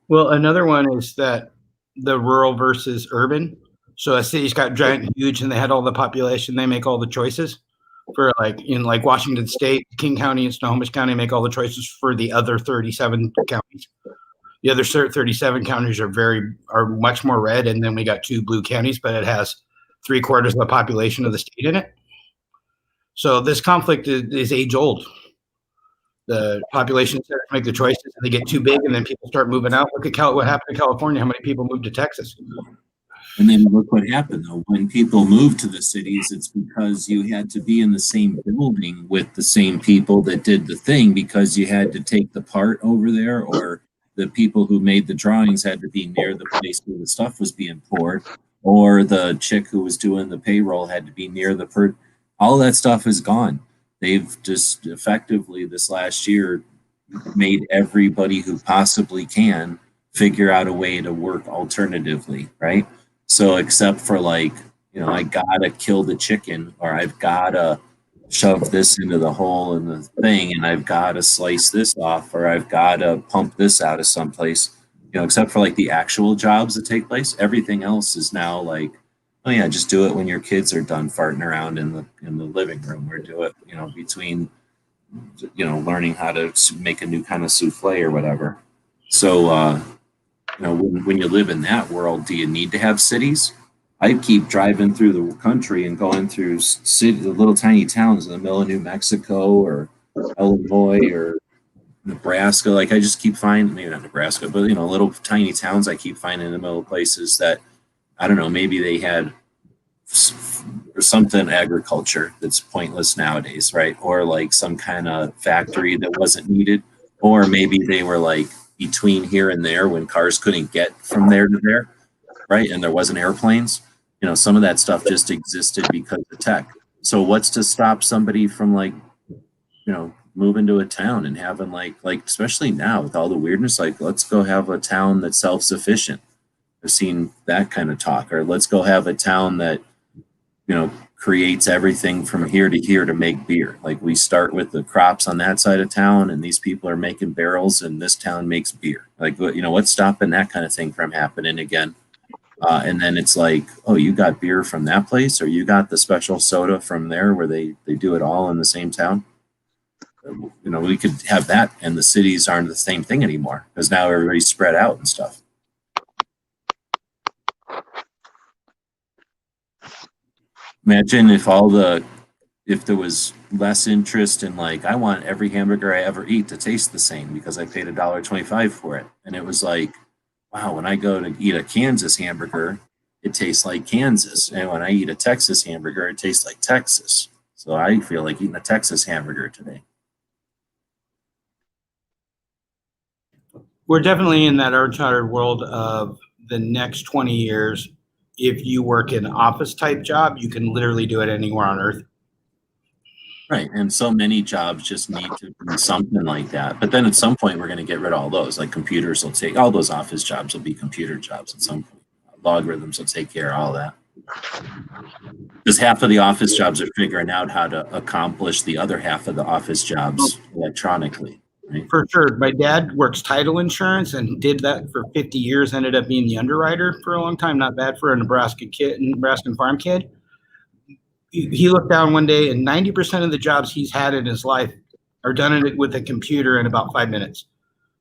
well, another one is that the rural versus urban. So a city's got giant, huge, and they had all the population. They make all the choices for, like, in like Washington State, King County, and Snohomish County make all the choices for the other 37 counties. The other 37 counties are much more red, and then we got 2 blue counties, but it has 3/4 of the population of the state in it. So this conflict is age old. The population starts to make the choices, and they get too big, and then people start moving out. Look at what happened to California. How many people moved to Texas? And then look what happened, though. When people moved to the cities, it's because you had to be in the same building with the same people that did the thing, because you had to take the part over there, or the people who made the drawings had to be near the place where the stuff was being poured, or the chick who was doing the payroll had to be near the all that stuff is gone. They've just effectively this last year made everybody who possibly can figure out a way to work alternatively, right? So except for, like, I gotta kill the chicken, or I've gotta shove this into the hole in the thing, and I've gotta slice this off, or I've gotta pump this out of someplace, except for like the actual jobs that take place, everything else is now like, oh yeah, just do it when your kids are done farting around in the living room, or do it, between, learning how to make a new kind of souffle or whatever. So when you live in that world, do you need to have cities? I keep driving through the country and going through the little tiny towns in the middle of New Mexico or Illinois or Nebraska. Like I just keep finding, maybe not Nebraska, but little tiny towns I keep finding in the middle of places that I don't know, maybe they had or something agriculture that's pointless nowadays, right? Or like some kind of factory that wasn't needed, or maybe they were like between here and there when cars couldn't get from there to there, right? And there wasn't airplanes. Some of that stuff just existed because of tech. So what's to stop somebody from like, moving to a town and having like especially now with all the weirdness, like let's go have a town that's self-sufficient. I've seen that kind of talk. Or let's go have a town that creates everything from here to here to make beer. Like we start with the crops on that side of town and these people are making barrels and this town makes beer. Like, what's stopping that kind of thing from happening again? And then it's like, oh, you got beer from that place, or you got the special soda from there where they do it all in the same town. We could have that, and the cities aren't the same thing anymore because now everybody's spread out and stuff. Imagine if there was less interest in like, I want every hamburger I ever eat to taste the same because I paid $1.25 for it. And it was like, wow, when I go to eat a Kansas hamburger, it tastes like Kansas. And when I eat a Texas hamburger, it tastes like Texas. So I feel like eating a Texas hamburger today. We're definitely in that uncharted world of the next 20 years. If you work in an office type job, you can literally do it anywhere on earth. Right. And so many jobs just need to be something like that. But then at some point, we're going to get rid of all those. Like computers will take all those office jobs will be computer jobs at some point. Logarithms will take care of all that. Because half of the office jobs are figuring out how to accomplish the other half of the office jobs electronically. Right? For sure. My dad works title insurance and did that for 50 years, ended up being the underwriter for a long time. Not bad for a Nebraskan farm kid. He looked down one day and 90% of the jobs he's had in his life are done with a computer in about 5 minutes.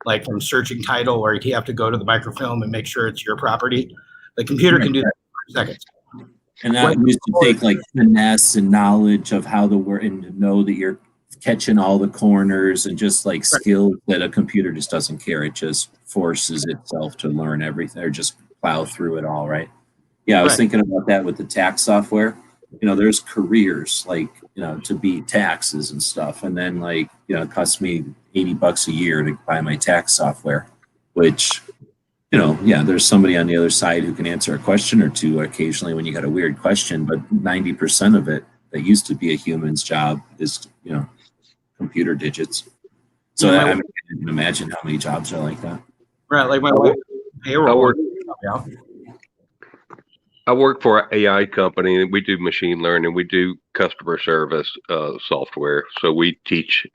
Like from searching title, where you have to go to the microfilm and make sure it's your property. The computer can do that in 5 seconds. And that used to take like finesse and knowledge of how the work and to know that you're catching all the corners and just like skills that a computer just doesn't care. It just forces itself to learn everything or just plow through it all, right? Yeah, I was thinking about that with the tax software. There's careers like, to beat taxes and stuff. And then like, it costs me $80 a year to buy my tax software, which, there's somebody on the other side who can answer a question or two occasionally when you got a weird question, but 90% of it that used to be a human's job is, computer digits. So I can imagine how many jobs are like that. Right. Like my wife, payroll. I work for an AI company and we do machine learning. We do customer service software. So we teach,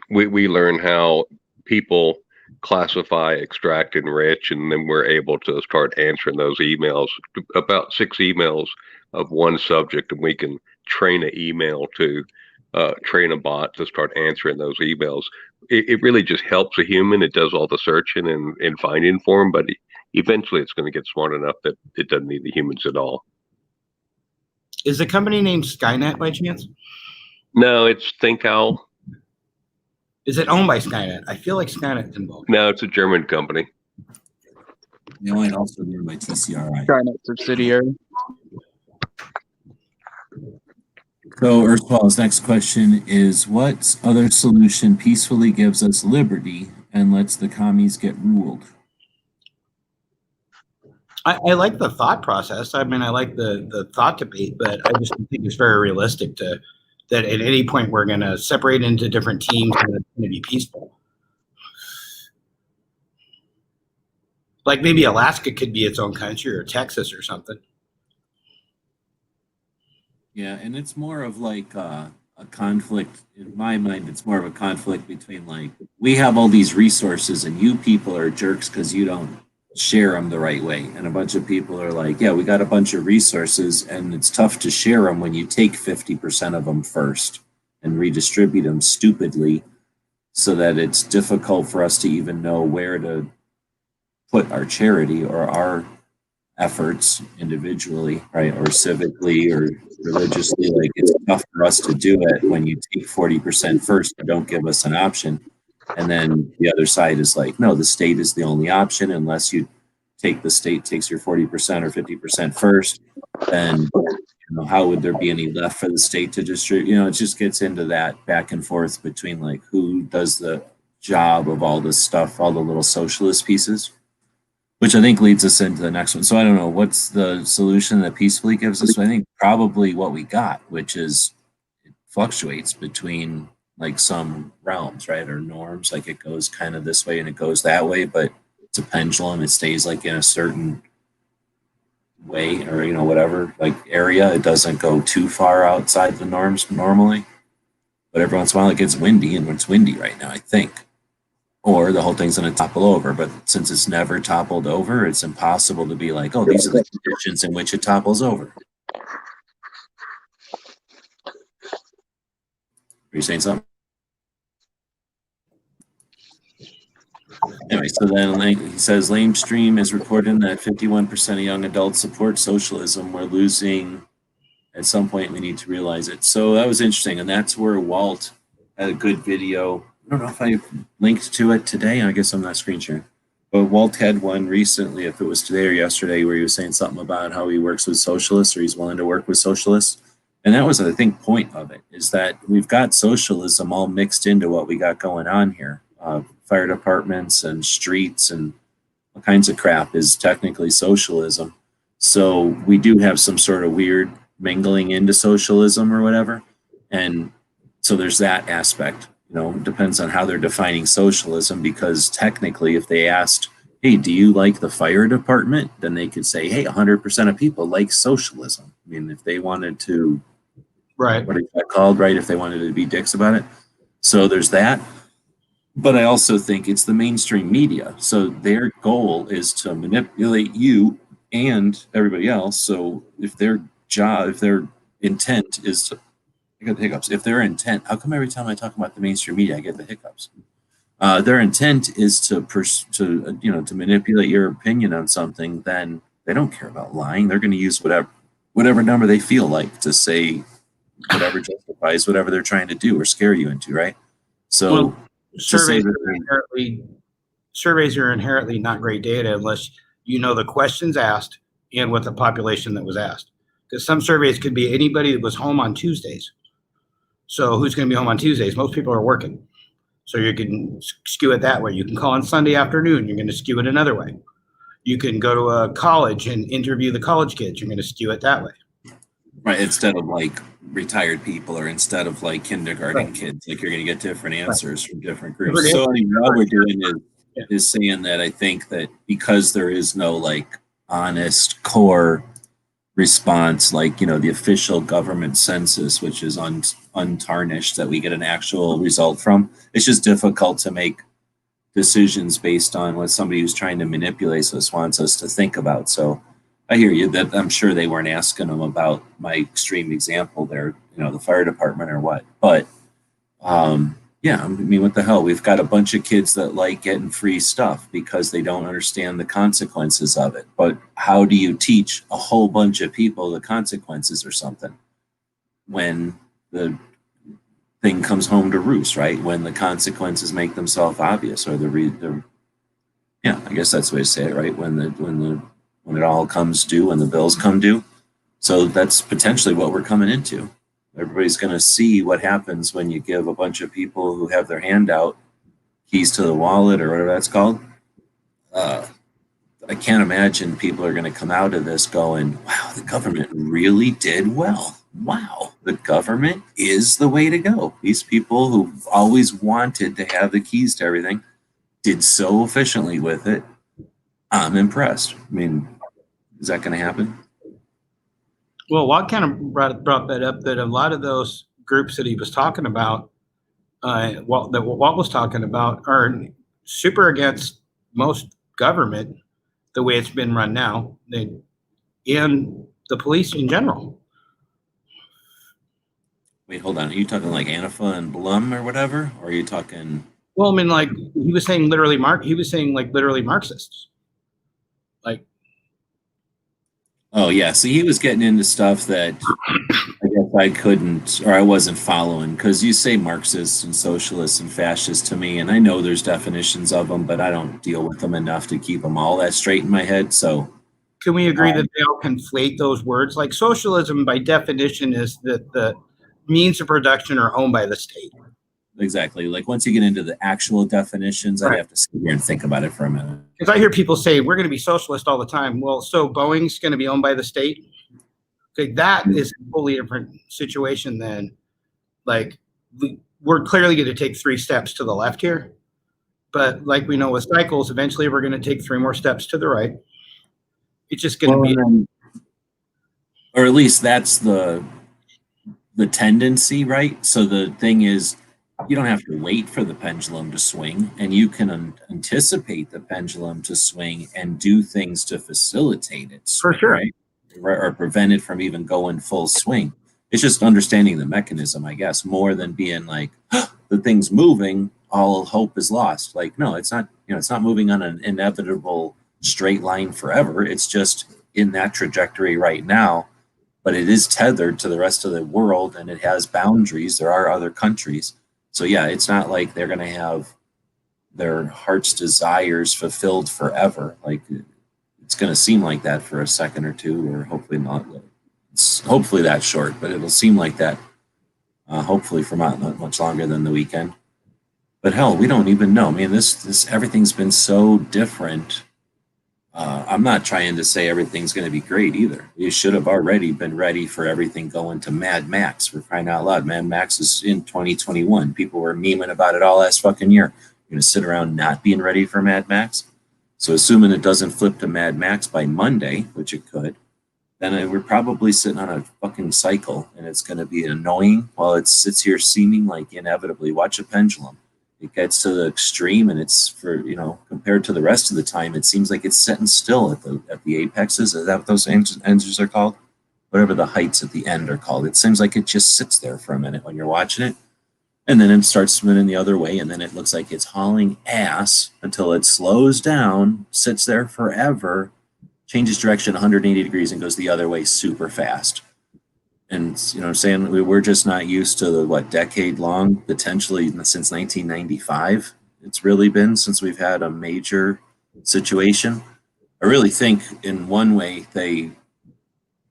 we learn how people classify, extract, enrich, and then we're able to start answering those emails, about 6 emails of one subject, and we can train an email to train a bot to start answering those emails. It really just helps a human. It does all the searching and finding for them, but eventually it's going to get smart enough that it doesn't need the humans at all. Is the company named Skynet by chance? No, it's ThinkOwl. Is it owned by Skynet? I feel like Skynet's involved. No, it's a German company. They might also be by TCRI. Skynet subsidiary. So Earthwall's next question is, what other solution peacefully gives us liberty and lets the commies get ruled? I like the thought process. I mean, I like the thought debate, but I just think it's very realistic that at any point we're going to separate into different teams and it's going to be peaceful. Like maybe Alaska could be its own country or Texas or something. Yeah, and it's more of like a conflict. In my mind, it's more of a conflict between like, we have all these resources and you people are jerks because you don't share them the right way. And a bunch of people are like, yeah, we got a bunch of resources and it's tough to share them when you take 50% of them first and redistribute them stupidly so that it's difficult for us to even know where to put our charity or our efforts individually, right, or civically or religiously, like it's tough for us to do it when you take 40% first and don't give us an option. And then the other side is like, no, the state is the only option unless you take the state takes your 40% or 50% first, then how would there be any left for the state to distribute? It just gets into that back and forth between like who does the job of all this stuff, all the little socialist pieces, which I think leads us into the next one. So I don't know what's the solution that peacefully gives us. I think probably what we got, which is it fluctuates between like some realms, right, or norms. Like it goes kind of this way and it goes that way, but it's a pendulum. It stays like in a certain way or whatever like area. It doesn't go too far outside the norms normally, but every once in a while it gets windy, and it's windy right now, I think, or the whole thing's going to topple over. But since it's never toppled over, it's impossible to be like, oh, these are the conditions in which it topples over. Are you saying something? Anyway, so then he says lamestream is reporting that 51% of young adults support socialism. We're losing. At some point, we need to realize it. So that was interesting, and that's where Walt had a good video. I don't know if I linked to it today. I guess I'm not screen sharing. But Walt had one recently, if it was today or yesterday, where he was saying something about how he works with socialists or he's willing to work with socialists. And that was, I think, point of it, is that we've got socialism all mixed into what we got going on here. Fire departments and streets and all kinds of crap is technically socialism. So we do have some sort of weird mingling into socialism or whatever. And so there's that aspect, it depends on how they're defining socialism, because technically if they asked, hey, do you like the fire department? Then they could say, hey, 100% of people like socialism. I mean, if they wanted to, right, what is that called, right? If they wanted to be dicks about it. So there's that. But I also think it's the mainstream media. So their goal is to manipulate you and everybody else. So if their intent is to, I got the hiccups. If their intent, how come every time I talk about the mainstream media, I get the hiccups? Their intent is to manipulate your opinion on something, then they don't care about lying. They're going to use whatever number they feel like to say whatever justifies whatever they're trying to do or scare you into, right? So surveys are inherently not great data unless you know the questions asked and what the population that was asked. Because some surveys could be anybody that was home on Tuesdays. So who's going to be home on Tuesdays? Most people are working. So you can skew it that way. You can call on Sunday afternoon. You're going to skew it another way. You can go to a college and interview the college kids. You're going to skew it that way. Right, instead of like retired people or instead of like kindergarten kids, like you're going to get different answers from different groups. So all we're doing is saying that I think that because there is no like honest core response, like the official government census, which is untarnished, that we get an actual result from, it's just difficult to make decisions based on what somebody who's trying to manipulate us wants us to think about. So I hear you that I'm sure they weren't asking them about my extreme example there, the fire department or what. But yeah, I mean, what the hell? We've got a bunch of kids that like getting free stuff because they don't understand the consequences of it. But how do you teach a whole bunch of people the consequences or something when the thing comes home to roost, right? When the consequences make themselves obvious, or yeah, I guess that's the way to say it, right? When it all comes due, when the bills come due. So that's potentially what we're coming into. Everybody's going to see what happens when you give a bunch of people who have their hand out keys to the wallet or whatever that's called. I can't imagine people are going to come out of this going, wow, the government really did well. Wow, the government is the way to go. These people who've always wanted to have the keys to everything did so efficiently with it. I'm impressed. I mean, is that going to happen? Well, Watt kind of brought that up, that a lot of those groups that he was talking about, that Watt was talking about, are super against most government the way it's been run now, and the police in general. Wait, hold on. Are you talking like Antifa and Blum or whatever? Or are you talking? Well, I mean, like he was saying literally Marxists. Oh yeah, so he was getting into stuff that I guess I couldn't or I wasn't following because you say Marxists and socialists and fascists to me, and I know there's definitions of them, but I don't deal with them enough to keep them all that straight in my head. So Can we agree that they all conflate those words? Like socialism, by definition, is that the means of production are owned by the state. exactly, like once you get into the actual definitions, I'd Right. have to sit here and think about it for a minute. Because I hear people say we're going to be socialist all the time. Well, so Boeing's going to be owned by the state. Okay, that is a totally different situation than like we're clearly going to take 3 steps to the left here. But like we know with cycles, eventually we're going to take 3 more steps to the right. It's just going to be, or at least that's the tendency, right? So the thing is, you don't have to wait for the pendulum to swing, and you can anticipate the pendulum to swing and do things to facilitate it for sure. right? Or prevent it from even going full swing. It's just understanding the mechanism, I guess, more than being like, the thing's moving, all hope is lost. Like, no, it's not, it's not moving on an inevitable straight line forever. It's just in that trajectory right now, but it is tethered to the rest of the world and it has boundaries. There are other countries. So yeah, it's not like they're going to have their heart's desires fulfilled forever. Like, it's going to seem like that for a second or two, or hopefully not. It's hopefully that short, but it'll seem like that hopefully for not much longer than the weekend. But hell, we don't even know. I mean, this everything's been so different. I'm not trying to say everything's going to be great either. You should have already been ready for everything going to Mad Max. For crying out loud, Mad Max is in 2021. People were memeing about it all last fucking year. You're going to sit around not being ready for Mad Max? So assuming it doesn't flip to Mad Max by Monday, which it could, then we're probably sitting on a fucking cycle, and it's going to be annoying while it sits here seeming like inevitably. Watch a pendulum. It gets to the extreme, and it's for, compared to the rest of the time, it seems like it's sitting still at the apexes. Is that what those ends are called? Whatever the heights at the end are called. It seems like it just sits there for a minute when you're watching it. And then it starts spinning the other way, and then it looks like it's hauling ass until it slows down, sits there forever, changes direction 180 degrees, and goes the other way super fast. And I'm saying, we're just not used to the decade long, potentially since 1995. It's really been since we've had a major situation. I really think in one way they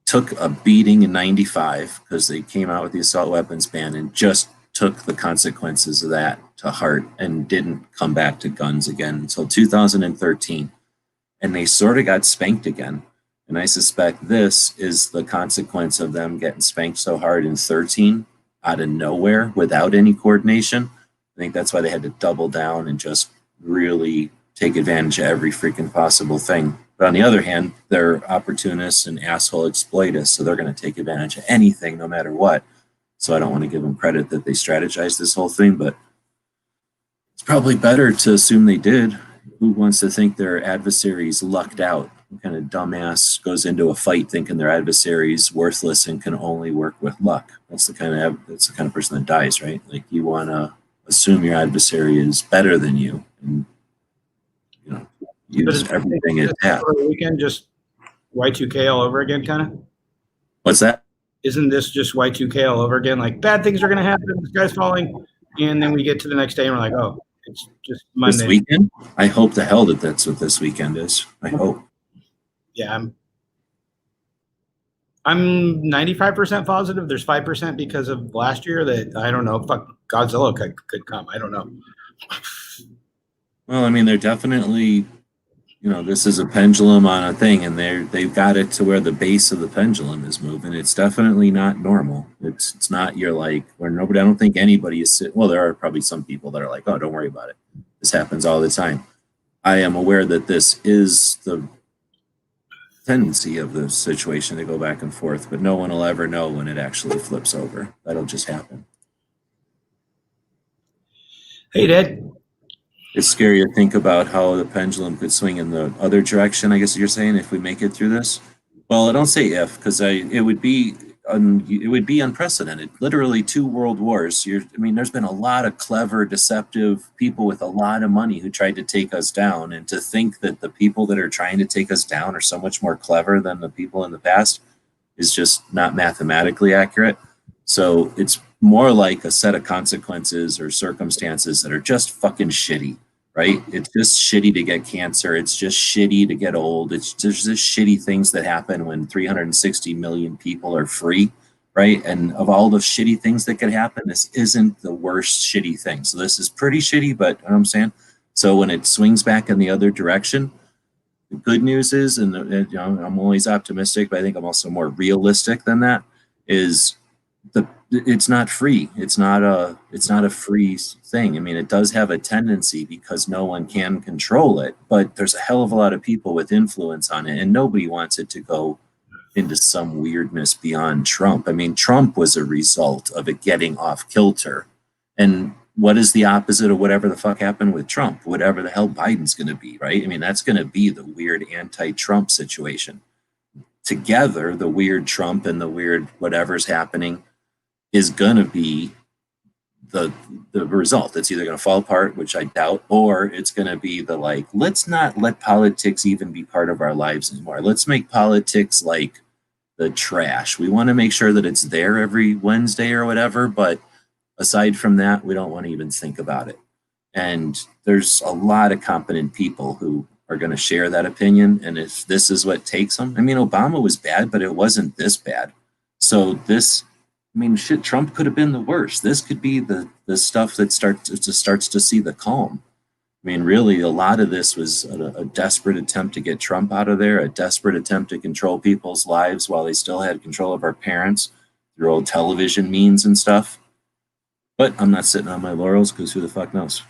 took a beating in 95 because they came out with the assault weapons ban and just took the consequences of that to heart and didn't come back to guns again until 2013. And they sort of got spanked again. And I suspect this is the consequence of them getting spanked so hard in 13 out of nowhere without any coordination. I think that's why they had to double down and just really take advantage of every freaking possible thing. But on the other hand, they're opportunists and asshole exploitists, so they're going to take advantage of anything no matter what. So I don't want to give them credit that they strategized this whole thing, but it's probably better to assume they did. Who wants to think their adversary's lucked out? What kind of dumbass goes into a fight thinking their adversary's worthless and can only work with luck? That's the kind of person that dies, right? Like, you want to assume your adversary is better than you, and use everything it has. Weekend just Y2K all over again, kind of. What's that? Isn't this just Y2K all over again? Like, bad things are going to happen. This guy's falling, and then we get to the next day and we're like, oh, it's just Monday. This weekend? I hope to hell that that's what this weekend is. I hope. Yeah, I'm 95% positive. There's 5% because of last year that I don't know. Fuck, Godzilla could come. I don't know. Well, I mean, they're definitely, this is a pendulum on a thing, and they've got it to where the base of the pendulum is moving. It's definitely not normal. It's not where nobody. I don't think anybody is sitting. Well, there are probably some people that are like, oh, don't worry about it. This happens all the time. I am aware that this is the tendency of the situation to go back and forth, but no one will ever know when it actually flips over. That'll just happen. Hey, Dad. It's scary to think about how the pendulum could swing in the other direction, I guess you're saying, if we make it through this. Well, I don't say if, because it would be it would be unprecedented. Literally 2 world wars. There's been a lot of clever, deceptive people with a lot of money who tried to take us down, and to think that the people that are trying to take us down are so much more clever than the people in the past is just not mathematically accurate. So it's more like a set of consequences or circumstances that are just fucking shitty, right? It's just shitty to get cancer. It's just shitty to get old. It's just shitty things that happen when 360 million people are free, right? And of all the shitty things that could happen, this isn't the worst shitty thing. So this is pretty shitty, but you know what I'm saying? So when it swings back in the other direction, the good news is, and I'm always optimistic, but I think I'm also more realistic than that, is it's not free. It's not a free thing. It does have a tendency because no one can control it, but there's a hell of a lot of people with influence on it, and nobody wants it to go into some weirdness beyond Trump. Trump was a result of it getting off kilter. And what is the opposite of whatever the fuck happened with Trump? Whatever the hell Biden's going to be, right? That's going to be the weird anti-Trump situation. Together, the weird Trump and the weird whatever's happening is going to be the result. It's either going to fall apart, which I doubt, or it's going to be let's not let politics even be part of our lives anymore. Let's make politics like the trash. We want to make sure that it's there every Wednesday or whatever, but aside from that, we don't want to even think about it. And there's a lot of competent people who are going to share that opinion. And if this is what takes them, Obama was bad, but it wasn't this bad. So Trump could have been the worst. This could be the stuff that starts to see the calm. Really, a lot of this was a desperate attempt to get Trump out of there, a desperate attempt to control people's lives while they still had control of our parents through old television means and stuff. But I'm not sitting on my laurels because who the fuck knows?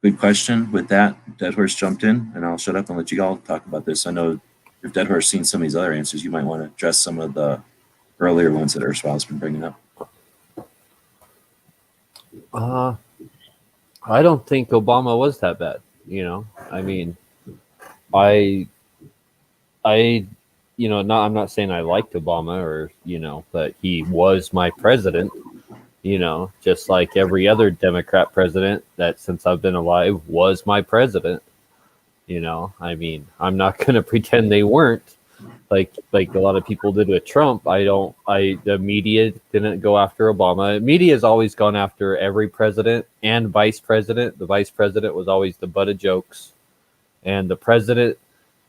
Good question. With that, Dead Horse jumped in, and I'll shut up and let you all talk about this. I know if Dead Horse seen some of these other answers, you might want to address some of the earlier ones that Ursula's been bringing up. I don't think Obama was that bad. I'm not saying I liked Obama or, but he was my president, just like every other Democrat president that since I've been alive was my president. I'm not going to pretend they weren't. Like a lot of people did with Trump. The media didn't go after Obama. Media has always gone after every president and vice president. The vice president was always the butt of jokes. And the president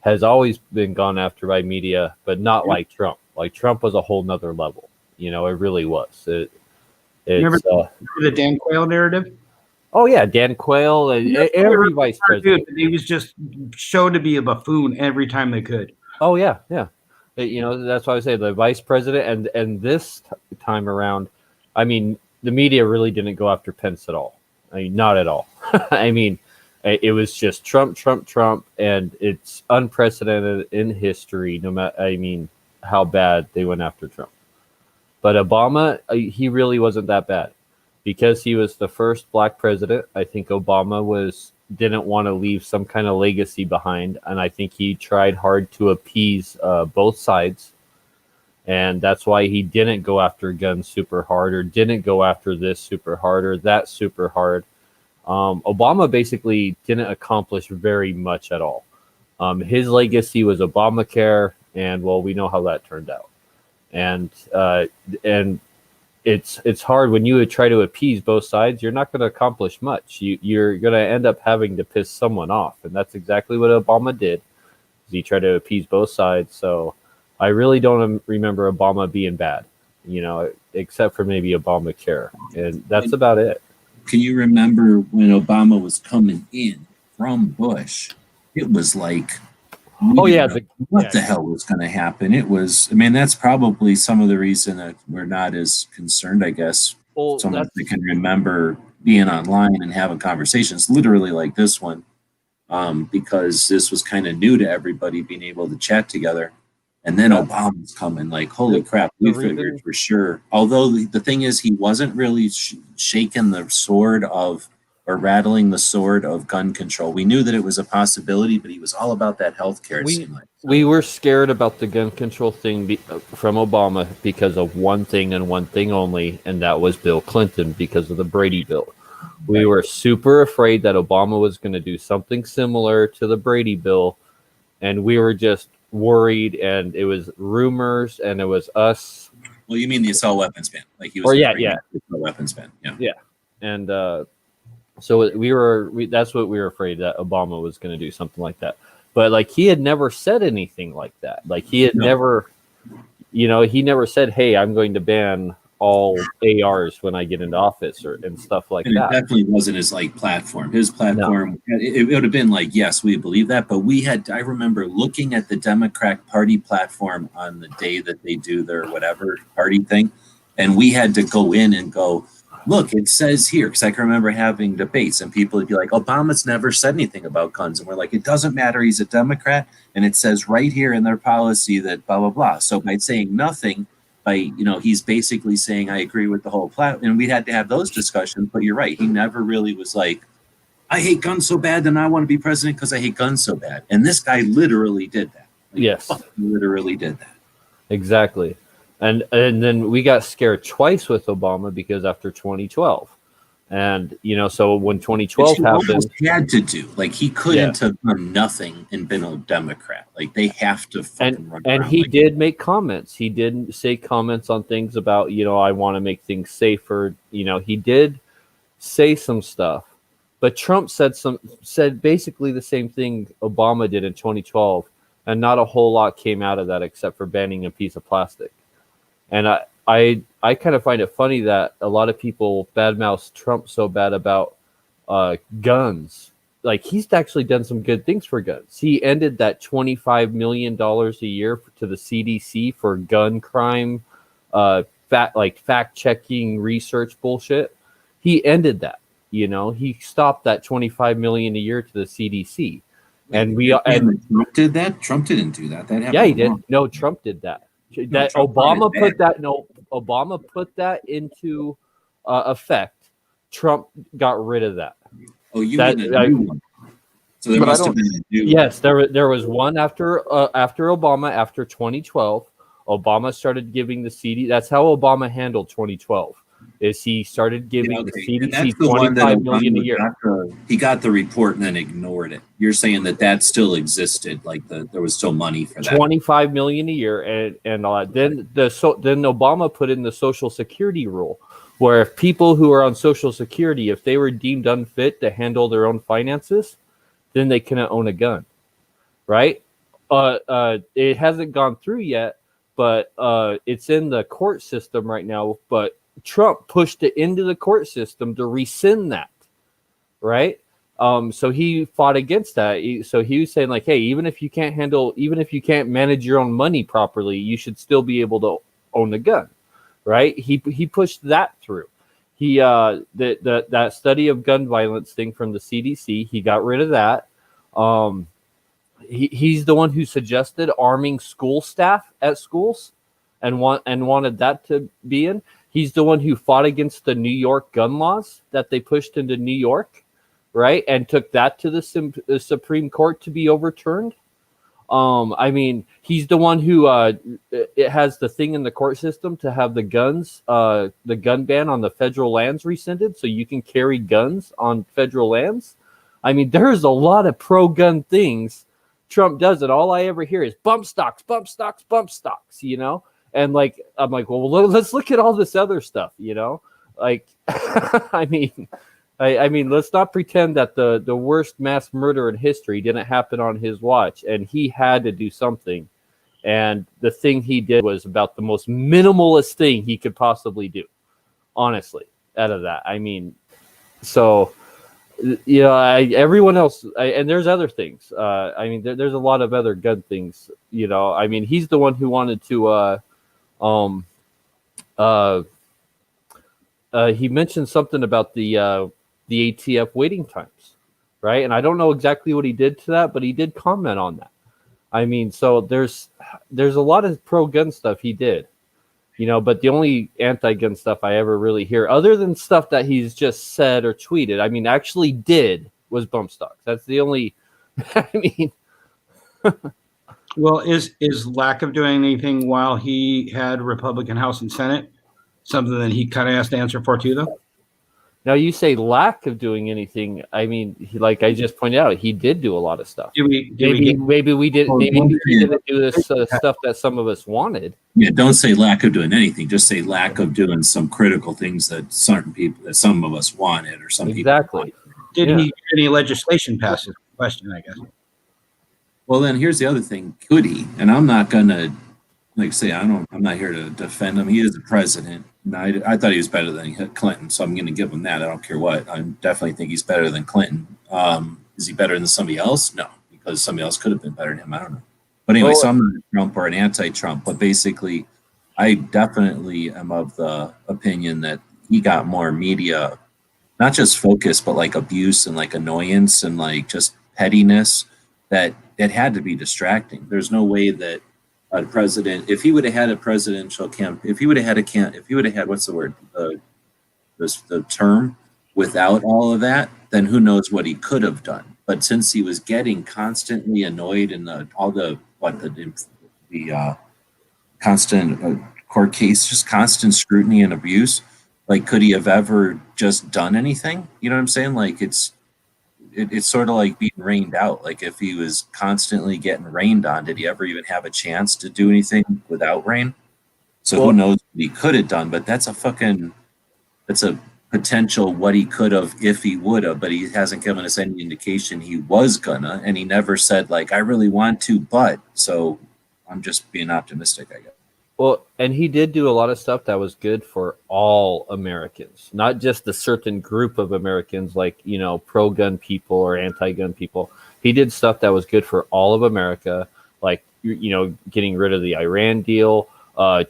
has always been gone after by media, but not like Trump. Like Trump was a whole nother level. It really was. Remember the Dan Quayle narrative? Oh, yeah, Dan Quayle and every vice president. He was just shown to be a buffoon every time they could. Oh, yeah. That's why I say the vice president and this time around, the media really didn't go after Pence at all. Not at all. It was just Trump, and it's unprecedented in history. No matter, how bad they went after Trump. But Obama, he really wasn't that bad because he was the first black president. I think Obama didn't want to leave some kind of legacy behind, and I think he tried hard to appease both sides, and that's why he didn't go after guns super hard, or didn't go after this super hard, or that super hard. Obama basically didn't accomplish very much at all. His legacy was Obamacare, and we know how that turned out. And it's hard when you would try to appease both sides. You're not going to accomplish much. You're going to end up having to piss someone off, and that's exactly what Obama did. He tried to appease both sides. So I really don't remember Obama being bad, except for maybe Obamacare, and that's about it. Can you remember when Obama was coming in from Bush? It was like, what the hell was going to happen? It was, that's probably some of the reason that we're not as concerned, I guess. Someone that can remember being online and having conversations literally like this one, because this was kind of new to everybody being able to chat together. And then Obama's coming, like, holy crap, we figured for sure. Although the thing is, he wasn't really shaking the sword of or rattling the sword of gun control. We knew that it was a possibility, but he was all about that health care. We were scared about the gun control thing from Obama because of one thing and one thing only, and that was Bill Clinton because of the Brady bill. We were super afraid that Obama was going to do something similar to the Brady bill, and we were just worried, and it was rumors, and it was us. Well, you mean the assault weapons ban? Like he was the assault weapons ban. Yeah. And so that's what we were afraid, that Obama was going to do something like that. But like he had never said anything like that. Like he had never, he never said, "Hey, I'm going to ban all ARs when I get into office," and stuff like that. It definitely wasn't his platform. His platform, it would have been like, yes, we believe that. But I remember looking at the Democrat Party platform on the day that they do their whatever party thing, and we had to go in and go, look, it says here, because I can remember having debates and people would be like, Obama's never said anything about guns. And we're like, it doesn't matter. He's a Democrat. And it says right here in their policy that blah, blah, blah. So by saying nothing, he's basically saying, I agree with the whole platform. And we had to have those discussions. But you're right. He never really was like, I hate guns so bad and I want to be president because I hate guns so bad. And this guy literally did that. Yes. Literally did that. Exactly. And then we got scared twice with Obama because after 2012, and so when 2012 happened, he had to do he couldn't have done nothing and been a Democrat. Like they have to fucking run. And he did make comments. He did say comments on things about I want to make things safer. He did say some stuff, but Trump said basically the same thing Obama did in 2012, and not a whole lot came out of that except for banning a piece of plastic. And I kind of find it funny that a lot of people badmouth Trump so bad about guns. Like he's actually done some good things for guns. He ended that $25 million a year to the CDC for gun crime, fact checking research bullshit. He ended that. He stopped that $25 million a year to the CDC. And Trump did that. Trump didn't do that. That happened. Yeah, he did. No, Trump did that. Obama put that into effect. Trump got rid of that. Oh, you mean a new one? So there must have been a new one. Yes, there was one after Obama, after 2012. Obama started giving the CD. That's how Obama handled 2012. Is he started giving the CDC $25 million a year. He got the report and then ignored it. You're saying that still existed, there was still money for that. $25 million a year, and then Obama put in the Social Security rule, where if people who are on Social Security, if they were deemed unfit to handle their own finances, then they couldn't own a gun, right? It hasn't gone through yet, but it's in the court system right now. But Trump pushed it into the court system to rescind that, right? So he fought against that. So he was saying hey, even if you can't manage your own money properly, you should still be able to own a gun, right? He pushed that through. He that study of gun violence thing from the CDC, he got rid of that. He's the one who suggested arming school staff at schools and wanted that to be in. He's the one who fought against the New York gun laws that they pushed into New York, right? And took that to the Supreme Court to be overturned. He's the one who it has the thing in the court system to have the gun ban on the federal lands rescinded, so you can carry guns on federal lands. There's a lot of pro-gun things Trump does, and all I ever hear is bump stocks, bump stocks, bump stocks, And I'm like, well, let's look at all this other stuff, let's not pretend that the worst mass murder in history didn't happen on his watch, and he had to do something. And the thing he did was about the most minimalist thing he could possibly do, honestly, out of that. Everyone else, and there's other things. There's a lot of other gun things, he's the one who wanted to, he mentioned something about the ATF waiting times, right? And I don't know exactly what he did to that, but he did comment on that. So there's a lot of pro-gun stuff he did, But the only anti-gun stuff I ever really hear, other than stuff that he's just said or tweeted, I mean, actually did, was bump stocks. That's the only. I mean, well, is lack of doing anything while he had Republican House and Senate something that he kind of has to answer for too, though? now you say lack of doing anything. I mean, like I just pointed out, he did do a lot of stuff. Maybe we didn't do this stuff that some of us wanted. Yeah, don't say lack of doing anything. Just say lack of doing some critical things that some of us wanted, or some people. Exactly. Did he get any legislation passed? Is the question, I guess. Well, then here's the other thing. Could he? And I'm not gonna I'm not here to defend him. He is the president. And I thought he was better than Clinton, so I'm going to give him that. I don't care what. I definitely think he's better than Clinton. Is he better than somebody else? No, because somebody else could have been better than him. I don't know. But anyway, so I'm not a Trump or an anti-Trump. But basically, I definitely am of the opinion that he got more media, not just focus, but like abuse and like annoyance and like just pettiness that it had to be distracting. There's no way that a president, if he would have had a presidential campaign, if he would have had what's the word, the term without all of that, then who knows what he could have done. But since he was getting constantly annoyed in the constant court case, just constant scrutiny and abuse, like could he have ever just done anything? You know what I'm saying? Like it's sort of like being rained out. Like if he was constantly getting rained on, did he ever even have a chance to do anything without rain? So who knows what he could have done, but that's a potential what he could have if he would have, but he hasn't given us any indication he was gonna, and he never said like, I really want to, but, so I'm just being optimistic, I guess. Well, and he did do a lot of stuff that was good for all Americans, not just a certain group of Americans, like, pro-gun people or anti-gun people. He did stuff that was good for all of America, like, getting rid of the Iran deal,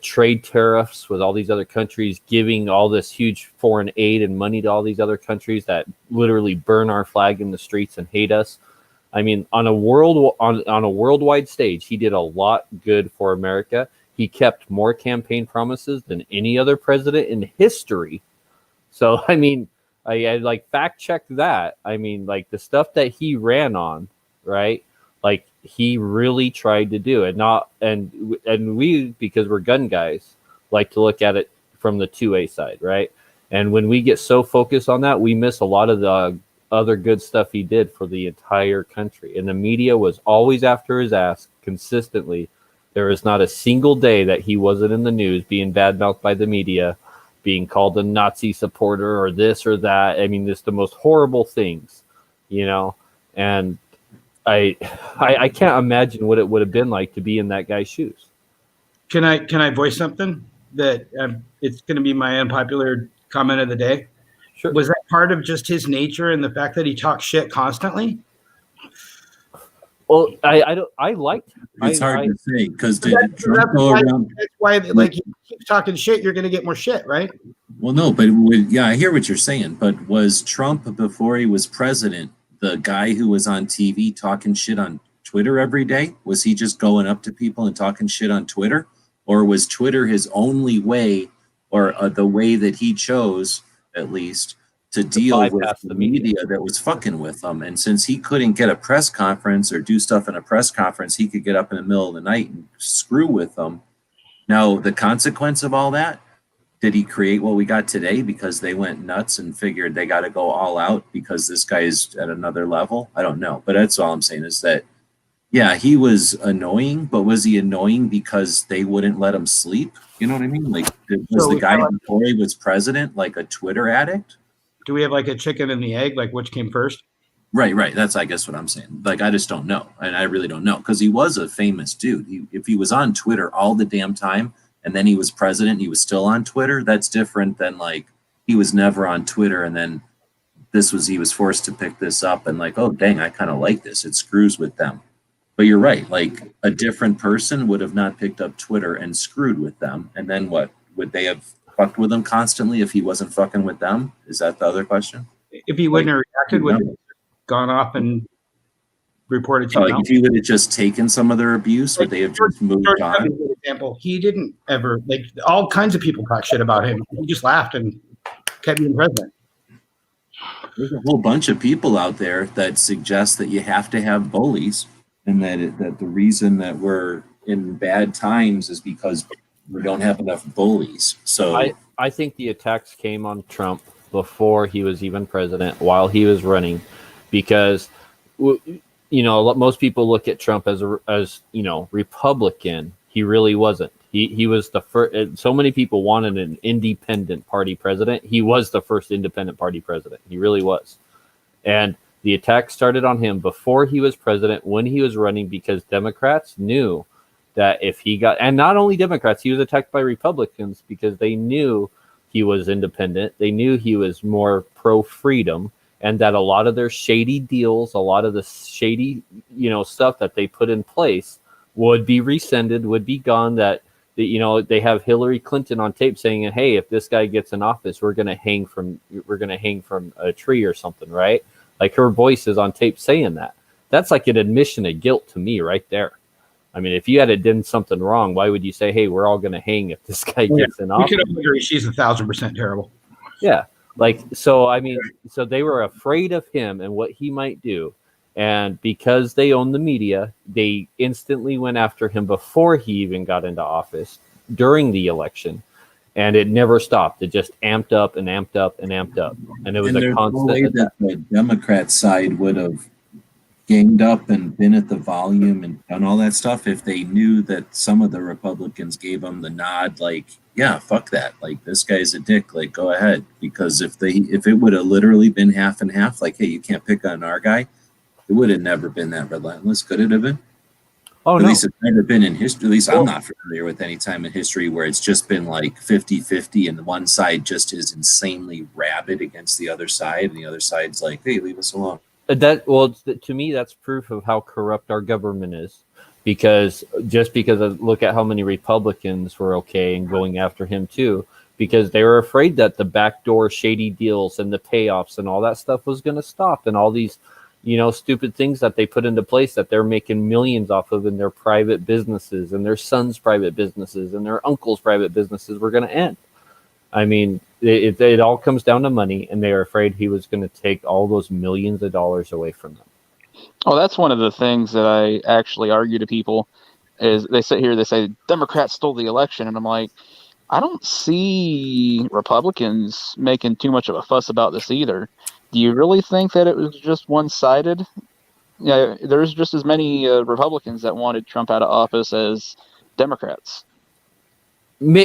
trade tariffs with all these other countries, giving all this huge foreign aid and money to all these other countries that literally burn our flag in the streets and hate us. I mean, on a worldwide stage, he did a lot good for America. He kept more campaign promises than any other president in history. So, I mean, I like fact check that. I mean, like the stuff that he ran on, right? Like he really tried to do it. And we, because we're gun guys, like to look at it from the 2A side, right? And when we get so focused on that, we miss a lot of the other good stuff he did for the entire country. And the media was always after his ass consistently. There is not a single day that he wasn't in the news being badmouthed by the media, being called a Nazi supporter or this or that. I mean, just the most horrible things, and I can't imagine what it would have been like to be in that guy's shoes. Can I voice something that it's going to be my unpopular comment of the day? Sure. Was that part of just his nature and the fact that he talks shit constantly? Well, I liked. It's hard to say because that's why, like, you keep talking shit, you're going to get more shit, right? Well, no, but I hear what you're saying. But was Trump, before he was president, the guy who was on TV talking shit on Twitter every day? Was he just going up to people and talking shit on Twitter, or was Twitter his only way, or the way that he chose, at least, to deal with the media that was fucking with him? And since he couldn't get a press conference or do stuff in a press conference, he could get up in the middle of the night and screw with them. Now, the consequence of all that, did he create what we got today because they went nuts and figured they got to go all out because this guy is at another level? I don't know. But that's all I'm saying is that, yeah, he was annoying, but was he annoying because they wouldn't let him sleep? You know what I mean? Like, was the guy before he was president like a Twitter addict? Do we have like a chicken and the egg? Like which came first? Right. That's, I guess, what I'm saying. Like, I just don't know. And I really don't know because he was a famous dude. If he was on Twitter all the damn time and then he was president, he was still on Twitter. That's different than like he was never on Twitter and then he was forced to pick this up and like, oh, dang, I kind of like this. It screws with them. But you're right. Like a different person would have not picked up Twitter and screwed with them. And then what? Would they have fucked with him constantly if he wasn't fucking with them? Is that the other question? If he wouldn't have reacted, would have gone off and reported So something like else. if he would have just taken some of their abuse, would they have just moved George on? W. for example, he didn't ever, like, all kinds of people talk shit about him. He just laughed and kept being president. There's a whole bunch of people out there that suggest that you have to have bullies, and that the reason that we're in bad times is because we don't have enough bullies. So I think the attacks came on Trump before he was even president, while he was running, because most people look at Trump as Republican. He really wasn't. He was the first. So many people wanted an independent party president. He was the first independent party president. He really was. And the attack started on him before he was president, when he was running, because Democrats knew that if he got, and not only Democrats, he was attacked by Republicans because they knew he was independent. They knew he was more pro-freedom, and that a lot of their shady deals, a lot of the shady, stuff that they put in place would be rescinded, would be gone. That they have Hillary Clinton on tape saying, "Hey, if this guy gets in office, we're going to hang from a tree or something," right? Like, her voice is on tape saying that. That's like an admission of guilt to me right there. I mean, if you had done something wrong, why would you say, "Hey, we're all going to hang if this guy gets in office"? We could agree she's 1,000% terrible. Yeah. So they were afraid of him and what he might do. And because they own the media, they instantly went after him before he even got into office, during the election. And it never stopped. It just amped up and amped up and amped up. And it was a constant way that the Democrat side would have ganged up and been at the volume and done all that stuff if they knew that some of the Republicans gave them the nod, like, yeah, fuck that, like, this guy's a dick, like, go ahead. Because if it would have literally been half and half, like, hey, you can't pick on our guy, it would have never been that relentless. Could it have been? Oh, at no. least it's never been in history. At least I'm not familiar with any time in history where it's just been like 50-50 and one side just is insanely rabid against the other side, and the other side's like, hey, leave us alone. To me, that's proof of how corrupt our government is. Because look at how many Republicans were okay and going after him too, because they were afraid that the backdoor shady deals and the payoffs and all that stuff was going to stop, and all these stupid things that they put into place that they're making millions off of in their private businesses and their son's private businesses and their uncle's private businesses were going to end. I mean, it all comes down to money, and they were afraid he was going to take all those millions of dollars away from them. Oh, that's one of the things that I actually argue to people is they sit here, they say Democrats stole the election. And I'm like, I don't see Republicans making too much of a fuss about this either. Do you really think that it was just one-sided? Yeah, there's just as many Republicans that wanted Trump out of office as Democrats.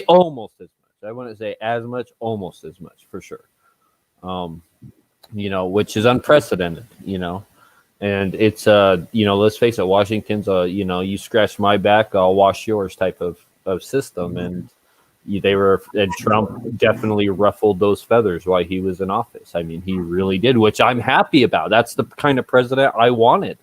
Almost as much. I wouldn't say as much, almost as much, for sure. Which is unprecedented, And it's, let's face it, Washington's you scratch my back, I'll wash yours type of system. And and Trump definitely ruffled those feathers while he was in office. I mean, he really did, which I'm happy about. That's the kind of president I wanted,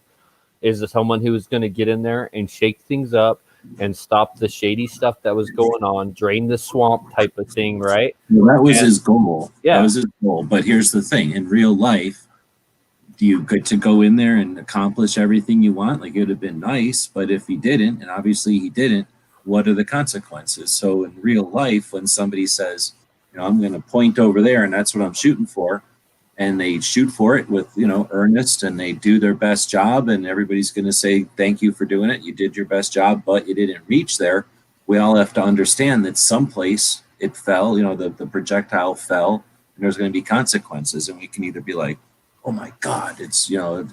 is someone who was going to get in there and shake things up and stop the shady stuff that was going on, drain the swamp type of thing, right? Well, that was his goal. Yeah. That was his goal. But here's the thing. In real life, do you get to go in there and accomplish everything you want? Like, it would have been nice, but if he didn't, and obviously he didn't, what are the consequences? So in real life, when somebody says, I'm going to point over there and that's what I'm shooting for, and they shoot for it with, earnest, and they do their best job, and everybody's going to say, thank you for doing it. You did your best job, but you didn't reach there. We all have to understand that someplace it fell, the projectile fell, and there's going to be consequences. And we can either be like, oh my God, it's,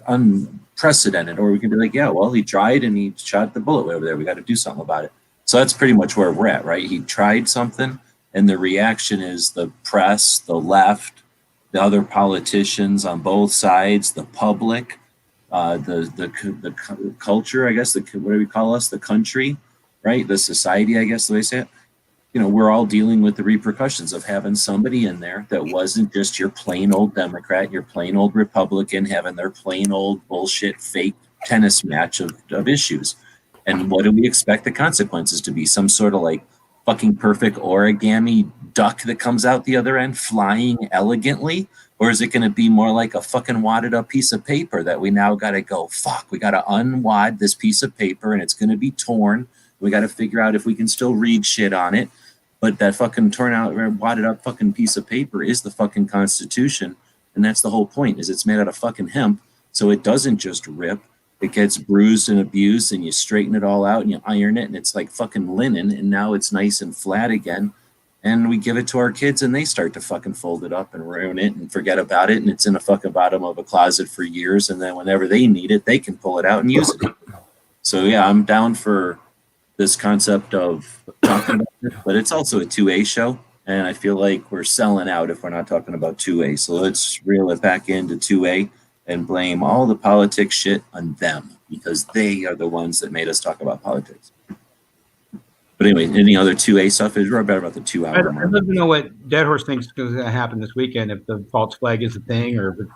unprecedented. Or we can be like, yeah, well, he tried and he shot the bullet way over there. We got to do something about it. So that's pretty much where we're at, right? He tried something, and the reaction is the press, the left, the other politicians on both sides, the public, the culture, I guess, what do we call us? The country, right? The society, I guess, the way I say it. We're all dealing with the repercussions of having somebody in there that wasn't just your plain old Democrat, your plain old Republican, having their plain old bullshit fake tennis match of issues. And what do we expect the consequences to be? Some sort of like fucking perfect origami duck that comes out the other end flying elegantly? Or is it going to be more like a fucking wadded up piece of paper that we now got to go, fuck, we got to unwad this piece of paper and it's going to be torn. We got to figure out if we can still read shit on it. But that fucking torn out, wadded up fucking piece of paper is the fucking Constitution. And that's the whole point, is it's made out of fucking hemp. So it doesn't just rip. It gets bruised and abused, and you straighten it all out and you iron it, and it's like fucking linen, and now it's nice and flat again. And we give it to our kids, and they start to fucking fold it up and ruin it and forget about it, and it's in the fucking bottom of a closet for years, and then whenever they need it, they can pull it out and use it. So yeah, I'm down for this concept of talking about it, but it's also a 2A show, and I feel like we're selling out if we're not talking about 2A. So let's reel it back into 2A and blame all the politics shit on them, because they are the ones that made us talk about politics. But anyway, any other 2A stuff? We're better about the 2 hour mark. I'd love to know what Dead Horse thinks is going to happen this weekend, if the false flag is a thing, or if it's,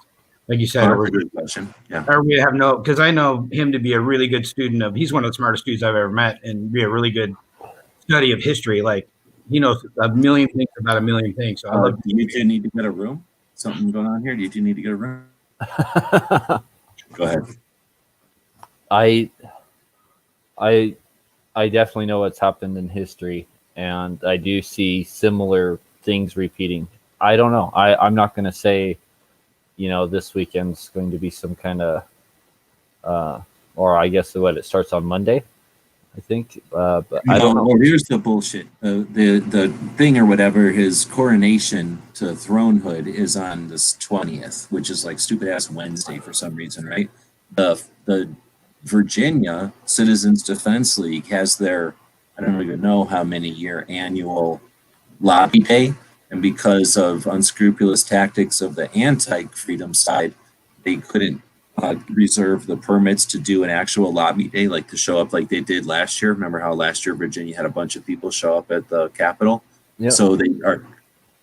like you said, Oh, good question. Yeah. or we have no, because I know him to be a really good student of, he's one of the smartest dudes I've ever met, and be a really good study of history. Like, he knows a million things about a million things. So I love. Do you two need to get a room? Something going on here? Do you two need to get a room? Go ahead. I definitely know what's happened in history, and I do see similar things repeating. I don't know. I'm not going to say, this weekend's going to be some kind of, or I guess it starts on Monday, I think. But I don't know. Well, here's the bullshit. The thing or whatever, his coronation to thronehood is on this 20th, which is like stupid ass Wednesday for some reason, right? The Virginia Citizens Defense League has their, I don't even know how many year annual lobby day. And because of unscrupulous tactics of the anti-freedom side, they couldn't reserve the permits to do an actual lobby day, like to show up like they did last year. Remember how last year Virginia had a bunch of people show up at the Capitol? Yeah. So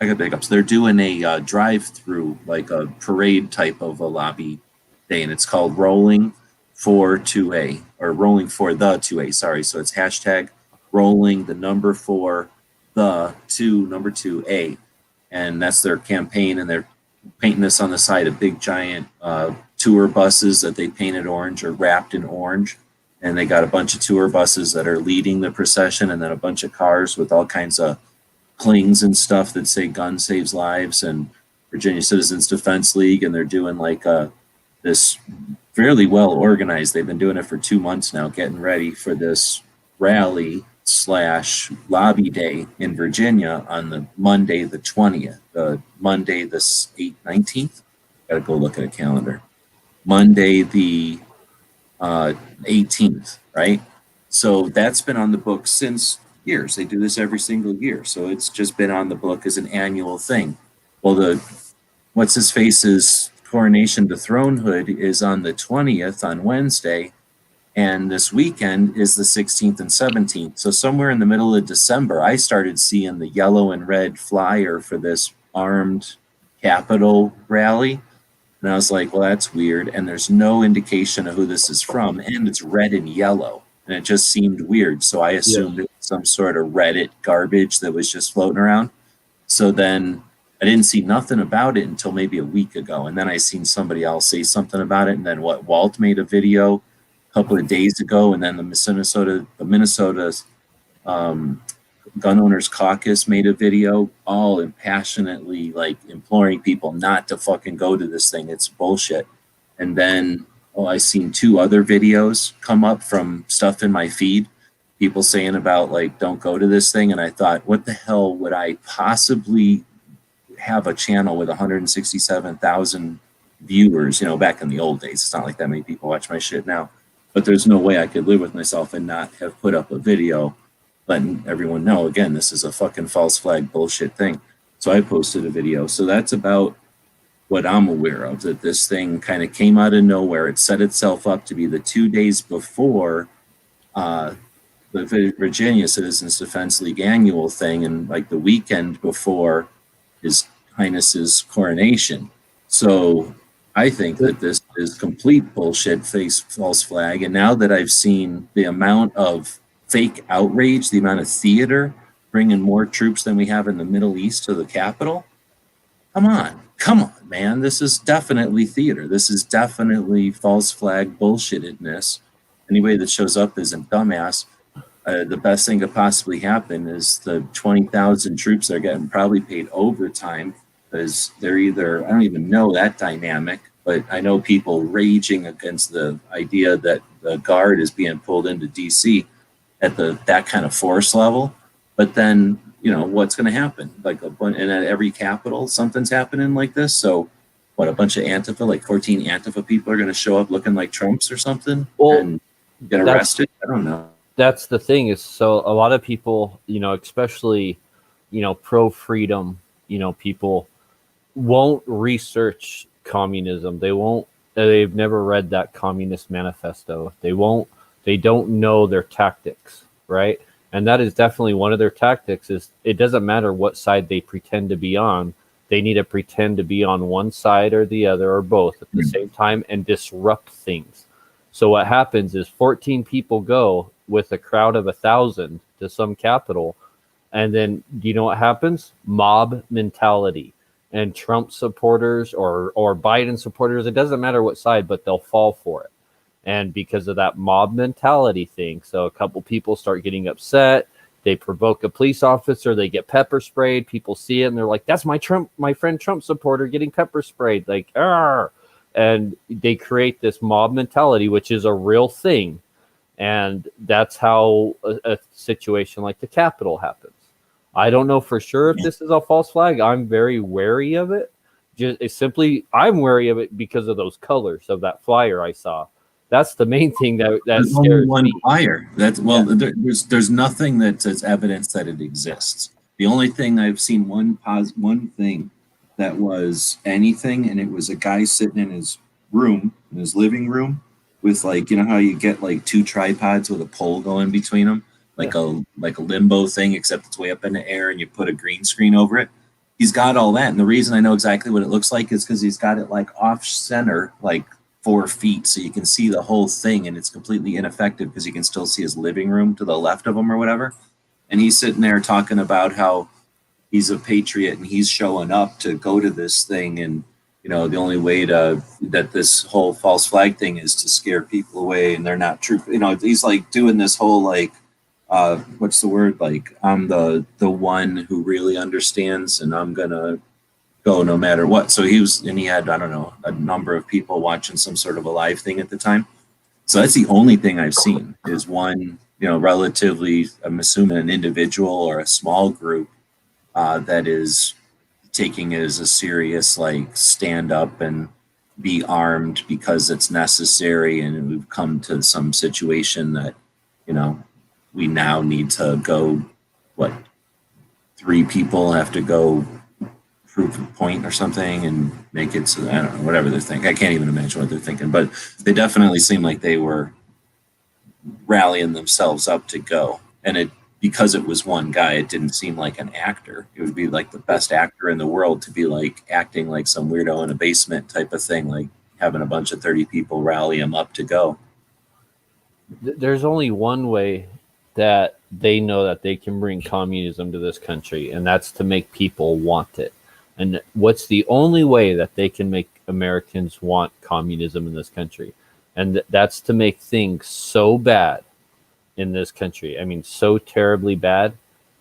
I got big ups. They're doing a drive-through, like a parade type of a lobby day, and it's called Rolling for 2A, or Rolling for the 2A, sorry. So it's hashtag rolling the number for the number 2A. And that's their campaign, and they're painting this on the side of big giant tour buses that they painted orange or wrapped in orange. And they got a bunch of tour buses that are leading the procession, and then a bunch of cars with all kinds of clings and stuff that say gun saves lives and Virginia Citizens Defense League. And they're doing like this fairly well organized. They've been doing it for 2 months now, getting ready for this rally / lobby day in Virginia on the Monday the 20th, Monday the 19th. Gotta go look at a calendar. Monday the 18th, right? So that's been on the book since years. They do this every single year. So it's just been on the book as an annual thing. Well, what's his face's coronation to thronehood is on the 20th on Wednesday, and this weekend is the 16th and 17th. So somewhere in the middle of December, I started seeing the yellow and red flyer for this armed Capitol rally. And I was like, well, that's weird. And there's no indication of who this is from. And it's red and yellow. And it just seemed weird. So I assumed it was some sort of Reddit garbage that was just floating around. So then I didn't see nothing about it until maybe a week ago. And then I seen somebody else say something about it. And then Walt made a video a couple of days ago. And then the Minnesota Gun Owners Caucus made a video all impassionately like imploring people not to fucking go to this thing. It's bullshit. And then I seen 2 other videos come up from stuff in my feed, people saying about like, don't go to this thing. And I thought, what the hell would I possibly have a channel with 167,000 viewers, back in the old days? It's not like that many people watch my shit now, but there's no way I could live with myself and not have put up a video letting everyone know, again, this is a fucking false flag bullshit thing. So I posted a video. So that's about what I'm aware of, that this thing kind of came out of nowhere. It set itself up to be the 2 days before the Virginia Citizens Defense League annual thing, and like the weekend before His Highness's coronation. So I think that this is complete bullshit, false flag. And now that I've seen the amount of fake outrage, the amount of theater bringing more troops than we have in the Middle East to the Capitol. Come on, man. This is definitely theater. This is definitely false flag bullshittedness. Anybody that shows up is a dumbass. The best thing could possibly happen is the 20,000 troops that are getting probably paid overtime because they're either, I don't even know that dynamic, but I know people raging against the idea that the Guard is being pulled into DC at that kind of force level. But then, what's going to happen? And at every capital, something's happening like this. So what, a bunch of Antifa, like 14 Antifa people are going to show up looking like Trumps or something and get arrested? I don't know. That's the thing is, so a lot of people, especially, pro-freedom, people won't research communism. They've never read that Communist Manifesto. They don't know their tactics, right? And that is definitely one of their tactics is it doesn't matter what side they pretend to be on. They need to pretend to be on one side or the other or both at the same time and disrupt things. So what happens is 14 people go with a crowd of 1,000 to some capital. And then do you know what happens? Mob mentality. And Trump supporters or Biden supporters, it doesn't matter what side, but they'll fall for it. And because of that mob mentality thing, so a couple people start getting upset. They provoke a police officer. They get pepper sprayed. People see it and they're like, "That's my friend Trump supporter getting pepper sprayed." Like, "Arr!" And they create this mob mentality, which is a real thing. And that's how a situation like the Capitol happens. I don't know for sure if this is a false flag. I'm very wary of it. I'm wary of it because of those colors of that flyer I saw. That's the main thing that There's scares only one me. flyer. There's nothing that says evidence that it exists. The only thing I've seen one thing that was anything, and it was a guy sitting in his living room, with how you get two tripods with a pole going between them, like a limbo thing, except it's way up in the air and you put a green screen over it. He's got all that, and the reason I know exactly what it looks like is because he's got it off center, 4 feet, so you can see the whole thing, and it's completely ineffective because you can still see his living room to the left of him or whatever. And he's sitting there talking about how he's a patriot and he's showing up to go to this thing, and the only way that this whole false flag thing is to scare people away, and they're not true. He's doing this whole what's the word? I'm the one who really understands, and I'm gonna go no matter what. So he had, I don't know, a number of people watching some sort of a live thing at the time. So that's the only thing I've seen is one, relatively, I'm assuming an individual or a small group that is taking it as a serious, stand up and be armed because it's necessary. And we've come to some situation that, we now need to go, 3 people have to go prove a point or something and make it so, I don't know, whatever they're thinking. I can't even imagine what they're thinking, but they definitely seem like they were rallying themselves up to go. And because it was one guy, it didn't seem like an actor. It would be the best actor in the world to be acting like some weirdo in a basement type of thing, having a bunch of 30 people rally him up to go. There's only one way that they know that they can bring communism to this country, and that's to make people want it. And what's the only way that they can make Americans want communism in this country? And that's to make things so bad in this country. I mean, so terribly bad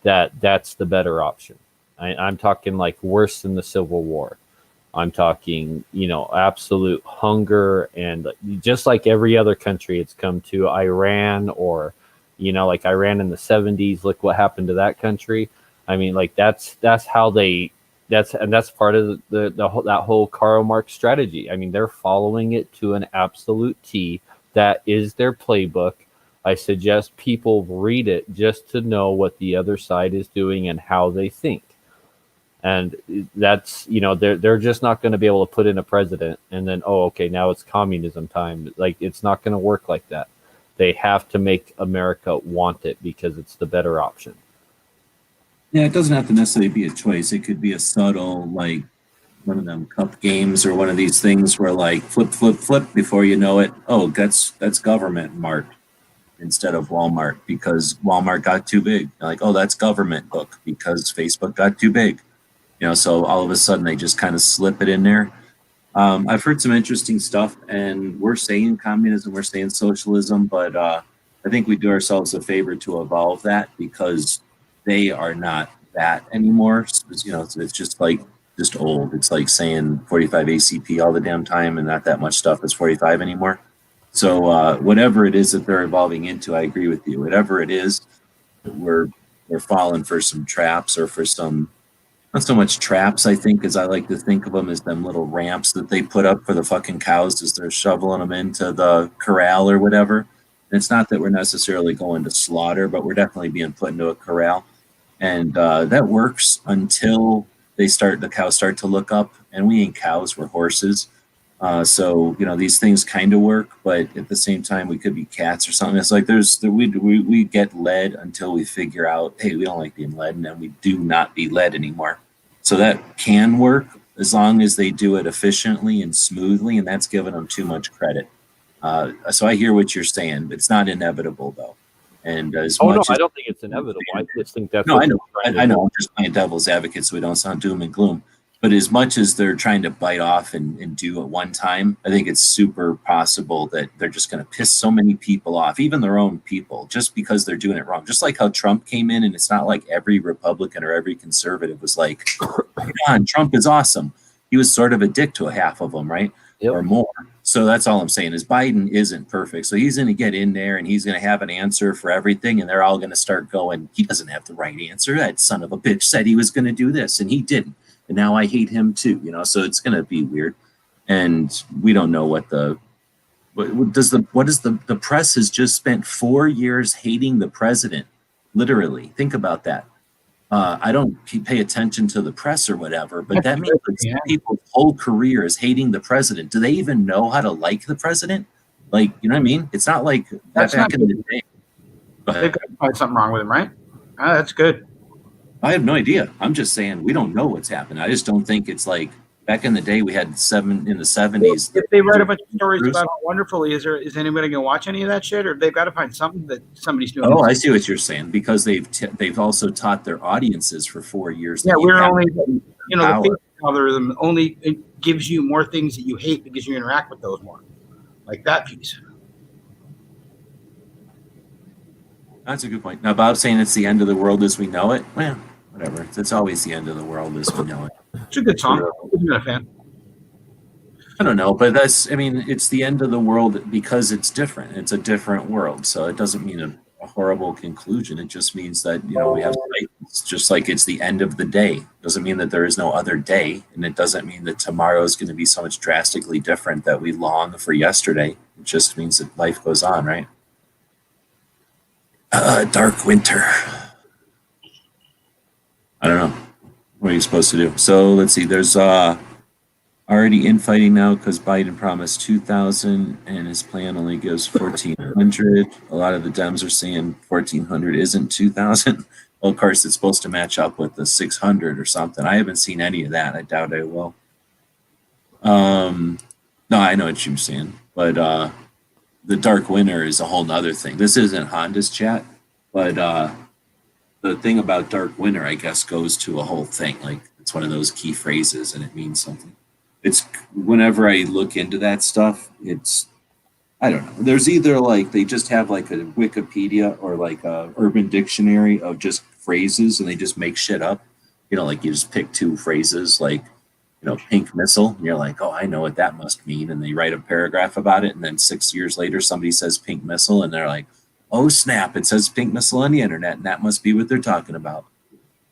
that's the better option. I'm talking worse than the Civil War. I'm talking, absolute hunger. And just like every other country, it's come to Iran or, Iran in the 70s. Look what happened to that country. I mean, that's how that's part of that whole Karl Marx strategy. I mean, they're following it to an absolute T. That is their playbook. I suggest people read it just to know what the other side is doing and how they think. And that's, they're just not going to be able to put in a president and then, now it's communism time. It's not going to work like that. They have to make America want it because it's the better option. Yeah, it doesn't have to necessarily be a choice. It could be a subtle, one of them cup games or one of these things where flip, flip, flip before you know it. Oh, that's government marked. instead of Walmart because Walmart got too big. Like, oh, that's government book because Facebook got too big. So all of a sudden they just kind of slip it in there. I've heard some interesting stuff, and we're saying communism, we're saying socialism, but I think we do ourselves a favor to evolve that because they are not that anymore. It's just like just old. It's like saying 45 ACP all the damn time, and not that much stuff is 45 anymore. So whatever it is that they're evolving into, I agree with you. Whatever it is, we're falling for some traps or for some. Not so much traps, I think, as I like to think of them as them little ramps that they put up for the fucking cows as they're shoveling them into the corral or whatever. And it's not that we're necessarily going to slaughter, but we're definitely being put into a corral. And that works until the cows start to look up. And we ain't cows, we're horses. So these things kind of work, but at the same time, we could be cats or something. It's like we get led until we figure out, hey, we don't like being led, and then we do not be led anymore. So that can work as long as they do it efficiently and smoothly, and that's giving them too much credit. So I hear what you're saying, but it's not inevitable though. And I don't think it's inevitable. I just think that's I know. I'm just playing devil's advocate so we don't sound doom and gloom. But as much as they're trying to bite off and do at one time, I think it's super possible that they're just going to piss so many people off, even their own people, just because they're doing it wrong. Just like how Trump came in, and it's not like every Republican or every conservative was like, God, Trump is awesome. He was sort of a dick to a half of them, right? Yep. Or more. So that's all I'm saying is Biden isn't perfect. So he's going to get in there and he's going to have an answer for everything. And they're all going to start going, he doesn't have the right answer. That son of a bitch said he was going to do this and he didn't. And now I hate him too, so it's going to be weird. And we don't know the press has just spent 4 years hating the president. Literally. Think about that. I don't pay attention to the press or whatever, but that means people's whole career is hating the president. Do they even know how to like the president? Like, you know what I mean? It's not like that's back in the day. They've got to find something wrong with him, right? That's good. I have no idea. I'm just saying we don't know what's happened. I just don't think it's like back in the day we had in the 70s. If they write a bunch of stories about how wonderful he is, is anybody going to watch any of that shit? Or they've got to find something that somebody's doing. Oh, I see what you're saying. Because they've also taught their audiences for 4 years. Yeah, we're only, the Facebook algorithm only it gives you more things that you hate because you interact with those more. Like that piece. That's a good point. Now, Bob's saying it's the end of the world as we know it. Well, whatever. It's always the end of the world as we know it. It's a good song. I'm not a fan. I don't know, but it's the end of the world because it's different. It's a different world. So it doesn't mean a horrible conclusion. It just means that, we have it's just like it's the end of the day. It doesn't mean that there is no other day. And it doesn't mean that tomorrow is going to be so much drastically different that we long for yesterday. It just means that life goes on, right? Dark winter. I don't know. What are you supposed to do? So let's see. There's already infighting now because Biden promised 2,000 and his plan only gives 1,400. A lot of the Dems are saying 1,400 isn't 2,000. Well, of course, it's supposed to match up with the 600 or something. I haven't seen any of that. I doubt I will. No, I know what you're saying, but the dark winter is a whole nother thing. This isn't Honda's chat, but the thing about dark winter, I guess, goes to a whole thing. Like it's one of those key phrases and it means something. It's whenever I look into that stuff, I don't know. There's either like they just have like a Wikipedia or like a Urban Dictionary of just phrases and they just make shit up. Like you just pick two phrases like, pink missile. And you're like, oh, I know what that must mean. And they write a paragraph about it. And then 6 years later, somebody says pink missile. And they're like, oh, snap. It says pink missile on the internet. And that must be what they're talking about.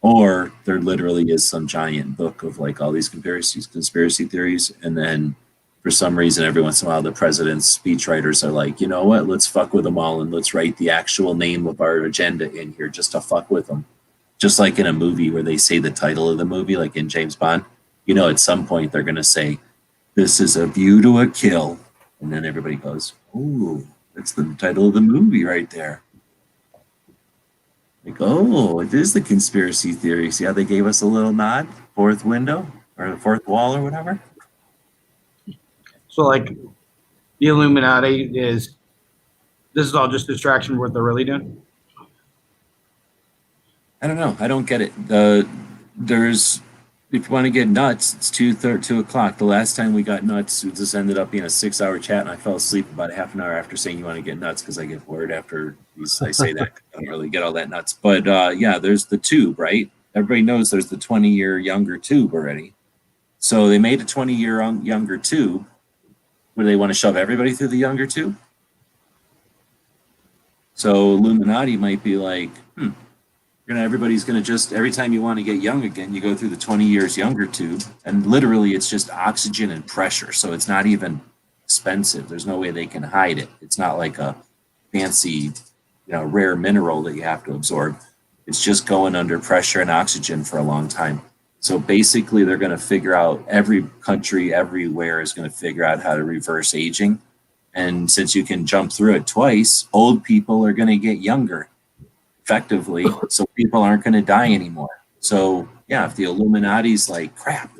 Or there literally is some giant book of like all these conspiracy theories. And then for some reason, every once in a while, the president's speechwriters are like, you know what? Let's fuck with them all. And let's write the actual name of our agenda in here just to fuck with them. Just like in a movie where they say the title of the movie, like in James Bond. At some point they're going to say, this is A View to a Kill. And then everybody goes, ooh, that's the title of the movie right there. Like, oh, it is the conspiracy theory. See how they gave us a little nod? Fourth window or the fourth wall or whatever. So like the Illuminati is This is all just distraction for what they're really doing. I don't know. I don't get it. There's, if you want to get nuts, it's 2 o'clock. The last time we got nuts, it just ended up being a 6-hour chat, and I fell asleep about a half an hour after saying you want to get nuts because I get bored after I say that. I don't really get all that nuts. But yeah, there's the tube, right? Everybody knows there's the 20-year younger tube already. So they made a 20-year younger tube. Would they want to shove everybody through the younger tube? So Illuminati might be like, everybody's going to just, every time you want to get young again, you go through the 20 years younger tube. And literally it's just oxygen and pressure. So it's not even expensive. There's no way they can hide it. It's not like a fancy, rare mineral that you have to absorb. It's just going under pressure and oxygen for a long time. So basically they're going to figure out, every country everywhere is going to figure out how to reverse aging. And since you can jump through it twice, old people are going to get younger effectively, so people aren't going to die anymore. So yeah, if the Illuminati's like, crap,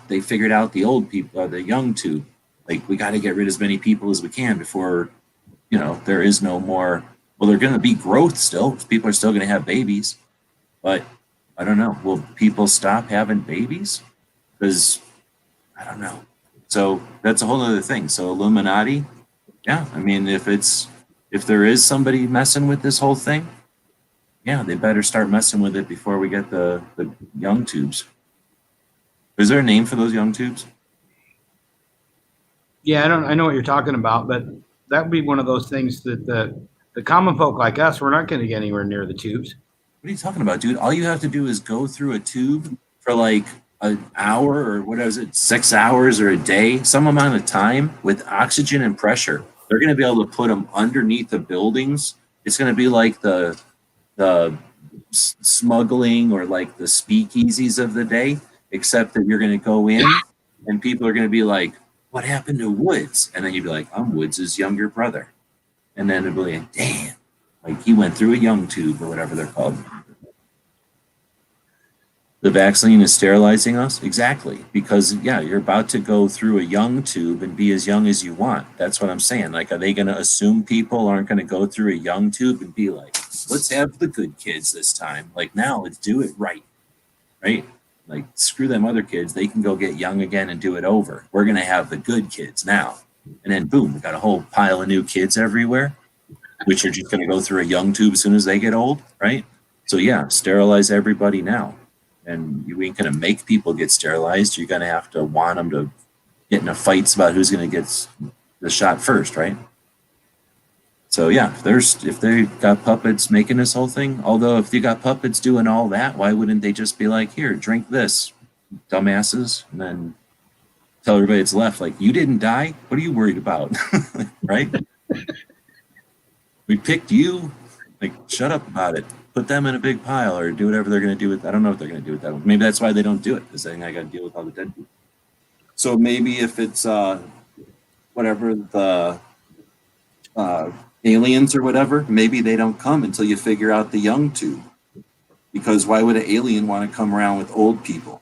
they figured out the old people, or the young tube, like, we got to get rid of as many people as we can before, there is no more. Well, they're going to be growth still. People are still going to have babies, but I don't know. Will people stop having babies? Because I don't know. So that's a whole other thing. So Illuminati, yeah, I mean, if there is somebody messing with this whole thing, yeah, they better start messing with it before we get the young tubes. Is there a name for those young tubes? Yeah, I know what you're talking about, but that would be one of those things that the common folk like us, we're not going to get anywhere near the tubes. What are you talking about, dude? All you have to do is go through a tube for like an hour, or what is it, 6 hours or a day, some amount of time with oxygen and pressure. They're going to be able to put them underneath the buildings. It's going to be like the smuggling or like the speakeasies of the day, except that you're going to go in and people are going to be like, what happened to Woods? And then you'd be like, I'm Woods' younger brother. And then it'd be like, damn, like he went through a young tube or whatever they're called. The vaccine is sterilizing us? Exactly. Because, yeah, you're about to go through a young tube and be as young as you want. That's what I'm saying. Like, are they going to assume people aren't going to go through a young tube and be like, let's have the good kids this time. Like, now let's do it right. Right? Like, screw them other kids. They can go get young again and do it over. We're going to have the good kids now. And then, boom, we got a whole pile of new kids everywhere, which are just going to go through a young tube as soon as they get old. Right? So, yeah, sterilize everybody now. And you ain't going to make people get sterilized. You're going to have to want them to get into fights about who's going to get the shot first, right? So yeah, if they got puppets making this whole thing, although if you got puppets doing all that, why wouldn't they just be like, here, drink this, dumbasses, and then tell everybody it's left, like, you didn't die? What are you worried about? Right? We picked you. Like, shut up about it. Put them in a big pile or do whatever they're going to do with. I don't know what they're going to do with that. Maybe that's why they don't do it, because I got to deal with all the dead people. So maybe if it's whatever the aliens or whatever, maybe they don't come until you figure out the young tube. Because why would an alien want to come around with old people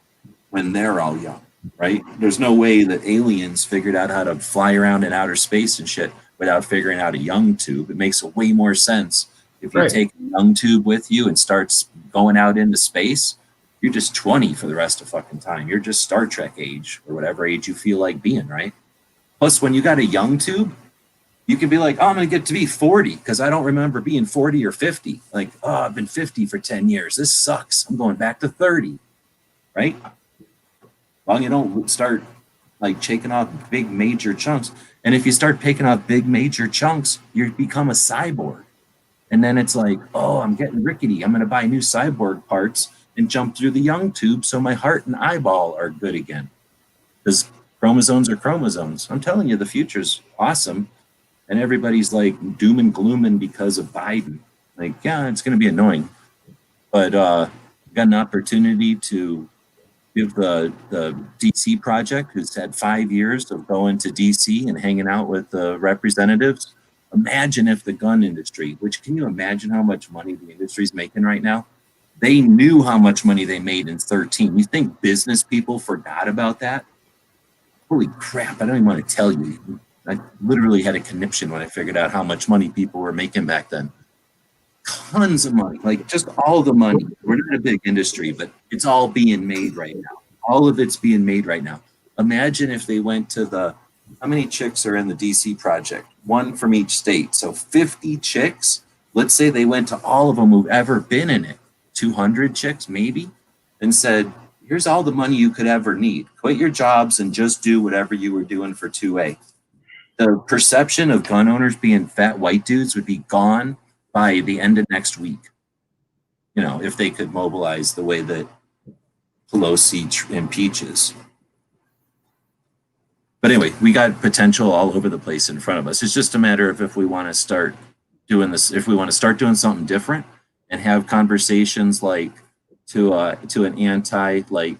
when they're all young, right? There's no way that aliens figured out how to fly around in outer space and shit without figuring out a young tube. It makes way more sense. If you take a young tube with you and starts going out into space, you're just 20 for the rest of fucking time. You're just Star Trek age or whatever age you feel like being, right? Plus, when you got a young tube, you can be like, oh, I'm going to get to be 40 because I don't remember being 40 or 50. Like, oh, I've been 50 for 10 years. This sucks. I'm going back to 30, right? Well, you don't start like taking off big major chunks. And if you start taking off big major chunks, you become a cyborg. And then it's like, oh, I'm getting rickety. I'm going to buy new cyborg parts and jump through the young tube so my heart and eyeball are good again. Because chromosomes are chromosomes. I'm telling you, the future's awesome. And everybody's like doom and glooming because of Biden. Like, yeah, it's going to be annoying. But got an opportunity to give the DC project, who's had 5 years of going to DC and hanging out with the representatives. Imagine if the gun industry, which, can you imagine how much money the industry's making right now? They knew how much money they made in 13. You think business people forgot about that? Holy crap, I don't even want to tell you. I literally had a conniption when I figured out how much money people were making back then. Tons of money, like just all the money. We're not a big industry, but it's all being made right now. All of it's being made right now. Imagine if they went to how many chicks are in the DC project? One from each state. So 50 chicks. Let's say they went to all of them who've ever been in it, 200 chicks maybe, and said, here's all the money you could ever need. Quit your jobs and just do whatever you were doing for 2A. The perception of gun owners being fat white dudes would be gone by the end of next week. You know, if they could mobilize the way that Pelosi impeaches. But anyway, we got potential all over the place in front of us. It's just a matter of if we want to start doing this, if we want to start doing something different and have conversations like to an anti, like,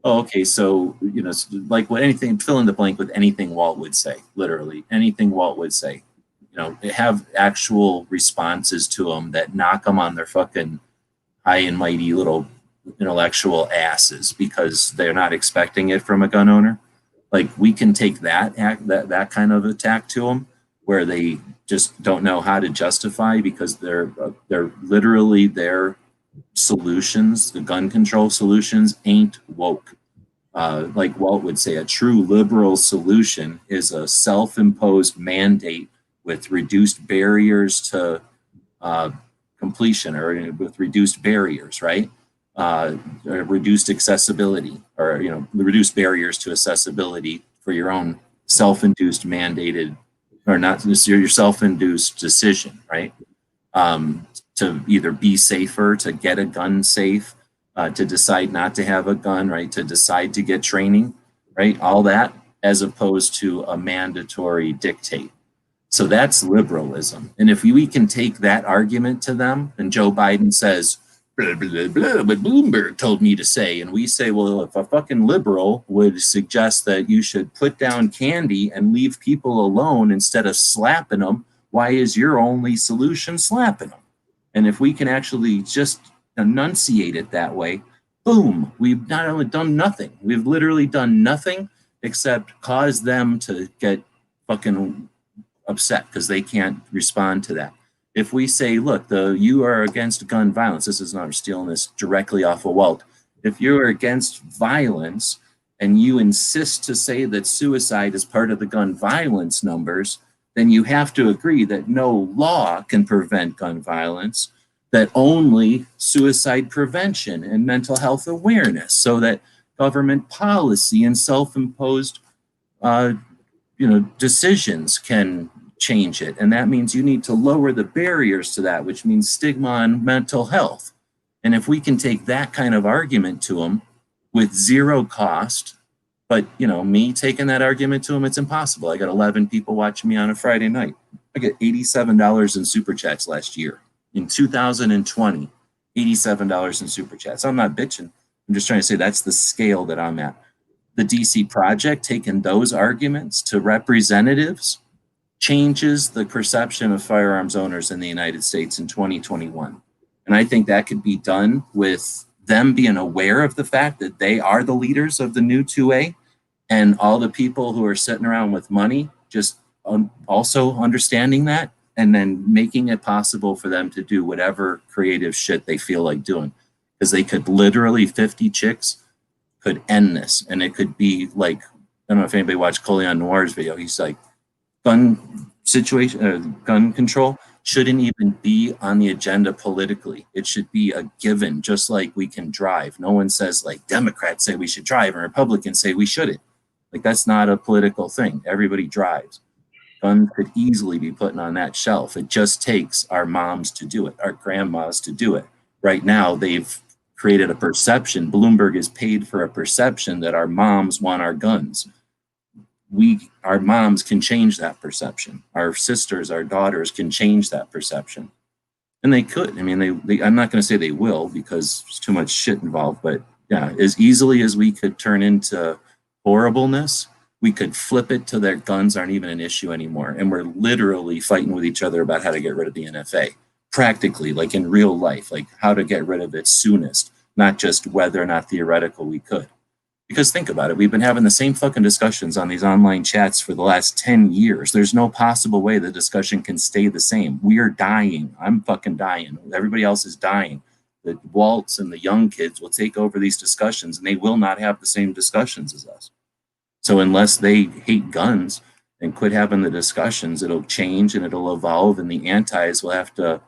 oh, okay, so, you know, like what anything, fill in the blank with anything Walt would say, literally anything Walt would say, you know, have actual responses to them that knock them on their fucking high and mighty little intellectual asses because they're not expecting it from a gun owner. Like we can take that kind of attack to them where they just don't know how to justify because they're literally their solutions, the gun control solutions ain't woke. Like Walt would say, a true liberal solution is a self-imposed mandate with reduced barriers to completion or with reduced barriers, right? Reduced accessibility or, you know, reduced barriers to accessibility for your own self-induced mandated or not your self-induced decision, right? To either be safer, to get a gun safe, to decide not to have a gun, right? To decide to get training, right? All that as opposed to a mandatory dictate. So that's liberalism. And if we can take that argument to them and Joe Biden says, blah, blah, blah, but Bloomberg told me to say, and we say, well, if a fucking liberal would suggest that you should put down candy and leave people alone instead of slapping them, why is your only solution slapping them? And if we can actually just enunciate it that way, boom, we've not only done nothing, we've literally done nothing except cause them to get fucking upset because they can't respond to that. If we say, look, you are against gun violence, this is not stealing this directly off of Walt. If you're against violence and you insist to say that suicide is part of the gun violence numbers, then you have to agree that no law can prevent gun violence, that only suicide prevention and mental health awareness, so that government policy and self-imposed decisions can change it. And that means you need to lower the barriers to that, which means stigma on mental health. And if we can take that kind of argument to them with zero cost, but, you know, me taking that argument to them, it's impossible. I got 11 people watching me on a Friday night. I get $87 in super chats last year. In 2020, $87 in super chats. I'm not bitching. I'm just trying to say that's the scale that I'm at. The DC project, taking those arguments to representatives, changes the perception of firearms owners in the United States in 2021. And I think that could be done with them being aware of the fact that they are the leaders of the new 2A, and all the people who are sitting around with money just also understanding that, and then making it possible for them to do whatever creative shit they feel like doing. Because they could literally, 50 chicks could end this. And it could be like, I don't know if anybody watched Colion Noir's video. He's like, gun control shouldn't even be on the agenda politically. It should be a given, just like we can drive. No one says like Democrats say we should drive and Republicans say we shouldn't. Like that's not a political thing. Everybody drives. Guns could easily be put on that shelf. It just takes our moms to do it, our grandmas to do it. Right now, they've created a perception. Bloomberg is paid for a perception that our moms want our guns. Our moms can change that perception. Our sisters, our daughters can change that perception. And they could. I mean, I'm not going to say they will because there's too much shit involved, but yeah, as easily as we could turn into horribleness, we could flip it to their guns aren't even an issue anymore. And we're literally fighting with each other about how to get rid of the NFA. Practically, like in real life, like how to get rid of it soonest, not just whether or not theoretical we could. Because think about it, we've been having the same fucking discussions on these online chats for the last 10 years. There's no possible way the discussion can stay the same. We are dying. I'm fucking dying. Everybody else is dying. The Waltz and the young kids will take over these discussions, and they will not have the same discussions as us. So unless they hate guns and quit having the discussions, it'll change and it'll evolve, and the antis will have to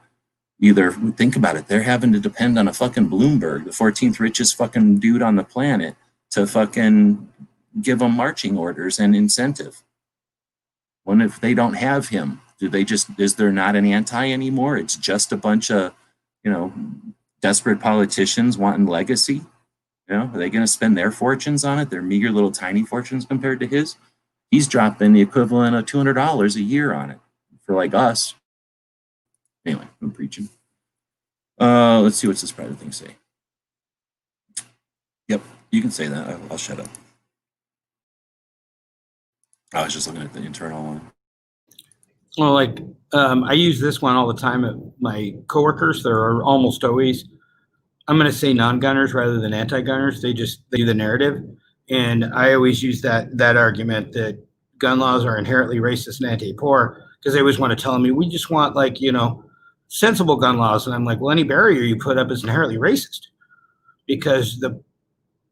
either think about it. They're having to depend on a fucking Bloomberg, the 14th richest fucking dude on the planet, to fucking give them marching orders and incentive. When if they don't have him, is there not an anti anymore? It's just a bunch of, desperate politicians wanting legacy. Are they going to spend their fortunes on it? Their meager little tiny fortunes compared to his? He's dropping the equivalent of $200 a year on it for like us. Anyway, I'm preaching. Let's see what's this private thing say. Yep, you can say that. I'll shut up. I was just looking at the internal one. Well, I use this one all the time at my coworkers. There are almost always, I'm going to say non-gunners rather than anti-gunners. They do the narrative. And I always use that argument that gun laws are inherently racist and anti-poor, because they always want to tell me, we just want sensible gun laws. And I'm like, well, any barrier you put up is inherently racist, because the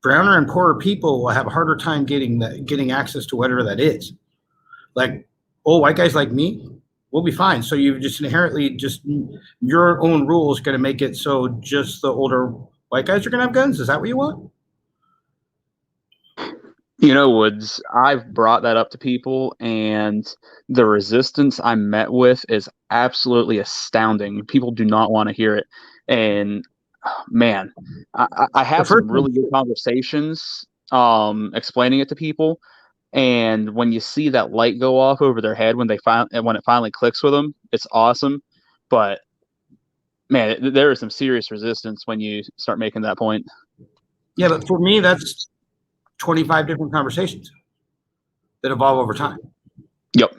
browner and poorer people will have a harder time getting access to whatever that is. Like, white guys like me, we'll be fine. So you've just inherently your own rules going to make it so just the older white guys are going to have guns. Is that what you want? Woods, I've brought that up to people, and the resistance I'm met with is absolutely astounding. People do not want to hear it. And man, I have some really good conversations explaining it to people. And when you see that light go off over their head when it finally clicks with them, it's awesome. But man, there is some serious resistance when you start making that point. Yeah, but for me, that's 25 different conversations that evolve over time. Yep.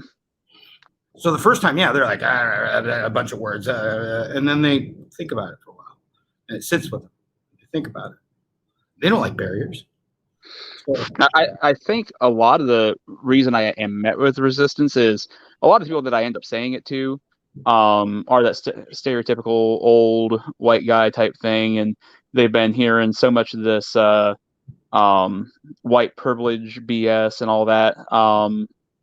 So the first time, they're like a bunch of words, and then they think about it for a while, and it sits with them. They think about it. They don't like barriers. So, I think a lot of the reason I am met with resistance is a lot of people that I end up saying it to are that stereotypical old white guy type thing, and they've been hearing so much of this white privilege BS and all that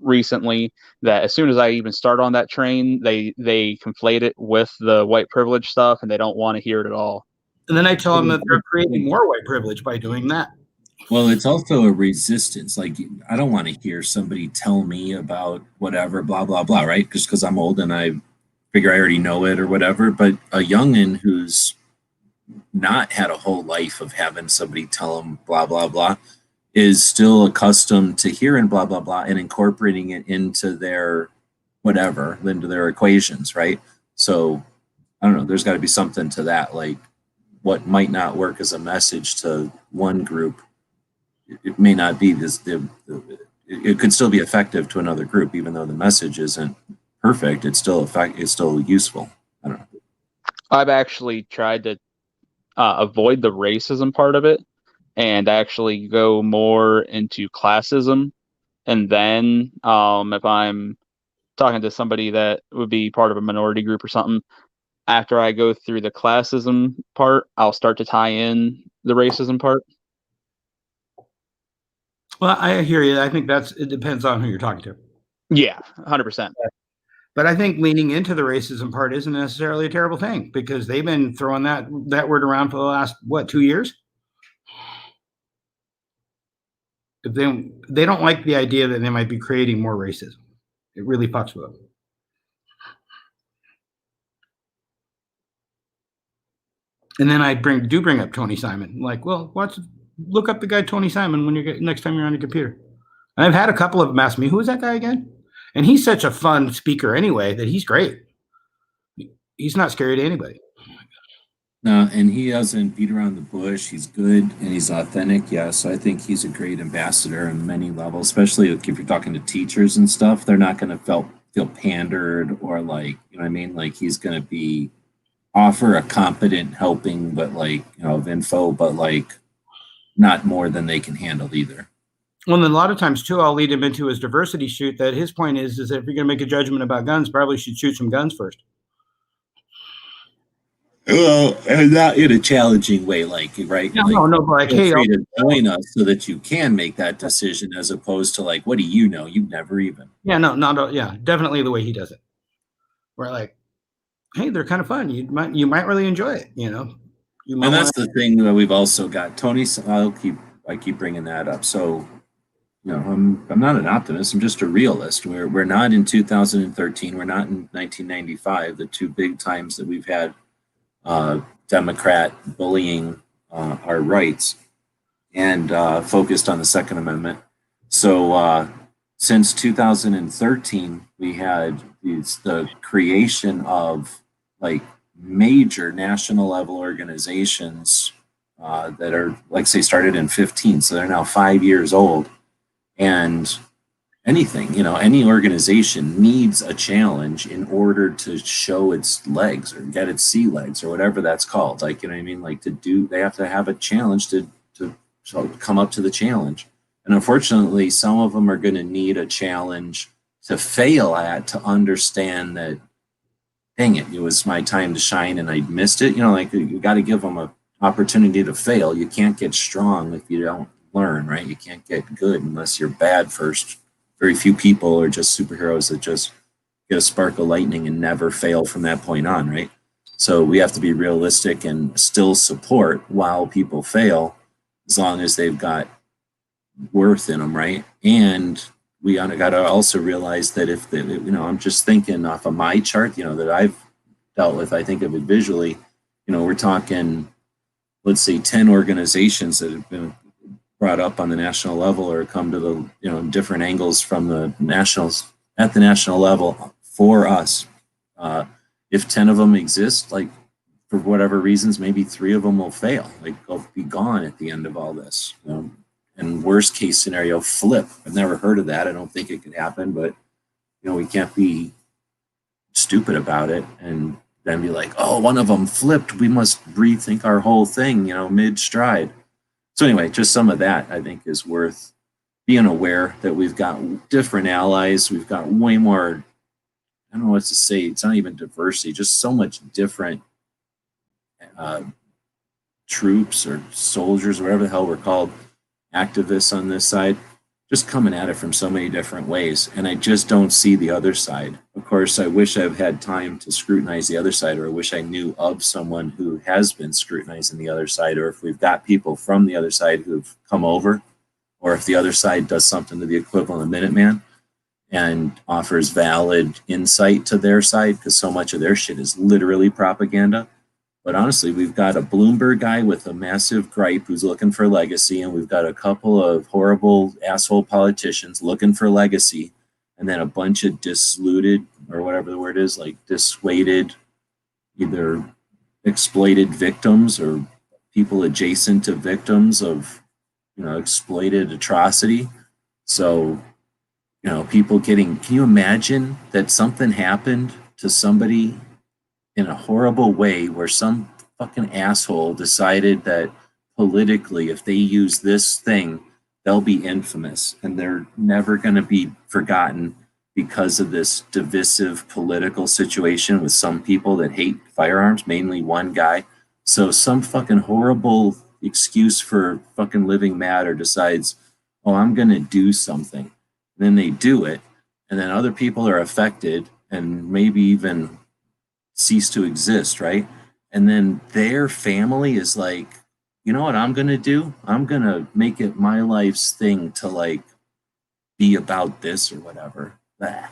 recently, that as soon as I even start on that train, they conflate it with the white privilege stuff, and they don't want to hear it at all. And then I tell them that they're creating more white privilege by doing that. Well, it's also a resistance. Like, I don't want to hear somebody tell me about whatever, blah, blah, blah, right? Just because I'm old and I figure I already know it or whatever. But a youngin' who's not had a whole life of having somebody tell them blah, blah, blah, is still accustomed to hearing blah, blah, blah and incorporating it into their whatever, into their equations, right? So, I don't know, there's got to be something to that. Like, what might not work as a message to one group, it may not be it could still be effective to another group, even though the message isn't perfect. It's still useful. I don't know. I've actually tried to avoid the racism part of it and actually go more into classism. And then if I'm talking to somebody that would be part of a minority group or something, after I go through the classism part, I'll start to tie in the racism part. Well, I hear you. I think it depends on who you're talking to. Yeah, 100%. But I think leaning into the racism part isn't necessarily a terrible thing, because they've been throwing that word around for the last, 2 years? If they don't like the idea that they might be creating more racism. It really fucks with them. And then I bring up Tony Simon. Like, well, look up the guy Tony Simon next time you're on your computer. And I've had a couple of them ask me, who is that guy again? And he's such a fun speaker anyway that he's great. He's not scary to anybody. No, and he doesn't beat around the bush. He's good and he's authentic. Yeah, so I think he's a great ambassador on many levels, especially if you're talking to teachers and stuff. They're not going to feel pandered or like, you know what I mean? Like, he's going to offer a competent helping, but of info, but not more than they can handle either. Well, then a lot of times too, I'll lead him into his diversity shoot. That his point is that if you're going to make a judgment about guns, probably should shoot some guns first. Well, and not in a challenging way, like, right? No, like, no, but like, feel hey, free to join us so that you can make that decision, as opposed to like, what do you know? You've never even. yeah, no, yeah, definitely the way he does it. We're like, hey, they're kind of fun. You might really enjoy it. You know, you might. And that's the thing that we've also got. Tony, I keep bringing that up. So, you know, I'm not an optimist. I'm just a realist. We're not in 2013. We're not in 1995. The two big times that we've had Democrat bullying our rights and focused on the Second Amendment. So since 2013, we had the creation of like major national level organizations that are, like, say, started in 15. So they're now 5 years old. And anything, you know, any organization needs a challenge in order to show its legs or get its sea legs or whatever that's called. Like, you know what I mean? Like, they have to have a challenge to come up to the challenge. And unfortunately, some of them are going to need a challenge to fail at, to understand that, dang it was my time to shine and I missed it. You know, like, you got to give them an opportunity to fail. You can't get strong if you don't learn, right? You can't get good unless you're bad first. Very few people are just superheroes that just get a spark of lightning and never fail from that point on, right? So we have to be realistic and still support while people fail, as long as they've got worth in them, right? And we got to also realize that if you know, I'm just thinking off of my chart, you know, that I've dealt with, I think of it visually, you know, we're talking, let's say 10 organizations that have been brought up on the national level or come to the, you know, different angles from the nationals at the national level for us. If 10 of them exist, like, for whatever reasons, maybe 3 of them will fail, like they'll be gone at the end of all this, you know. And worst case scenario, flip. I've never heard of that. I don't think it could happen, but, you know, we can't be stupid about it and then be like, oh, one of them flipped, we must rethink our whole thing, you know, mid stride. So anyway, just some of that I think is worth being aware that we've got different allies. We've got way more, I don't know what to say. It's not even diversity, just so much different troops or soldiers, whatever the hell we're called, activists on this side, just coming at it from so many different ways. And I just don't see the other side. Of course, I wish I've had time to scrutinize the other side, or I wish I knew of someone who has been scrutinizing the other side, or if we've got people from the other side who've come over, or if the other side does something to the equivalent of Minuteman and offers valid insight to their side, because so much of their shit is literally propaganda. But honestly, we've got a Bloomberg guy with a massive gripe who's looking for legacy, and we've got a couple of horrible asshole politicians looking for legacy, and then a bunch of disluted, or whatever the word is, like dissuaded, either exploited victims or people adjacent to victims of, you know, exploited atrocity. So, you know, people getting, can you imagine that something happened to somebody in a horrible way where some fucking asshole decided that politically, if they use this thing, they'll be infamous and they're never going to be forgotten because of this divisive political situation with some people that hate firearms, mainly one guy. So some fucking horrible excuse for fucking living matter decides, oh, I'm going to do something. And then they do it, and then other people are affected and maybe even cease to exist, right? And then their family is like, you know what I'm gonna do? I'm gonna make it my life's thing to like be about this or whatever. I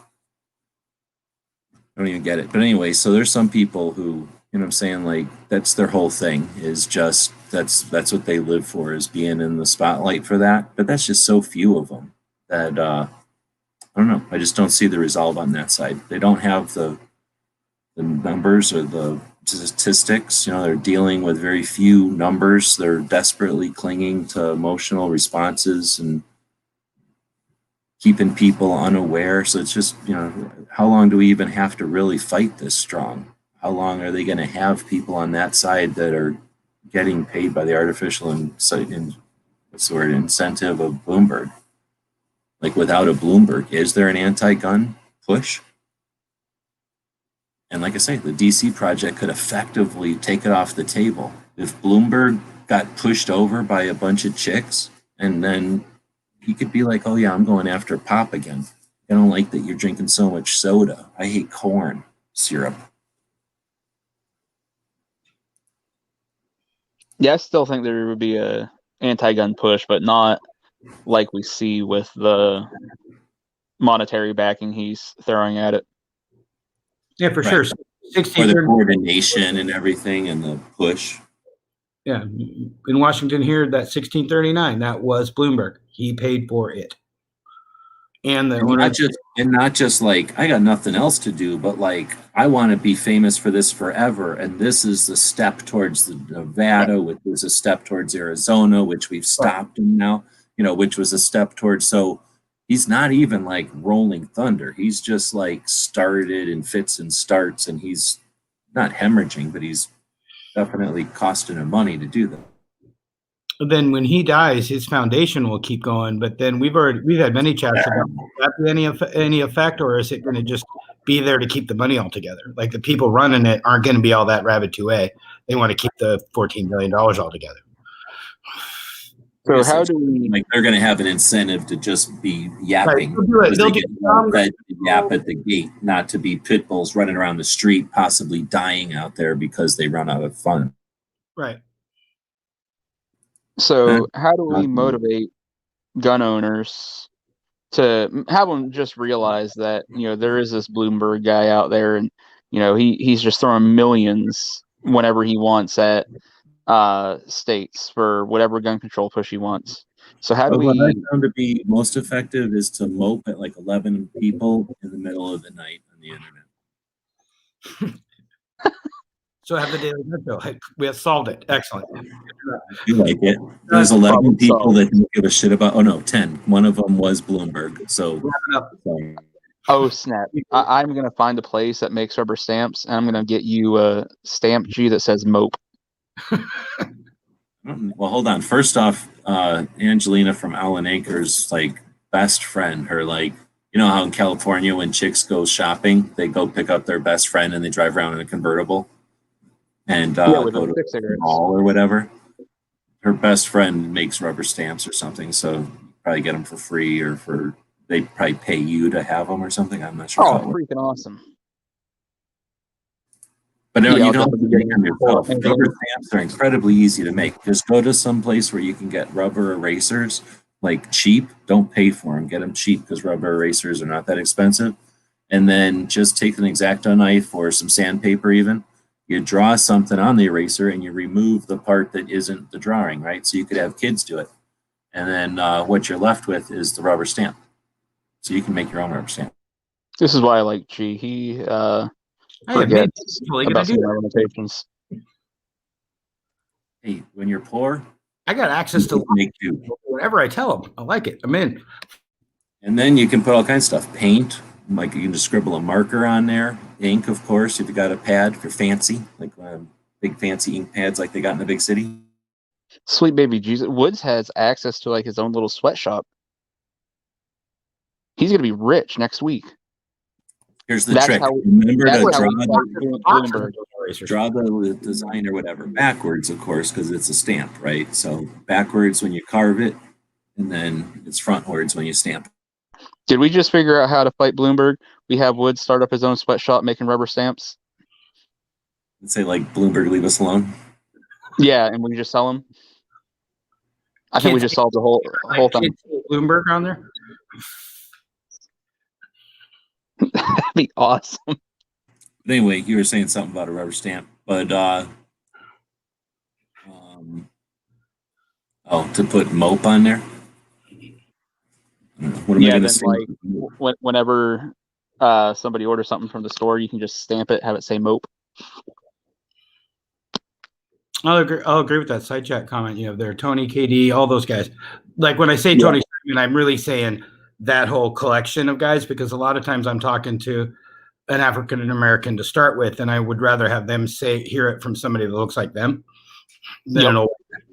don't even get it. But anyway, so there's some people who, you know what I'm saying, like that's their whole thing, is just that's what they live for, is being in the spotlight for that. But that's just so few of them that I don't know. I just don't see the resolve on that side. They don't have the numbers or the statistics. You know, they're dealing with very few numbers. They're desperately clinging to emotional responses and keeping people unaware. So it's just, you know, how long do we even have to really fight this strong? How long are they going to have people on that side that are getting paid by the artificial what's the word, incentive of Bloomberg. Like without a Bloomberg, is there an anti-gun push? And like I say, the DC project could effectively take it off the table. If Bloomberg got pushed over by a bunch of chicks, and then he could be like, oh yeah, I'm going after pop again. I don't like that you're drinking so much soda. I hate corn syrup. Yeah, I still think there would be a anti-gun push, but not like we see with the monetary backing he's throwing at it. Yeah, for Right. sure. For the coordination and everything and the push. Yeah, in Washington here, that 1639, that was Bloomberg. He paid for it. And the not just like I got nothing else to do, but like I want to be famous for this forever, and this is the step towards the Nevada, which was a step towards Arizona, which we've stopped him now. Which was a step towards. So he's not even like rolling thunder. He's just like started in fits and starts, and he's not hemorrhaging, but he's definitely costing him money to do that. Then when he dies, his foundation will keep going. But then we've had many chats about that any effect, or is it going to just be there to keep the money all together? Like the people running it aren't going to be all that rabid 2A. They want to keep the $14 billion all together. So how do we? Like they're going to have an incentive to just be yapping. Right. They'll get to yap at the gate, not to be pit bulls running around the street, possibly dying out there because they run out of funds. Right. So how do we motivate gun owners to have them just realize that, there is this Bloomberg guy out there, and, he's just throwing millions whenever he wants at states for whatever gun control push he wants. So how do we? What I found to be most effective is to mope at like 11 people in the middle of the night on the internet. So have the daily gun show. We have solved it. Excellent. You like it. There's 11 people that don't give a shit about. Oh no, 10. One of them was Bloomberg. So. Oh snap! I'm gonna find a place that makes rubber stamps, and I'm gonna get you a stamp G that says mope. Well, hold on. First off, Angelina from Alan Anchor's like best friend, her like, how in California when chicks go shopping, they go pick up their best friend and they drive around in a convertible and go to the mall or whatever. Her best friend makes rubber stamps or something, so probably get them for free or they probably pay you to have them or something. I'm not sure. Oh, freaking awesome. But no, you don't have to make them yourself. Rubber stamps are incredibly easy to make. Just go to some place where you can get rubber erasers, like cheap. Don't pay for them. Get them cheap because rubber erasers are not that expensive. And then just take an X-Acto knife or some sandpaper even. You draw something on the eraser and you remove the part that isn't the drawing, right? So you could have kids do it. And then what you're left with is the rubber stamp. So you can make your own rubber stamp. This is why I like G. He forgets about some limitations. Hey, when you're poor, I got access to make you whatever I tell them. I like it. I'm in. And then you can put all kinds of stuff. Paint, like you can just scribble a marker on there. Ink, of course, if you got a pad for fancy, like big fancy ink pads like they got in the big city. Sweet baby Jesus. Woods has access to like his own little sweatshop. He's gonna be rich next week. Here's the trick. Remember to draw the design or whatever backwards, of course, because it's a stamp, right? So backwards when you carve it, and then it's frontwards when you stamp. Did we just figure out how to fight Bloomberg? We have Woods start up his own sweatshop making rubber stamps. Let's say like Bloomberg, leave us alone. Yeah, and we just sell them. I think we just solved the whole thing. Bloomberg on there. That'd be awesome. But anyway, you were saying something about a rubber stamp, but to put mope on there. What am I gonna say? Like whenever somebody orders something from the store, you can just stamp it, have it say mope. I'll agree with that side chat comment. There, Tony, KD, all those guys. Like when I say Tony, I'm really saying that whole collection of guys, because a lot of times I'm talking to an African American to start with, and I would rather have them hear it from somebody that looks like them than an old man.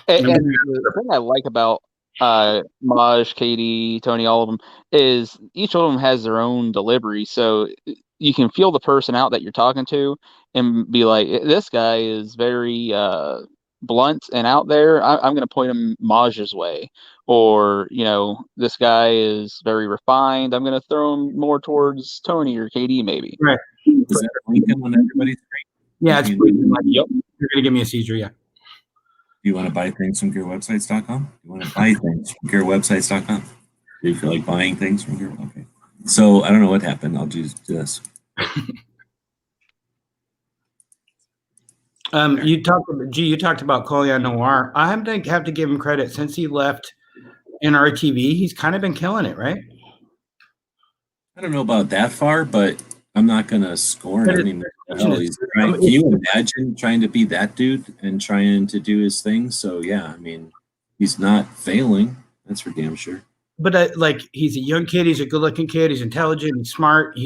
And the thing I like about Maj, Katie, Tony, all of them, is each of them has their own delivery. So you can feel the person out that you're talking to and be like, this guy is very blunt and out there. I'm going to point him Maj's way. Or, this guy is very refined. I'm going to throw him more towards Tony or Katie, maybe. Right. Is that blinking on everybody's screen? Yeah, it's blinking. Yep. You're going to give me a seizure, yeah. Do you want to buy things from gearwebsites.com? Do you want to buy things from gearwebsites.com? Do you feel like buying things from Gear? Okay. So I don't know what happened. I'll do this. You talked about Collier Noir. I have to give him credit since he left NRTV. He's kind of been killing it, right? I don't know about that far, but I'm not going to scorn him. I mean, can you imagine trying to be that dude and trying to do his thing? So yeah, I mean, he's not failing. That's for damn sure. But he's a young kid. He's a good-looking kid. He's intelligent. He's smart.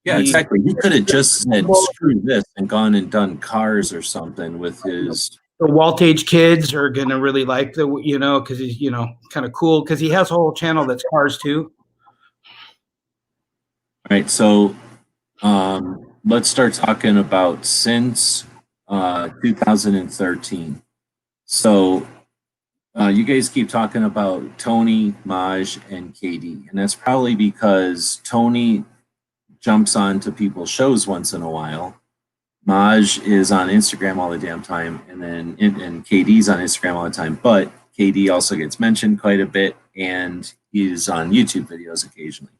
Exactly. He could have just said, screw this, and gone and done Cars or something with his. The Walt age kids are going to really like because he's, kind of cool because he has a whole channel that's Cars too. All right. So let's start talking about since 2013. So you guys keep talking about Tony, Maj, and Katie, and that's probably because Tony jumps on to people's shows once in a while. Maj is on Instagram all the damn time, and KD's on Instagram all the time. But KD also gets mentioned quite a bit, and he's on YouTube videos occasionally.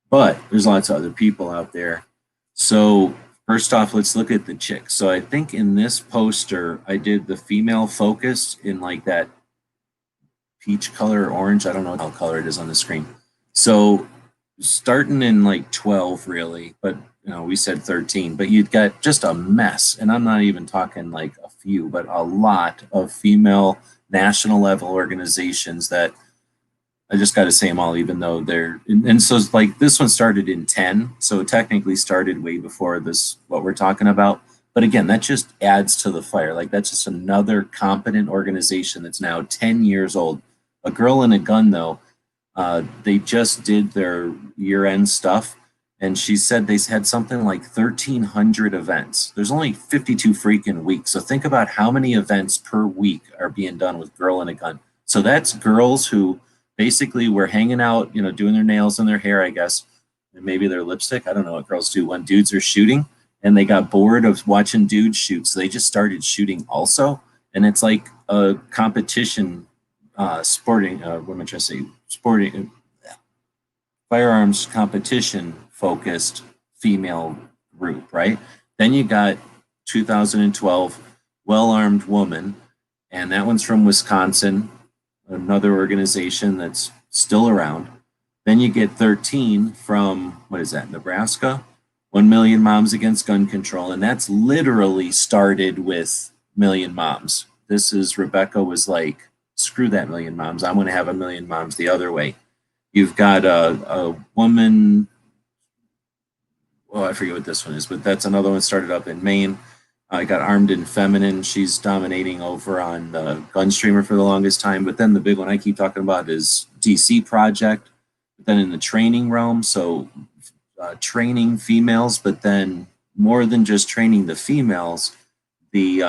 But there's lots of other people out there. So first off, let's look at the chicks. So I think in this poster, I did the female focus in like that peach color or orange. I don't know how color it is on the screen. So starting in like 12 really, but we said 13, but you'd got just a mess. And I'm not even talking like a few, but a lot of female national level organizations that I just got to say them all, even though and so it's like this one started in 10. So it technically started way before this, what we're talking about. But again, that just adds to the fire. Like that's just another competent organization that's now 10 years old. A Girl and a Gun, though, they just did their year-end stuff, and she said they had something like 1,300 events. There's only 52 freaking weeks, so think about how many events per week are being done with Girl and a Gun. So that's girls who basically were hanging out, doing their nails and their hair, I guess, and maybe their lipstick. I don't know what girls do when dudes are shooting, and they got bored of watching dudes shoot, so they just started shooting also, and it's like a competition. Sporting firearms competition focused female group, right? Then you got 2012 Well-Armed Woman, and that one's from Wisconsin, another organization that's still around. Then you get 13 from, what is that, Nebraska? 1 Million Moms Against Gun Control, and that's literally started with Million Moms. This is, Rebecca was like, screw that Million Moms. I'm going to have 1 million moms the other way. You've got a woman, I forget what this one is, but that's another one started up in Maine. I got Armed and Feminine. She's dominating over on Gunstreamer for the longest time. But then the big one I keep talking about is DC Project. But then in the training realm, so training females, but then more than just training the females, the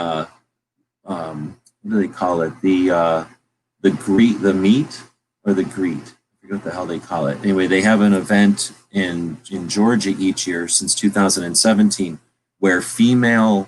what do they call it? The meet or the greet. I forget what the hell they call it. Anyway, they have an event in Georgia each year since 2017 where female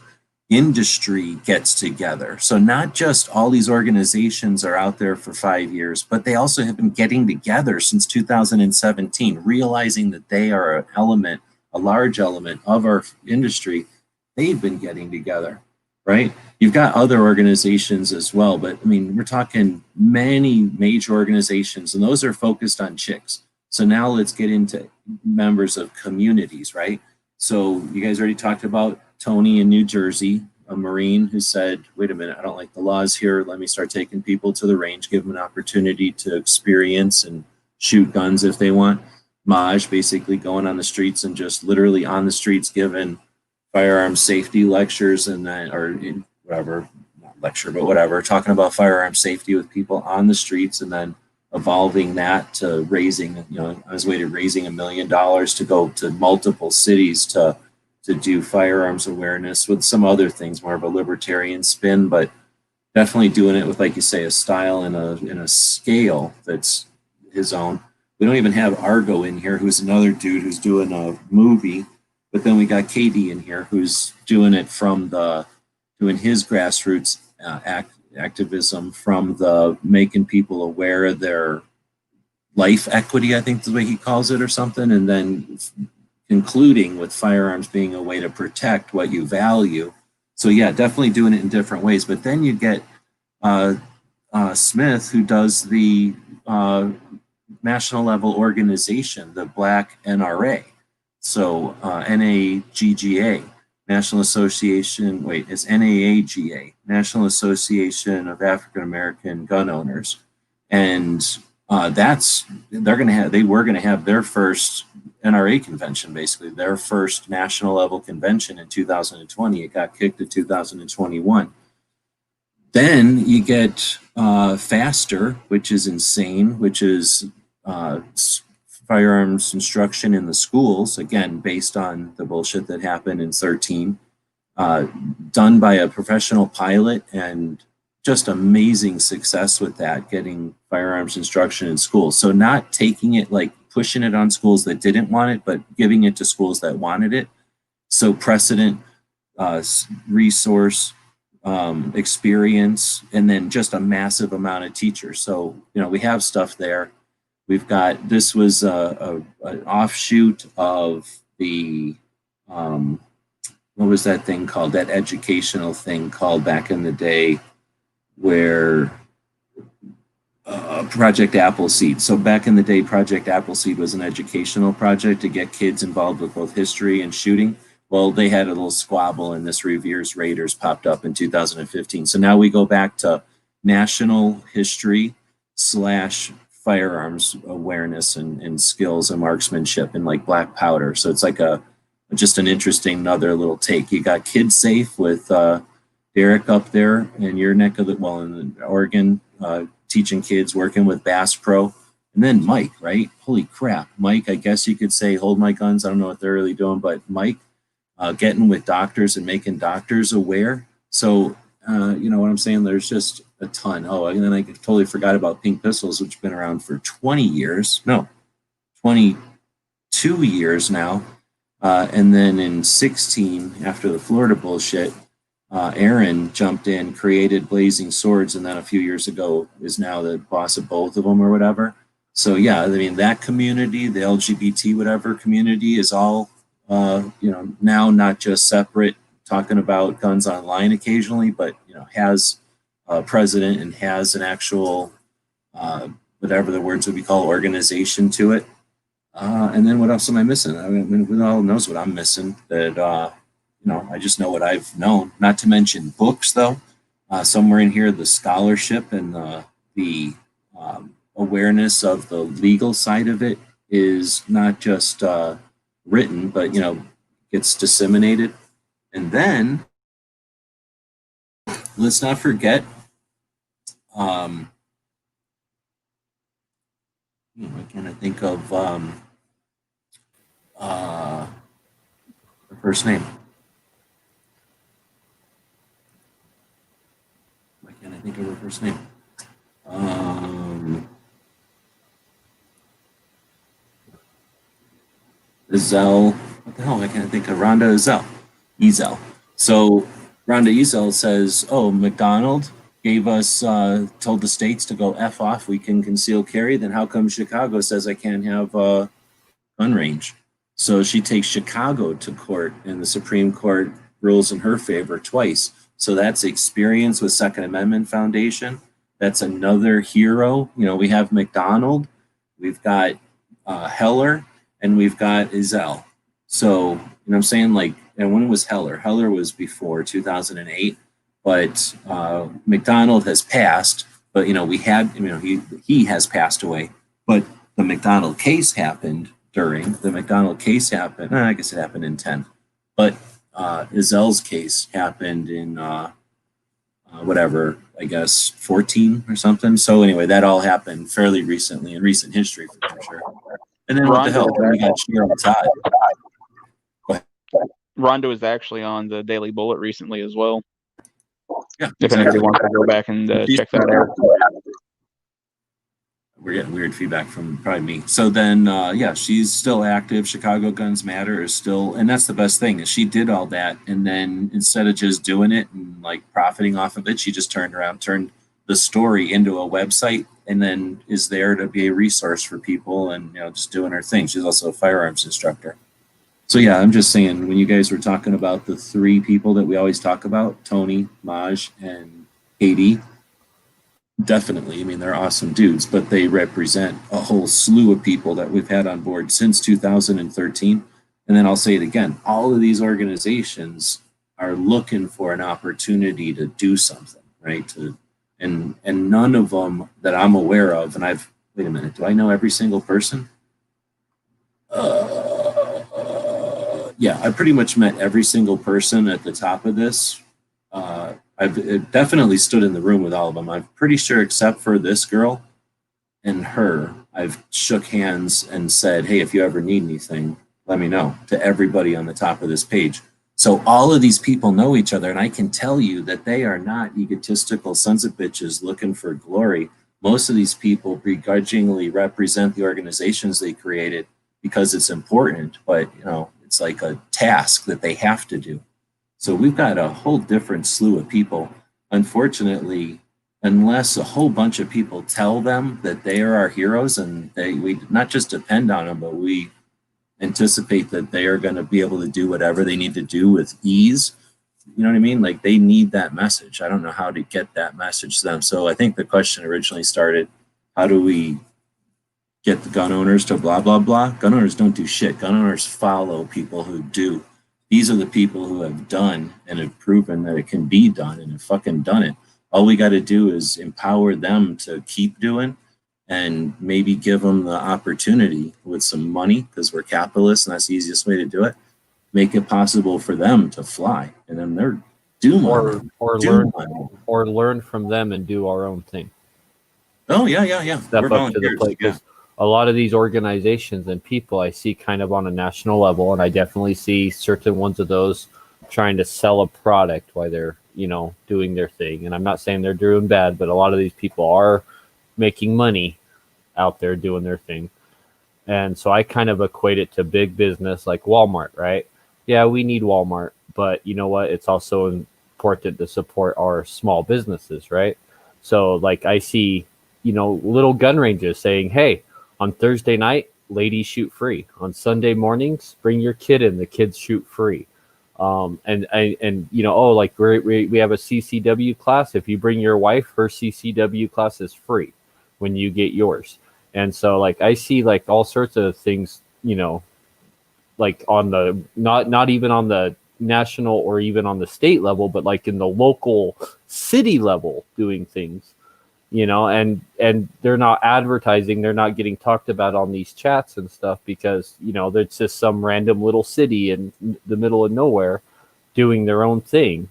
industry gets together. So not just all these organizations are out there for 5 years, but they also have been getting together since 2017, realizing that they are an element, a large element of our industry. They've been getting together, right? You've got other organizations as well, but I mean, we're talking many major organizations, and those are focused on chicks. So now let's get into members of communities, right? So you guys already talked about Tony in New Jersey, a Marine who said, wait a minute, I don't like the laws here. Let me start taking people to the range, give them an opportunity to experience and shoot guns if they want. Maj basically going on the streets and just literally on the streets giving firearm safety lectures and that, or whatever, not lecture, but whatever, talking about firearm safety with people on the streets, and then evolving that to raising, on his way to raising $1 million to go to multiple cities to do firearms awareness with some other things, more of a libertarian spin, but definitely doing it with, like you say, a style and a scale that's his own. We don't even have Argo in here, who's another dude who's doing a movie, but then we got KD in here who's doing it from doing his grassroots activism from the making people aware of their life equity, I think is the way he calls it, or something, and then concluding with firearms being a way to protect what you value. So yeah, definitely doing it in different ways. But then you get Smith, who does the national level organization, the Black NRA. So NAGGA, National Association, it's NAAGA, National Association of African American Gun Owners. And they were going to have their first NRA convention, basically their first national level convention in 2020. It got kicked to 2021. Then you get FASTER, which is insane, which is firearms instruction in the schools, again, based on the bullshit that happened in 13, done by a professional pilot, and just amazing success with that, getting firearms instruction in schools. So not taking it, like pushing it on schools that didn't want it, but giving it to schools that wanted it. So precedent, resource, experience, and then just a massive amount of teachers. So, we have stuff there. We've got, this was an offshoot of the, what was that thing called? That educational thing called back in the day, where Project Appleseed. So back in the day, Project Appleseed was an educational project to get kids involved with both history and shooting. Well, they had a little squabble, and this Revere's Raiders popped up in 2015. So now we go back to national history / firearms awareness and skills and marksmanship and like black powder. So it's like just an interesting another little take. You got Kid Safe with Derek up there in your neck of in Oregon, teaching kids, working with Bass Pro. And then Mike, right? Holy crap. Mike, I guess you could say hold my guns. I don't know what they're really doing, but Mike getting with doctors and making doctors aware. So, you know what I'm saying? There's just a ton. Oh, and then I totally forgot about Pink Pistols, which have been around for 22 years now. And then in 16, after the Florida bullshit, Aaron jumped in, created Blazing Swords, and then a few years ago is now the boss of both of them or whatever. So yeah, I mean, that community, the LGBT whatever community is all, now not just separate, talking about guns online occasionally, but, has a president and has an actual, whatever the words would be called, organization to it. And then what else am I missing? I mean, who all knows what I'm missing that, I just know what I've known, not to mention books though. Somewhere in here, the scholarship and the awareness of the legal side of it is not just written, but, gets disseminated. And then let's not forget, why can't I think of her first name? Why can't I think of her first name? Ezell, what the hell? I can't think of Rhonda Ezel. So Rhonda Ezel says, oh, McDonald gave us, told the states to go F off, we can conceal carry, then how come Chicago says I can't have a gun range? So she takes Chicago to court, and the Supreme Court rules in her favor twice. So that's experience with Second Amendment Foundation. That's another hero. We have McDonald, we've got Heller, and we've got Ezel. So, I'm saying, like, and when was Heller? Heller was before 2008, but McDonald has passed, but, we had, he has passed away, but the McDonald case happened I guess it happened in 10, but Ezel's case happened in whatever, I guess 14 or something. So anyway, that all happened fairly recently in recent history for sure. And then what the hell? Then we got Cheryl Todd. Rondo is actually on the Daily Bullet recently as well. Yeah, if anybody wants to go back and check that out. We're getting weird feedback from probably me. So then, yeah, she's still active. Chicago Guns Matter is still, and that's the best thing is she did all that, and then instead of just doing it and like profiting off of it, she just turned the story into a website, and then is there to be a resource for people, and just doing her thing. She's also a firearms instructor. So yeah, I'm just saying when you guys were talking about the three people that we always talk about, Tony, Maj, and Katie. Definitely. I mean, they're awesome dudes, but they represent a whole slew of people that we've had on board since 2013. And then I'll say it again, all of these organizations are looking for an opportunity to do something, right? And none of them that I'm aware of, and wait a minute, do I know every single person? Yeah, I pretty much met every single person at the top of this. I've definitely stood in the room with all of them. I'm pretty sure, except for this girl and her, I've shook hands and said, hey, if you ever need anything, let me know, to everybody on the top of this page. So all of these people know each other, and I can tell you that they are not egotistical sons of bitches looking for glory. Most of these people begrudgingly represent the organizations they created because it's important, but it's like a task that they have to do. So we've got a whole different slew of people. Unfortunately, unless a whole bunch of people tell them that they are our heroes and we not just depend on them, but we anticipate that they are going to be able to do whatever they need to do with ease. You know what I mean? Like they need that message. I don't know how to get that message to them. So I think the question originally started, how do we get the gun owners to blah, blah, blah? Gun owners don't do shit. Gun owners follow people who do. These are the people who have done and have proven that it can be done and have fucking done it. All we got to do is empower them to keep doing and maybe give them the opportunity with some money, because we're capitalists and that's the easiest way to do it. Make it possible for them to fly, and then they're or learn from them and do our own thing. Oh yeah. Step up to the plate. Yeah. A lot of these organizations and people I see kind of on a national level, and I definitely see certain ones of those trying to sell a product while they're, doing their thing. And I'm not saying they're doing bad, but a lot of these people are making money out there doing their thing. And so I kind of equate it to big business like Walmart, right? Yeah, we need Walmart, but you know what? It's also important to support our small businesses, right? So like I see, little gun ranges saying, hey, on Thursday night, ladies shoot free. On Sunday mornings, bring your kid in. The kids shoot free. We have a CCW class. If you bring your wife, her CCW class is free when you get yours. And so, like, I see like all sorts of things, like on the not even on the national or even on the state level, but like in the local city level, doing things. And they're not advertising, they're not getting talked about on these chats and stuff because, there's just some random little city in the middle of nowhere doing their own thing.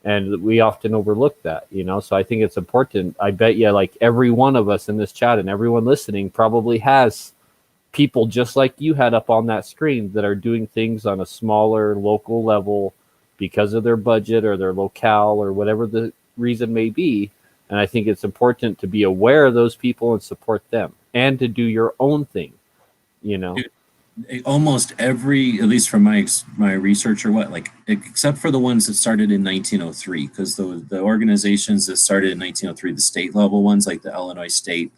And we often overlook that, so I think it's important. I bet you like every one of us in this chat and everyone listening probably has people just like you had up on that screen that are doing things on a smaller local level because of their budget or their locale or whatever the reason may be. And I think it's important to be aware of those people and support them and to do your own thing, Almost every, at least from my research or except for the ones that started in 1903, because the organizations that started in 1903, the state level ones like the Illinois State,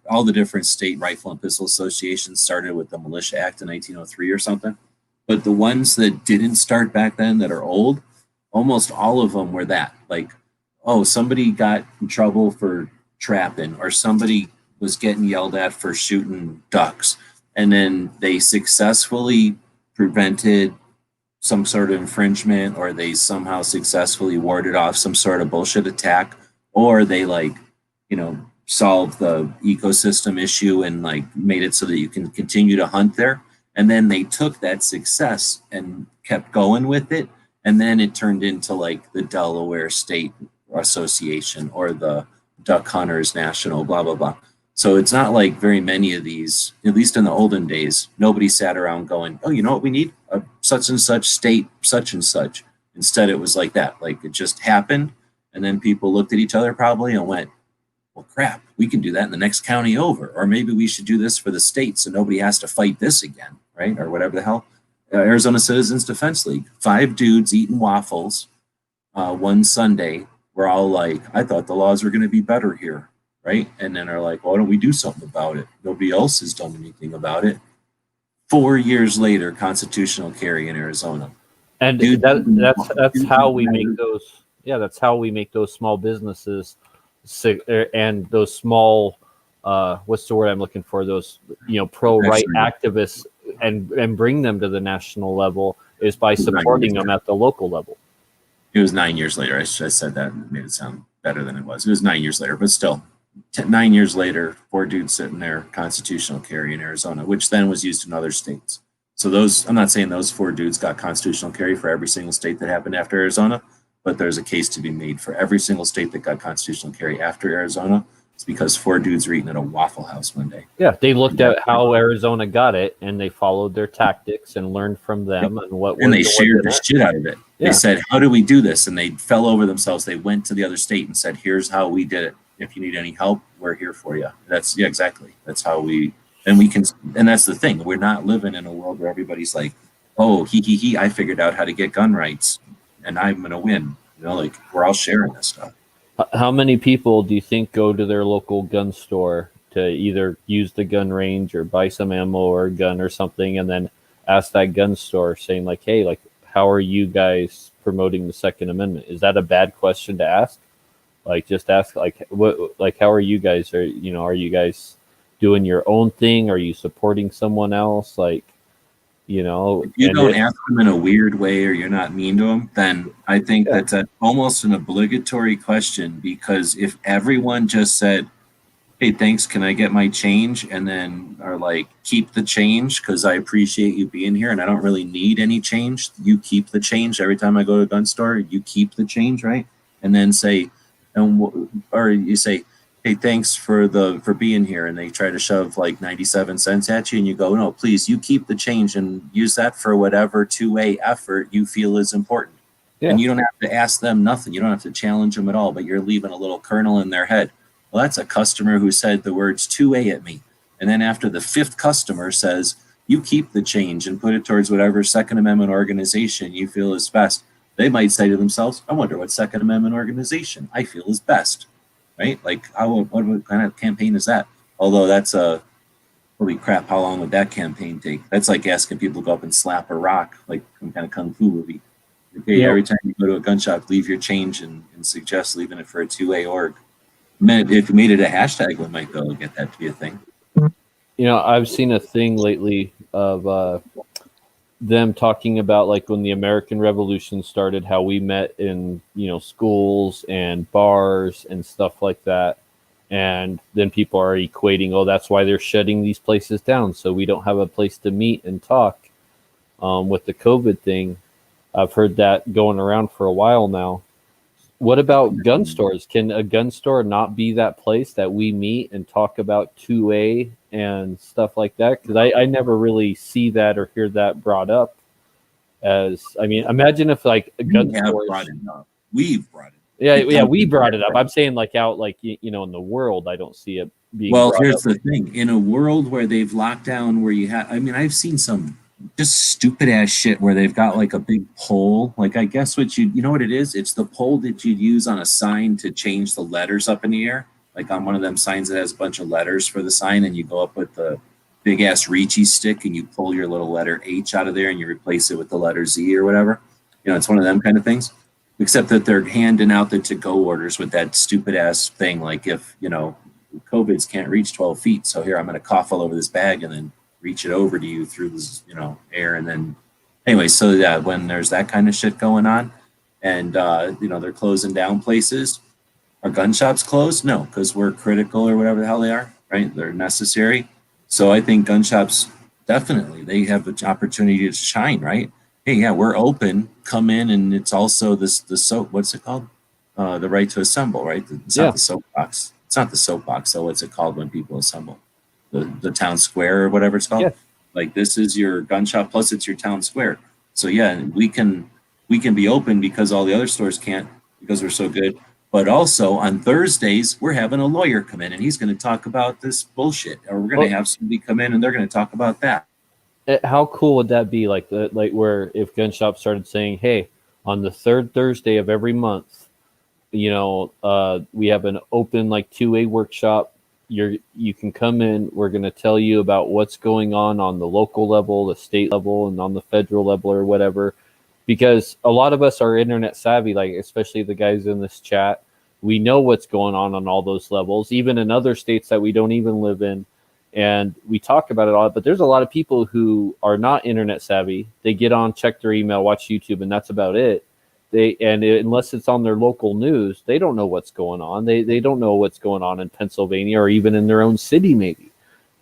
all the different state rifle and pistol associations started with the Militia Act in 1903 or something. But the ones that didn't start back then that are old, almost all of them were that. Like, oh, somebody got in trouble for trapping, or somebody was getting yelled at for shooting ducks. And then they successfully prevented some sort of infringement, or they somehow successfully warded off some sort of bullshit attack, or they solved the ecosystem issue and made it so that you can continue to hunt there. And then they took that success and kept going with it. And then it turned into the Delaware State Association or the Duck Hunters National, blah, blah, blah. So it's not like very many of these, at least in the olden days, nobody sat around going, oh, you know what we need? A such and such state, such and such. Instead, it was like that. Like it just happened. And then people looked at each other probably and went, well, crap, we can do that in the next county over. Or maybe we should do this for the state so nobody has to fight this again, right? Or whatever the hell. Arizona Citizens Defense League, 5 dudes eating waffles one Sunday. We're all like, I thought the laws were going to be better here, right? And then are like, why don't we do something about it? Nobody else has done anything about it. 4 years later, constitutional carry in Arizona. And Dude, that's how we make those. Yeah, that's how we make those small businesses and those small. What's the word I'm looking for? Those pro-right activists and bring them to the national level is by supporting them at the local level. It was 9 years later. I said that and made it sound better than it was. It was 9 years later, but still, 9 years later, 4 dudes sitting there, constitutional carry in Arizona, which then was used in other states. So those, I'm not saying those 4 dudes got constitutional carry for every single state that happened after Arizona, but there's a case to be made for every single state that got constitutional carry after Arizona. It's because 4 dudes were eating at a Waffle House one day. Yeah, they looked at how Arizona got it, and they followed their tactics and learned from them and what. And they shared the shit out of it. Yeah. They said, "How do we do this?" And they fell over themselves. They went to the other state and said, "Here's how we did it. If you need any help, we're here for you." That's exactly. That's how we. And we can. And that's the thing. We're not living in a world where everybody's like, "Oh, he. I figured out how to get gun rights, and I'm gonna win." Like we're all sharing this stuff. How many people do you think go to their local gun store to either use the gun range or buy some ammo or a gun or something, and then ask that gun store saying like, "Hey, like, how are you guys promoting the Second Amendment?" Is that a bad question to ask? Like, just ask like, what, like, how are you guys? Are you guys doing your own thing? Are you supporting someone else? Like, if you don't ask them in a weird way or you're not mean to them, then I think that's almost an obligatory question, because if everyone just said, "Hey, thanks, can I get my change?" and then are like, "Keep the change because I appreciate you being here and I don't really need any change. You keep the change every time I go to a gun store. You keep the change, right?" And then say, or you say, "Hey, thanks for being here," and they try to shove like 97 cents at you, and you go, "No, please, you keep the change and use that for whatever two-way effort you feel is important." Yeah. And you don't have to ask them nothing. You don't have to challenge them at all, but you're leaving a little kernel in their head. Well, that's a customer who said the words 2A at me. And then after the 5th customer says, "You keep the change and put it towards whatever Second Amendment organization you feel is best," they might say to themselves, "I wonder what Second Amendment organization I feel is best." Right? Like, what kind of campaign is that? Although that's holy crap, how long would that campaign take? That's like asking people to go up and slap a rock, like some kind of kung fu movie. Okay, every time you go to a gun shop, leave your change and suggest leaving it for a 2A org. If you made it a hashtag, we might be able to get that to be a thing. I've seen a thing lately of them talking about like when the American Revolution started, how we met in schools and bars and stuff like that, and then people are equating, oh, that's why they're shutting these places down, so we don't have a place to meet and talk. With the COVID thing, I've heard that going around for a while now. What about gun stores? Can a gun store not be that place that we meet and talk about 2A and stuff like that? Because I never really see that or hear that brought up. Imagine if like a gun store. We've brought it. Yeah, we brought it up. I'm saying like out like in the world, I don't see it being. Well, here's the thing: in a world where they've locked down, where you have, I've seen some just stupid ass shit where they've got like a big pole. Like, I guess what you know what it is? It's the pole that you'd use on a sign to change the letters up in the air. Like on one of them signs that has a bunch of letters for the sign, and you go up with the big ass reachy stick and you pull your little letter H out of there and you replace it with the letter Z or whatever. It's one of them kind of things. Except that they're handing out the to-go orders with that stupid ass thing. Like if, COVIDs can't reach 12 feet. So here, I'm going to cough all over this bag and then reach it over to you through this, air. And then anyway, so yeah, when there's that kind of shit going on and, they're closing down places, are gun shops closed? No, because we're critical or whatever the hell they are, right? They're necessary. So I think gun shops, definitely, they have an opportunity to shine, right? Hey, yeah, we're open. Come in, and it's also the soap. What's it called? the right to assemble, right? It's Yeah. not the soapbox. It's not the soapbox. So what's it called when people assemble? The town square or whatever it's called. Yeah. Like this is your gun shop plus it's your town square. So yeah, we can be open because all the other stores can't because we're so good. But also on Thursdays we're having a lawyer come in and he's going to talk about this bullshit, or we're going to have somebody come in and they're going to talk about that. How cool would that be? Like where if gun shops started saying, "Hey, on the third Thursday of every month, we have an open like 2A workshop. You can come in. We're going to tell you about what's going on the local level, the state level, and on the federal level or whatever." Because a lot of us are internet savvy, like especially the guys in this chat. We know what's going on all those levels, even in other states that we don't even live in. And we talk about it all, but there's a lot of people who are not internet savvy. They get on, check their email, watch YouTube, and that's about it. Unless it's on their local news, they don't know what's going on. They don't know what's going on in Pennsylvania or even in their own city, maybe.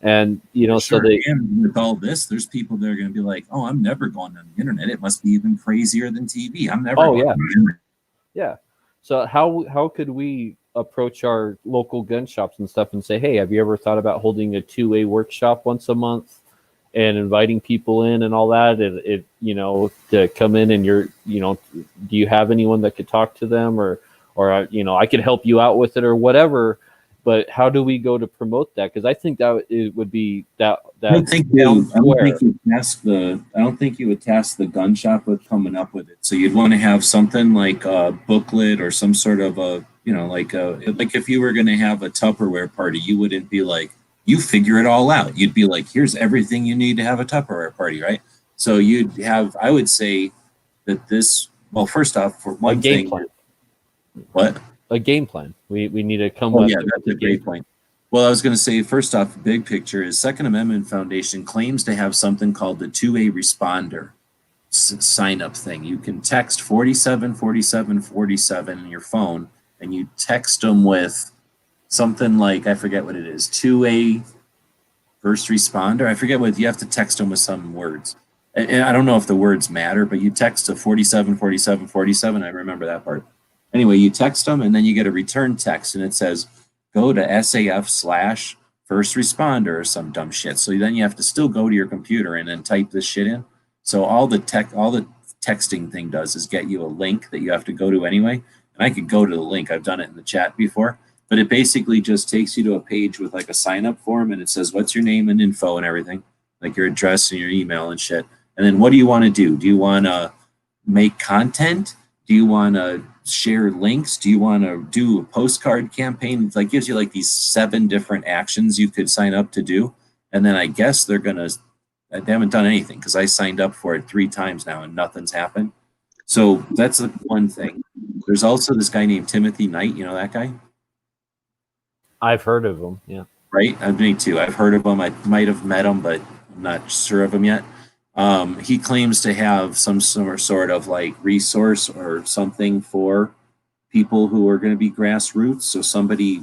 And so and with all this, there's people that are going to be like, "Oh, I'm never going on the internet. It must be even crazier than TV. I'm never." Oh going yeah, on the internet. yeah. So how could we approach our local gun shops and stuff and say, "Hey, have you ever thought about holding a 2A workshop once a month and inviting people in and all that? And to come in and do you have anyone that could talk to them or I could help you out with it or whatever." But how do we go to promote that? Because I think that it would be that. I don't think you would task the gun shop with coming up with it. So you'd want to have something like a booklet or some sort of like if you were going to have a Tupperware party, you wouldn't be like, you figure it all out. You'd be like, here's everything you need to have a Tupperware party, right? So you'd have, I would say that this, well, first off, for one thing, plan. What? A game plan. We need to come. Oh, yeah, that's a great point. Well, I was going to say, first off, big picture is Second Amendment Foundation claims to have something called the 2A responder sign up thing. You can text 474747 in your phone, and you text them with something like, I forget what it is, 2A first responder. I forget what you have to text them with some words. And I don't know if the words matter, but you text to 474747. I remember that part. Anyway, you text them and then you get a return text and it says, go to SAF/first responder or some dumb shit. So then you have to still go to your computer and then type this shit in. So all the texting thing does is get you a link that you have to go to anyway. And I could go to the link. I've done it in the chat before, but it basically just takes you to a page with like a sign up form and it says, what's your name and info and everything, like your address and your email and shit. And then what do you want to do? Do you want to make content? Do you want to share links? Do you want to do a postcard campaign? It gives you like these 7 different actions you could sign up to do. And then I guess they haven't done anything because I signed up for it 3 times now and nothing's happened. So that's the one thing. There's also this guy named Timothy Knight. You know that guy? I've heard of him. Yeah. Right? Me too. I've heard of him. I might have met him, but I'm not sure of him yet. He claims to have some sort of like resource or something for people who are going to be grassroots. So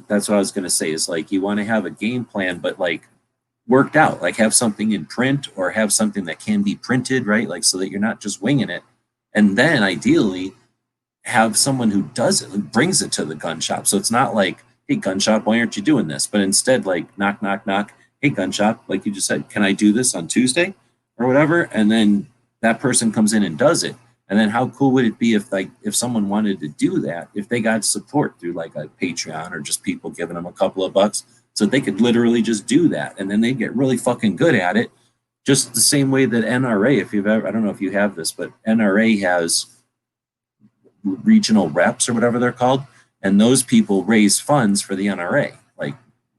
that's what I was going to say is like, you want to have a game plan, but like worked out, like have something in print or have something that can be printed, right? Like, so that you're not just winging it. And then ideally have someone who does it, who brings it to the gun shop. So it's not like, hey, gun shop, why aren't you doing this? But instead like knock, knock, knock. Hey, gun shop, like you just said, can I do this on Tuesday? Or whatever, and then that person comes in and does it. And then how cool would it be if someone wanted to do that, if they got support through like a Patreon or just people giving them a couple of bucks so they could literally just do that. And then they get really fucking good at it. Just the same way that NRA, I don't know if you have this, but NRA has regional reps or whatever they're called. And those people raise funds for the NRA. Like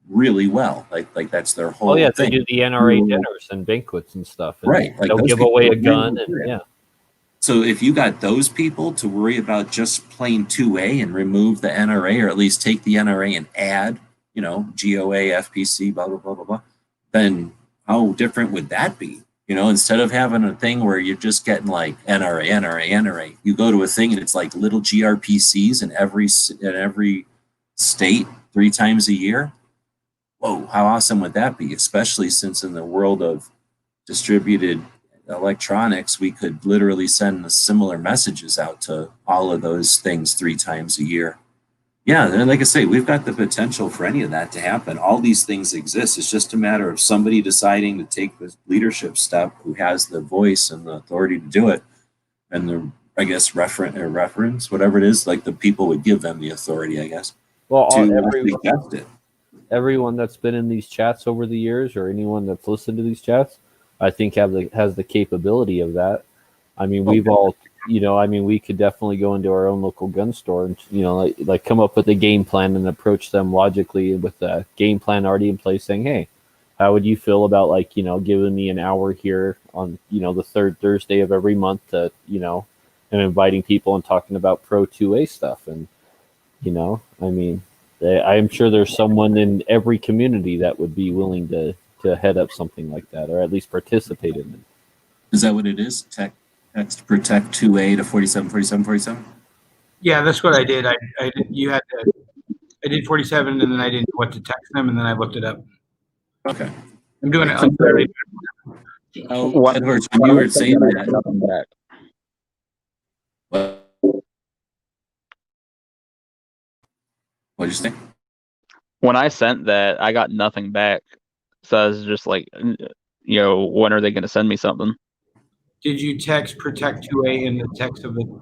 really well, like that's their whole thing. They do the NRA dinners and banquets and stuff, and right? Like they'll give away a gun, and So if you got those people to worry about just plain 2A and remove the NRA, or at least take the NRA and add, GOA, FPC, blah blah blah blah blah, then how different would that be? Instead of having a thing where you're just getting like NRA, you go to a thing and it's like little GRPCs in every state 3 times a year. Whoa, how awesome would that be? Especially since in the world of distributed electronics, we could literally send similar messages out to all of those things 3 times a year. Yeah, and like I say, we've got the potential for any of that to happen. All these things exist. It's just a matter of somebody deciding to take the leadership step who has the voice and the authority to do it. And the, I guess, reference, whatever it is, like the people would give them the authority, I guess, Well, to actually test it. everyone that's been in these chats over the years, or anyone that's listened to these chats, I think has the capability of that. I mean, we've all, I mean, we could definitely go into our own local gun store and, like come up with a game plan and approach them logically with a game plan already in place, saying, hey, how would you feel about, like, giving me an hour here on, the third Thursday of every month to, and inviting people and talking about Pro 2A stuff. And, I mean, I am sure there's someone in every community that would be willing to head up something like that, or at least participate in it. Is that what it is? Text protect 2A to 474747? Yeah, that's what I did. I did 47, and then I didn't know what to text them, and then I looked it up. Okay. I'm doing it. Unfairly. Edwards, when you were saying that, what'd you say? When I sent that, I got nothing back. So I was just like, when are they going to send me something? Did you text protect 2A in the text of the?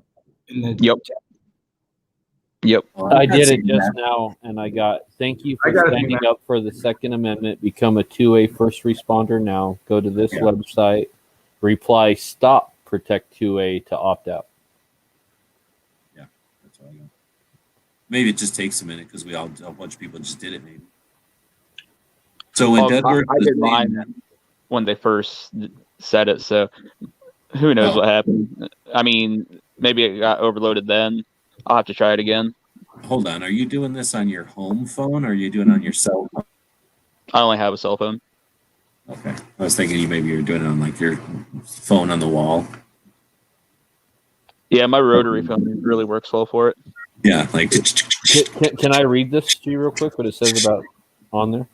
Yep. I did it just now, and I got, thank you for standing up for the Second Amendment. Become a 2A first responder now. Go to this website. Reply stop protect 2A to opt out. Yeah, that's all I got. Maybe it just takes a minute because a bunch of people just did it. Maybe. So when I did mine when they first said it. So who knows what happened? I mean, maybe it got overloaded then. I'll have to try it again. Hold on. Are you doing this on your home phone or are you doing it on your cell phone? I only have a cell phone. Okay. I was thinking maybe you're doing it on like your phone on the wall. Yeah, my rotary phone really works well for it. Yeah, like. Can I read this to you real quick? What it says about on there?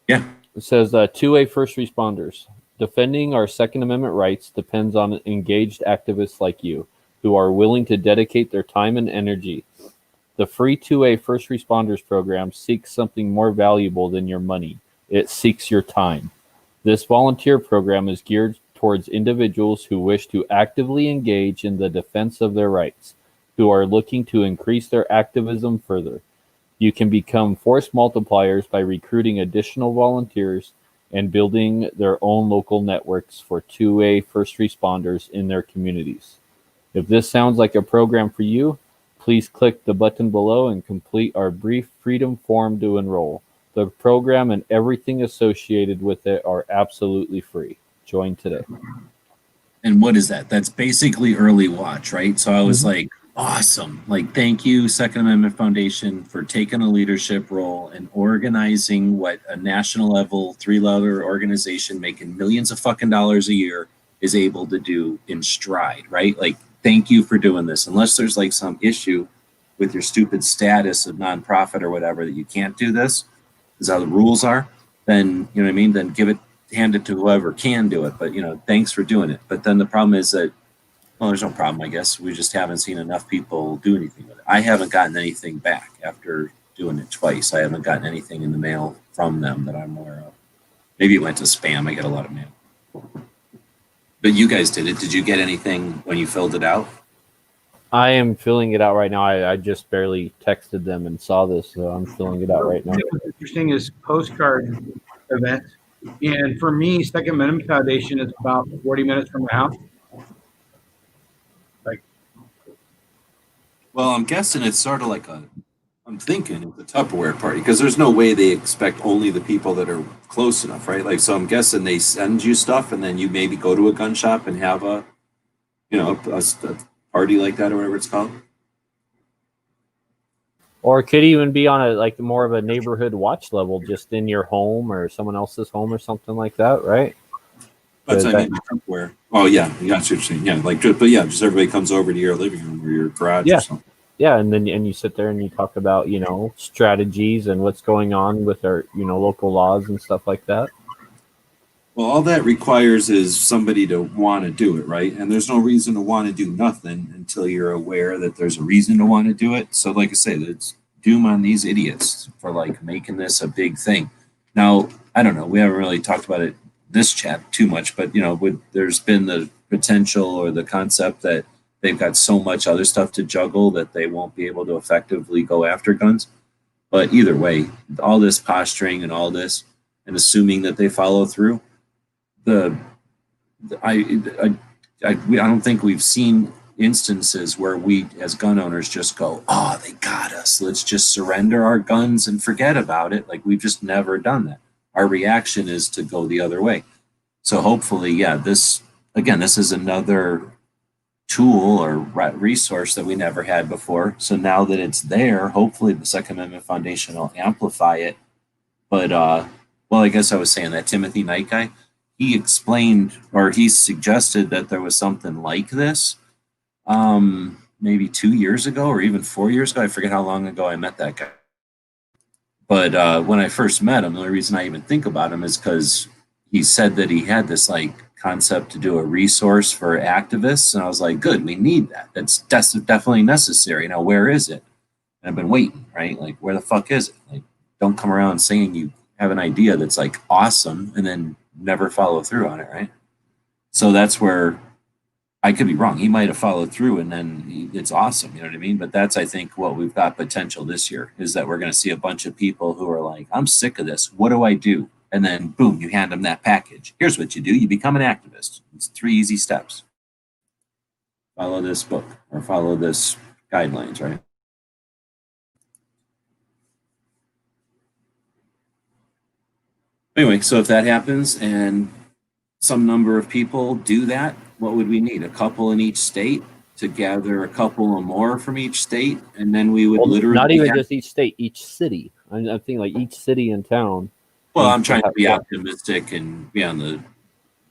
Yeah. It says 2A first responders. Defending our Second Amendment rights depends on engaged activists like you, who are willing to dedicate their time and energy. The free 2A First Responders program seeks something more valuable than your money. It seeks your time. This volunteer program is geared towards individuals who wish to actively engage in the defense of their rights, who are looking to increase their activism further. You can become force multipliers by recruiting additional volunteers and building their own local networks for 2A first responders in their communities. If this sounds like a program for you, please click the button below and complete our brief freedom form to enroll. The program and everything associated with it are absolutely free. Join today. And what is that? That's basically early watch, right? So I was like, awesome. Like, thank you, Second Amendment Foundation, for taking a leadership role and organizing what a national level, 3-letter organization making millions of fucking dollars a year is able to do in stride, right? Like, thank you for doing this. Unless there's like some issue with your stupid status of nonprofit or whatever that you can't do this, is how the rules are, then, you know what I mean? Then hand it to whoever can do it. But, thanks for doing it. But then the problem is that, well, there's no problem, I guess. We just haven't seen enough people do anything with it. I haven't gotten anything back after doing it twice. I haven't gotten anything in the mail from them that I'm aware of. Maybe it went to spam. I get a lot of mail. But you guys did it. Did you get anything when you filled it out? I am filling it out right now. I just barely texted them and saw this, so I'm filling it out right now. What's interesting is postcard event. And for me, Second Amendment Foundation is about 40 minutes from my house. Well, I'm guessing it's sort of like I'm thinking it's a Tupperware party because there's no way they expect only the people that are close enough, right? Like, so I'm guessing they send you stuff and then you maybe go to a gun shop and have a party like that or whatever it's called. Or it could even be on a more of a neighborhood watch level, just in your home or someone else's home or something like that, right? That's I mean, Tupperware. Oh yeah, that's what you're saying. Yeah, just everybody comes over to your living room or your garage or something. Yeah, and then you sit there and you talk about strategies and what's going on with our local laws and stuff like that. Well, all that requires is somebody to want to do it, right? And there's no reason to want to do nothing until you're aware that there's a reason to want to do it. So, like I said, doom on these idiots for like making this a big thing. Now, I don't know. We haven't really talked about it this chat too much, but there's been the potential or the concept that they've got so much other stuff to juggle that they won't be able to effectively go after guns. But either way, all this posturing and all this, and assuming that they follow through, I don't think we've seen instances where we as gun owners just go, oh, they got us, let's just surrender our guns and forget about it. Like, we've just never done that. Our reaction is to go the other way. So hopefully, this is another tool or resource that we never had before. So now that it's there, hopefully the Second Amendment Foundation will amplify it. But I guess I was saying that Timothy Knight guy, he explained, or he suggested that there was something like this maybe 2 years ago or even 4 years ago. I forget how long ago I met that guy. But when I first met him, the only reason I even think about him is because he said that he had this like concept to do a resource for activists. And I was like, good, we need that. That's definitely necessary. Now, where is it? And I've been waiting, right? Like, where the fuck is it? Like, don't come around saying you have an idea that's like awesome and then never follow through on it, right? So that's where I could be wrong. He might have followed through and then it's awesome. You know what I mean? But that's, I think, what we've got potential this year is that we're going to see a bunch of people who are like, I'm sick of this. What do I do? And then boom, you hand them that package. Here's what you do. You become an activist. It's 3 easy steps. Follow this book or follow this guidelines, right? Anyway, so if that happens and some number of people do that, what would we need? A couple in each state to gather a couple or more from each state, and then we would literally not even just each state, each city. I'm thinking like each city and town. Well, I'm trying to be optimistic and be on the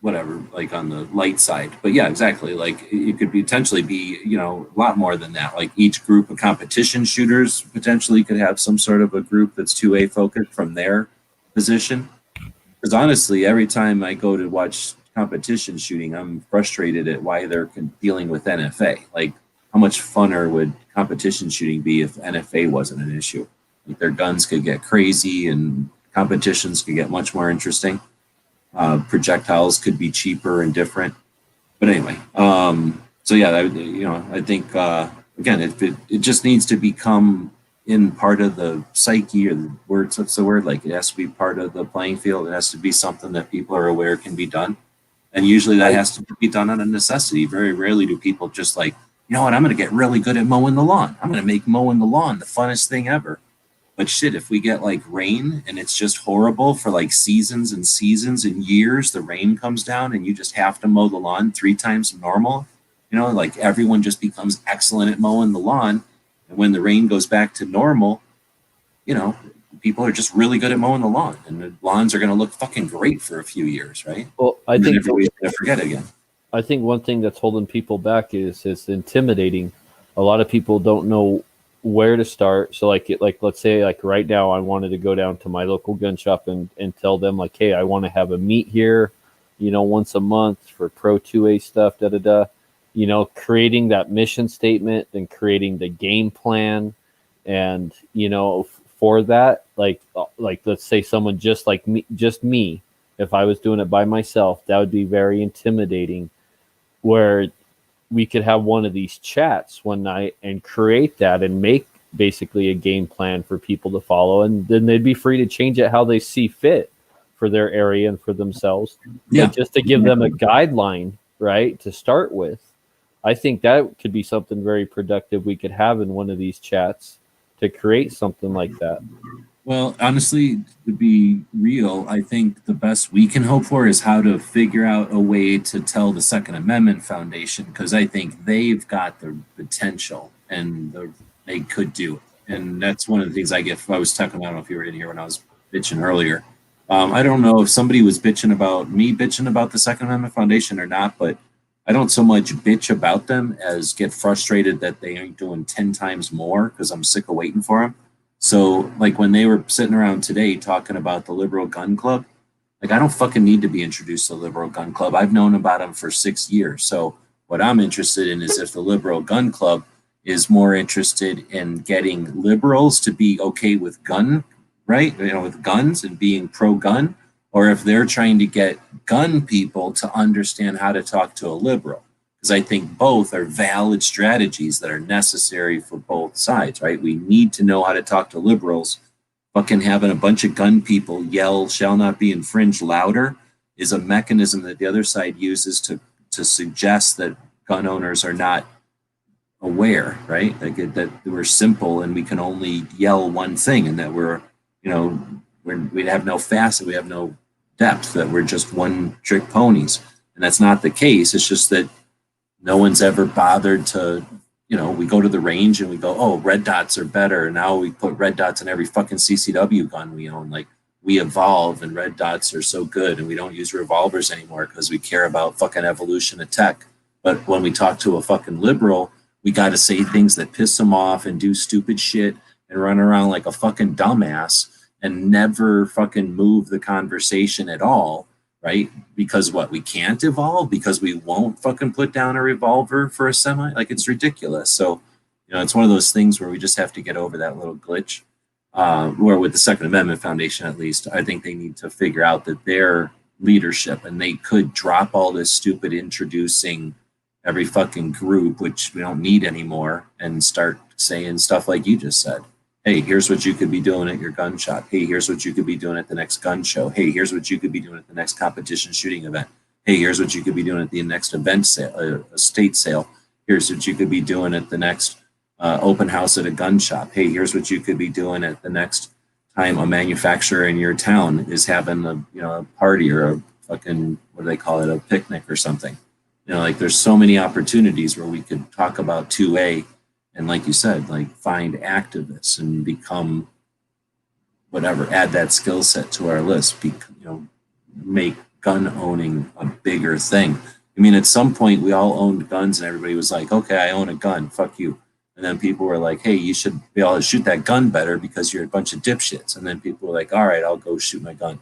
whatever, like on the light side. But yeah, exactly. Like it could potentially be, a lot more than that. Like each group of competition shooters potentially could have some sort of a group that's 2A focused from their position. Because honestly, every time I go to watch competition shooting, I'm frustrated at why they're dealing with NFA. Like, how much funner would competition shooting be if NFA wasn't an issue? Like, their guns could get crazy and competitions could get much more interesting. Projectiles could be cheaper and different. But anyway, so yeah, I think again, it just needs to become in part of the psyche or the words. What's the word? Like, it has to be part of the playing field. It has to be something that people are aware can be done. And usually that has to be done on a necessity. Very rarely do people just like, you know what, I'm going to get really good at mowing the lawn. I'm going to make mowing the lawn the funnest thing ever. But shit, if we get like rain and it's just horrible for like seasons and seasons and years, the rain comes down and you just have to mow the lawn 3 times normal, like everyone just becomes excellent at mowing the lawn. And when the rain goes back to normal, people are just really good at mowing the lawn, and the lawns are going to look fucking great for a few years, right? Well, I think everybody's going to forget again. I think one thing that's holding people back is intimidating. A lot of people don't know where to start. So like let's say like right now, I wanted to go down to my local gun shop and tell them like, hey, I want to have a meet here, once a month for Pro 2A stuff, creating that mission statement and creating the game plan. And, for that, like let's say someone just like me, if I was doing it by myself, that would be very intimidating, where we could have one of these chats one night and create that and make basically a game plan for people to follow. And then they'd be free to change it how they see fit for their area and for themselves. Yeah. But just to give them a guideline, right, to start with. I think that could be something very productive we could have in one of these chats to create something like that. Well, honestly, to be real, I think the best we can hope for is how to figure out a way to tell the Second Amendment Foundation, because I think they've got the potential and they could do it. And that's one of the things I get. I was talking, I don't know if you were in here when I was bitching earlier. I don't know if somebody was bitching about the Second Amendment Foundation or not, but I don't so much bitch about them as get frustrated that they ain't doing 10 times more, because I'm sick of waiting for them. So like when they were sitting around today talking about the Liberal Gun Club, like I don't fucking need to be introduced to the Liberal Gun Club. I've known about them for 6 years. So what I'm interested in is if the Liberal Gun Club is more interested in getting liberals to be okay with gun, right? With guns and being pro-gun, or if they're trying to get gun people to understand how to talk to a liberal. Because I think both are valid strategies that are necessary for both sides, right? We need to know how to talk to liberals. Fucking having a bunch of gun people yell "shall not be infringed" louder is a mechanism that the other side uses to suggest that gun owners are not aware, right? That we're simple and we can only yell one thing, and that we have no facet, we have no depth, that we're just one trick ponies. And that's not the case. It's just that no one's ever bothered to, we go to the range and we go, oh, red dots are better. Now we put red dots in every fucking CCW gun we own. Like, we evolve and red dots are so good, and we don't use revolvers anymore because we care about fucking evolution of tech. But when we talk to a fucking liberal, we got to say things that piss them off and do stupid shit and run around like a fucking dumbass and never fucking move the conversation at all, right? Because we can't evolve because we won't fucking put down a revolver for a semi. Like, it's ridiculous. So, it's one of those things where we just have to get over that little glitch. Or with the Second Amendment Foundation, at least, I think they need to figure out that their leadership, and they could drop all this stupid introducing every fucking group, which we don't need anymore, and start saying stuff like you just said. Hey, here's what you could be doing at your gun shop. Hey, here's what you could be doing at the next gun show. Hey, here's what you could be doing at the next competition shooting event. Hey, here's what you could be doing at the next event sale, a state sale. Here's what you could be doing at the next open house at a gun shop. Hey, here's what you could be doing at the next time a manufacturer in your town is having a party or a fucking, what do they call it, a picnic or something. There's so many opportunities where we could talk about 2A, and like you said, like, find activists and become whatever, add that skill set to our list, make gun owning a bigger thing. I mean, at some point we all owned guns and everybody was like, okay, I own a gun, fuck you. And then people were like, hey, you should be able to shoot that gun better because you're a bunch of dipshits. And then people were like, all right, I'll go shoot my gun.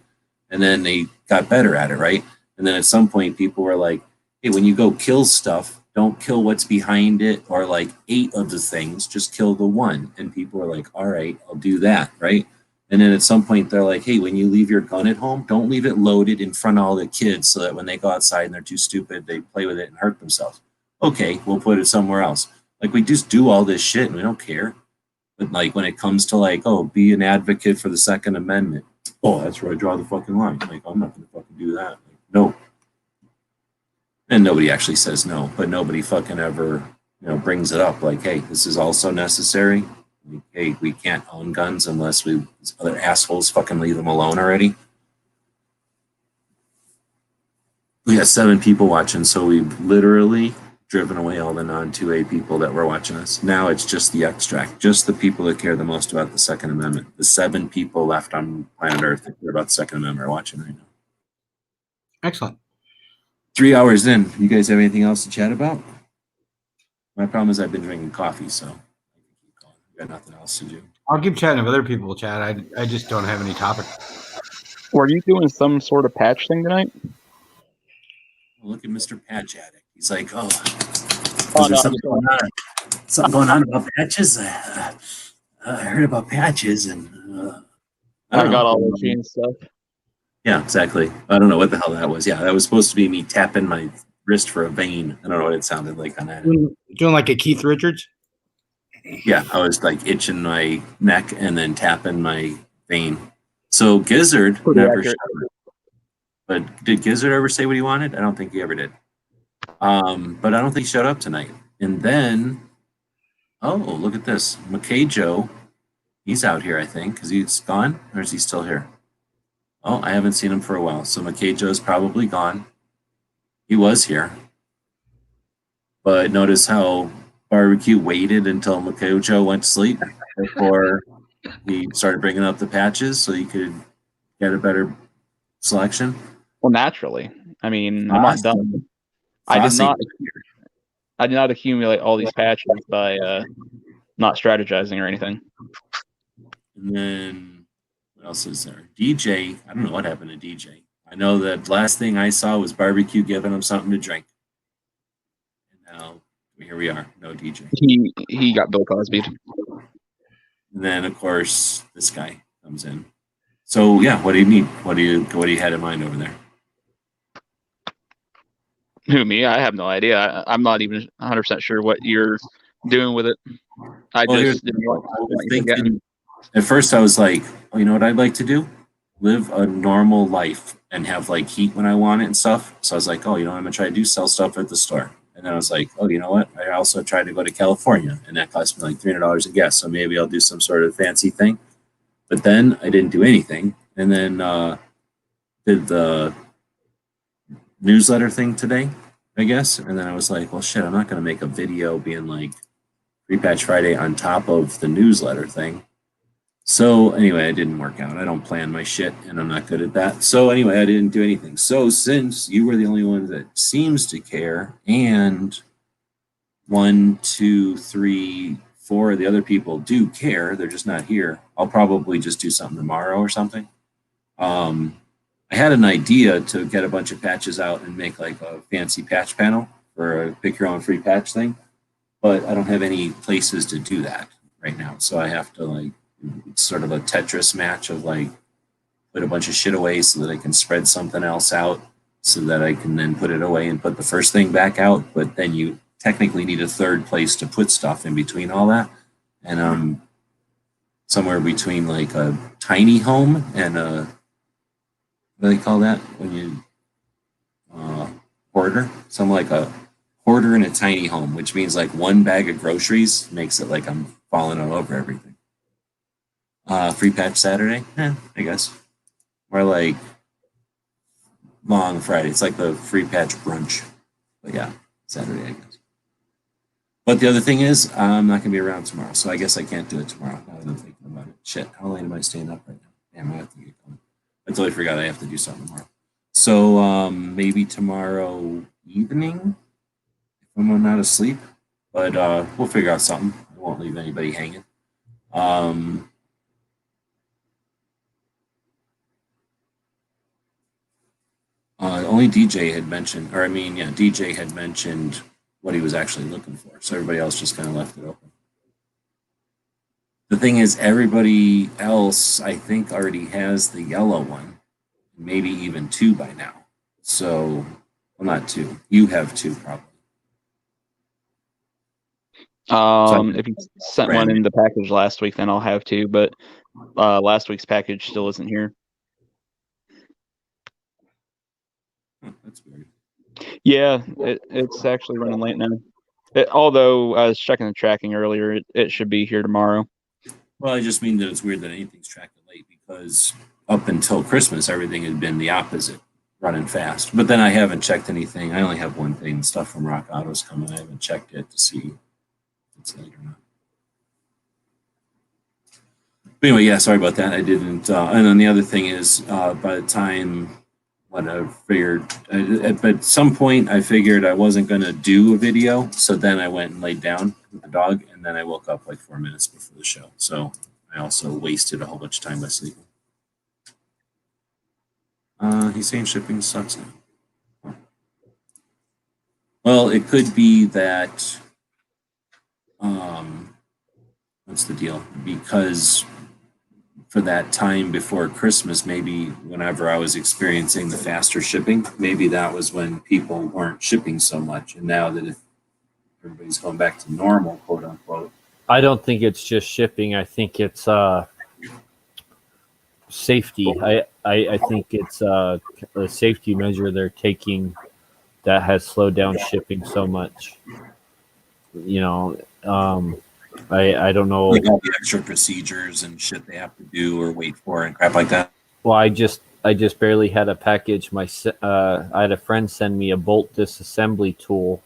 And then they got better at it, right? And then at some point people were like, hey, when you go kill stuff, don't kill what's behind it or like 8 of the things, just kill the one. And people were like, all right, I'll do that, right? And then at some point they're like, hey, when you leave your gun at home, don't leave it loaded in front of all the kids so that when they go outside and they're too stupid, they play with it and hurt themselves. Okay, we'll put it somewhere else. Like, we just do all this shit and we don't care. But like, when it comes to like, oh, be an advocate for the Second Amendment, oh, that's where I draw the fucking line. Like, I'm not gonna fucking do that. Like, no. And nobody actually says no, but nobody fucking ever, brings it up. Like, hey, this is also necessary. Like, hey, we can't own guns unless other assholes fucking leave them alone already. We got 7 people watching, so we've literally driven away all the non-2A people that were watching us. Now it's just the extract, just the people that care the most about the Second Amendment. The 7 people left on planet Earth that care about the Second Amendment are watching right now. Excellent. 3 hours in. You guys have anything else to chat about? My problem is I've been drinking coffee, so I got nothing else to do. I'll keep chatting if other people will chat. I just don't have any topic. Were you doing some sort of patch thing tonight? Look at Mr. Patch Addict. He's like, oh, no, something going on about patches? I heard about patches, and I got all the machine stuff. Yeah, exactly. I don't know what the hell that was. Yeah, that was supposed to be me tapping my wrist for a vein. I don't know what it sounded like on that. Doing like a Keith Richards? Yeah, I was like itching my neck and then tapping my vein. So Gizzard never showed up. But did Gizzard ever say what he wanted? I don't think he ever did. But I don't think he showed up tonight. And then, oh, look at this. McKay Joe, he's out here, I think. Because he's gone? Or is he still here? Oh, I haven't seen him for a while. So McKay Joe's probably gone. He was here. But notice how Barbecue waited until McKay Joe went to sleep before he started bringing up the patches so he could get a better selection. Well, naturally. I mean, I'm not done. I did not accumulate all these patches by not strategizing or anything. And then what else is there? DJ, I don't know what happened to DJ. I know that last thing I saw was Barbecue giving him something to drink. And now Here we are, no DJ. He got Bill Cosby. And then, of course, this guy comes in. So, yeah, what do you need? What do you had in mind over there? Who, me? I have no idea. I'm not even 100% sure what you're doing with it. I just didn't want you forgetting. At first, I was like, oh, you know what I'd like to do? Live a normal life and have like heat when I want it and stuff. So I was like, oh, you know what I'm going to try to do? Sell stuff at the store. And then I was like, oh, you know what? I also tried to go to California, and that cost me like $300 a guess. So maybe I'll do some sort of fancy thing. But then I didn't do anything. And then did the newsletter thing today, I guess. And then I was like, well, shit, I'm not going to make a video being like Free Patch Friday on top of the newsletter thing. So anyway, it didn't work out. I don't plan my shit, and I'm not good at that. So anyway, I didn't do anything. So since you were the only one that seems to care, and 1, 2, 3, 4 of the other people do care, they're just not here, I'll probably just do something tomorrow or something. I had an idea to get a bunch of patches out and make like a fancy patch panel for a pick your own free patch thing, but I don't have any places to do that right now. So I have to like, it's sort of a Tetris match of like put a bunch of shit away so that I can spread something else out so that I can then put it away and put the first thing back out. But then you technically need a third place to put stuff in between all that. And I'm somewhere between like a tiny home and a, what do they call that when you hoarder? So I'm like a hoarder in a tiny home, which means like one bag of groceries makes it like I'm falling all over everything. Free patch Saturday, I guess. Or like long Friday. It's like the free patch brunch. But yeah, Saturday, I guess. But the other thing is, I'm not going to be around tomorrow, so I guess I can't do it tomorrow. Now that I'm thinking about it. Shit, how late am I staying up right now? Damn, I have to get going. I totally forgot I have to do something tomorrow. So maybe tomorrow evening, if I'm not asleep. But we'll figure out something. I won't leave anybody hanging. Only DJ had mentioned, DJ had mentioned what he was actually looking for. So everybody else just kind of left it open. The thing is, everybody else, I think, already has the yellow one, maybe even 2 by now. So, well, not 2. You have 2 probably. If you sent one in the package last week, then I'll have 2. But last week's package still isn't here. Oh, that's weird. Yeah, it's actually running late now. Although I was checking the tracking earlier, it should be here tomorrow. Well, I just mean that it's weird that anything's tracking late because up until Christmas, everything had been the opposite, running fast. But then I haven't checked anything. I only have one thing, stuff from Rock Auto's coming. I haven't checked it to see if it's late or not. But anyway, yeah, sorry about that. I didn't. And then the other thing is, by the time what I figured, at some point I figured I wasn't going to do a video. So then I went and laid down with the dog, and then I woke up like 4 minutes before the show. So I also wasted a whole bunch of time by sleeping. He's saying shipping sucks now. Well, it could be that, what's the deal? Because for that time before Christmas, maybe whenever I was experiencing the faster shipping, maybe that was when people weren't shipping so much. And now that everybody's going back to normal, quote unquote. I don't think it's just shipping. I think it's safety. I think it's a safety measure they're taking that has slowed down shipping so much. You know, I don't know. Like all the extra procedures and shit they have to do or wait for and crap like that. Well, I just barely had a package. I had a friend send me a bolt disassembly tool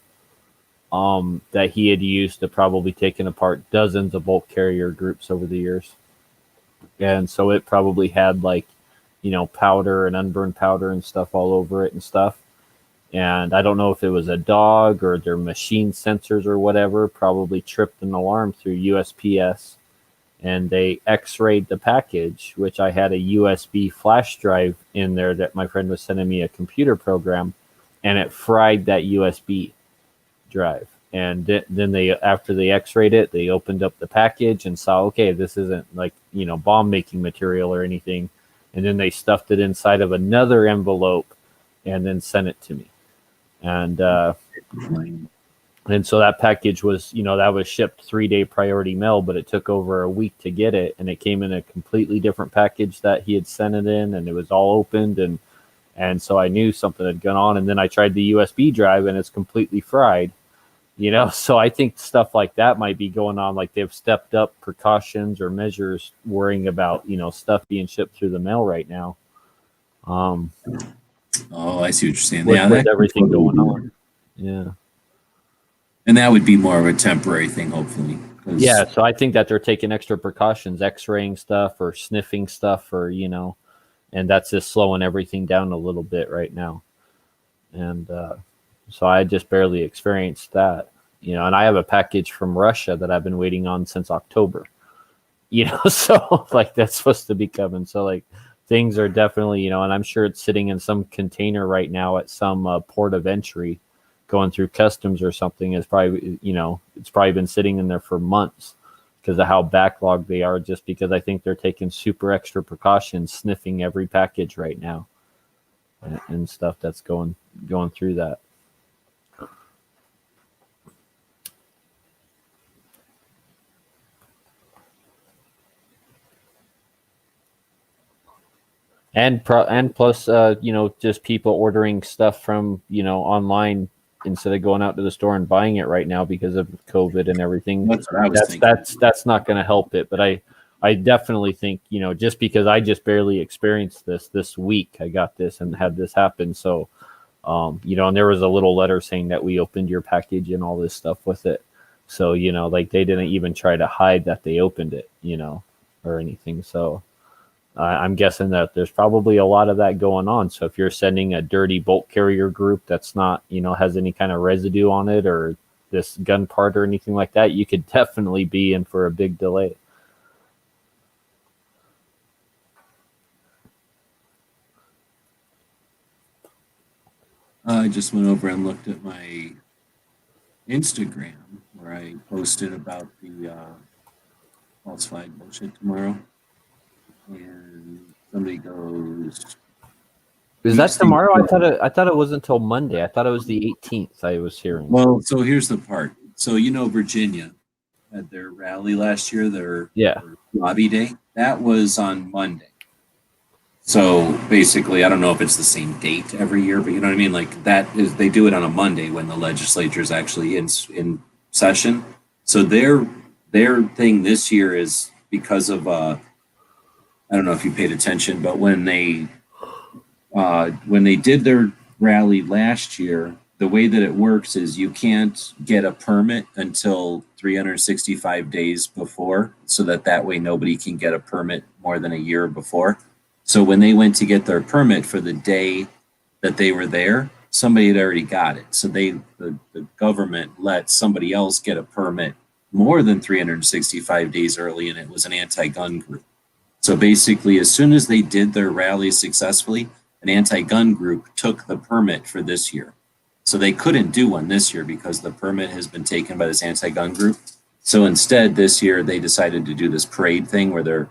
that he had used to probably taken apart dozens of bolt carrier groups over the years. And so it probably had like, powder and unburned powder and stuff all over it and stuff. And I don't know if it was a dog or their machine sensors or whatever, probably tripped an alarm through USPS. And they x-rayed the package, which I had a USB flash drive in there that my friend was sending me a computer program, and it fried that USB drive. And then they, after they x-rayed it, they opened up the package and saw, okay, this isn't like, you know, bomb making material or anything. And then they stuffed it inside of another envelope and then sent it to me. And so that package was, you know, that was shipped 3-day priority mail, but it took over a week to get it. And it came in a completely different package that he had sent it in, and it was all opened. And so I knew something had gone on. And then I tried the USB drive and it's completely fried. You know, so I think stuff like that might be going on. Like they've stepped up precautions or measures, worrying about, you know, stuff being shipped through the mail right now. Oh, I see what you're saying. With everything going on. Yeah. And that would be more of a temporary thing, hopefully. Yeah. So I think that they're taking extra precautions, x-raying stuff or sniffing stuff, or, you know, and that's just slowing everything down a little bit right now. And, so I just barely experienced that, you know, and I have a package from Russia that I've been waiting on since October, you know, so like that's supposed to be coming. So like things are definitely, you know, and I'm sure it's sitting in some container right now at some port of entry going through customs or something. Is probably, you know, it's probably been sitting in there for months because of how backlogged they are, just because I think they're taking super extra precautions, sniffing every package right now and stuff that's going through that. And plus, you know, just people ordering stuff from, you know, online instead of going out to the store and buying it right now because of COVID and everything. That's what I was thinking. That's not going to help it. But I definitely think, you know, just because I just barely experienced this week, I got this and had this happen. So, you know, and there was a little letter saying that we opened your package and all this stuff with it. So, you know, like they didn't even try to hide that they opened it, you know, or anything. So I'm guessing that there's probably a lot of that going on. So if you're sending a dirty bolt carrier group that's not, you know, has any kind of residue on it or this gun part or anything like that, you could definitely be in for a big delay. I just went over and looked at my Instagram where I posted about the false flag bullshit tomorrow. And somebody goes, Is that tomorrow? I thought it was until Monday. I thought it was the 18th. I was hearing. Well, so here's the part. So, you know, Virginia had their rally last year, their lobby day. That was on Monday. So basically, I don't know if it's the same date every year, but you know what I mean? Like that is, they do it on a Monday when the legislature is actually in session. So their thing this year is because of I don't know if you paid attention, but when they did their rally last year, the way that it works is you can't get a permit until 365 days before, so that way nobody can get a permit more than a year before. So when they went to get their permit for the day that they were there, somebody had already got it. So the government let somebody else get a permit more than 365 days early, and it was an anti-gun group. So basically, as soon as they did their rally successfully, an anti-gun group took the permit for this year. So they couldn't do one this year because the permit has been taken by this anti-gun group. So instead, this year, they decided to do this parade thing where they're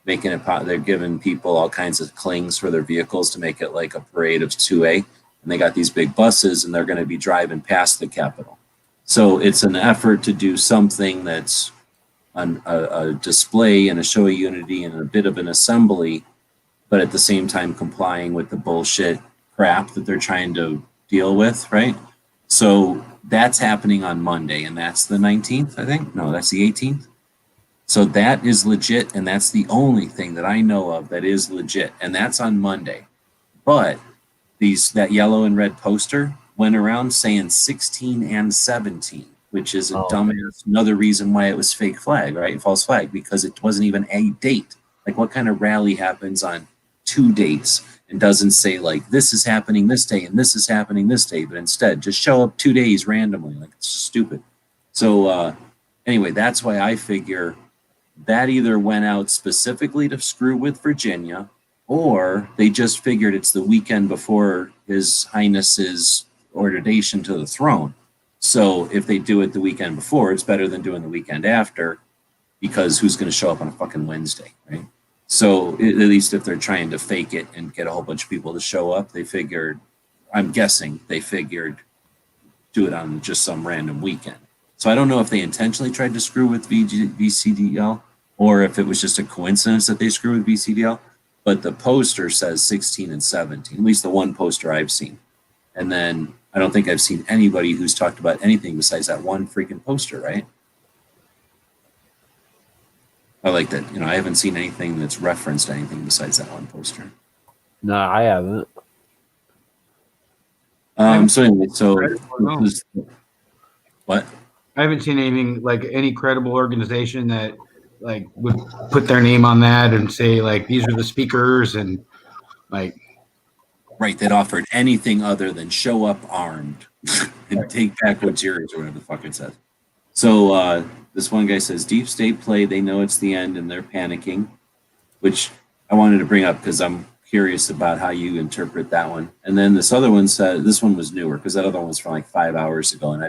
making it, they're giving people all kinds of clings for their vehicles to make it like a parade of 2A. And they got these big buses, and they're going to be driving past the Capitol. So it's an effort to do something that's a display and a show of unity and a bit of an assembly, but at the same time complying with the bullshit crap that they're trying to deal with, right? So that's happening on Monday, and that's the 19th, I think. No, that's the 18th. So that is legit, and that's the only thing that I know of that is legit, and that's on Monday. But that yellow and red poster went around saying 16 and 17, which is a dumbass, another reason why it was fake flag, right? False flag, because it wasn't even a date. Like, what kind of rally happens on 2 dates and doesn't say, like, this is happening this day and this is happening this day, but instead just show up 2 days randomly? Like, it's stupid. So anyway, that's why I figure that either went out specifically to screw with Virginia, or they just figured it's the weekend before His Highness's ordination to the throne. So if they do it the weekend before, it's better than doing the weekend after, because who's going to show up on a fucking Wednesday, right? So at least if they're trying to fake it and get a whole bunch of people to show up, they figured, I'm guessing they figured, do it on just some random weekend. So I don't know if they intentionally tried to screw with VCDL or if it was just a coincidence that they screw with VCDL. But the poster says 16 and 17, at least the one poster I've seen. And then I don't think I've seen anybody who's talked about anything besides that one freaking poster, right? I like that. I haven't seen anything that's referenced anything besides that one poster. No, I haven't. So anyway, what? I haven't seen anything like any credible organization that like would put their name on that and say like these are the speakers and like. Right, that offered anything other than show up armed and take back what's yours or whatever the fuck it says. So this one guy says, deep state play, they know it's the end and they're panicking, which I wanted to bring up because I'm curious about how you interpret that one. And then this other one said, this one was newer because that other one was from like 5 hours ago, and I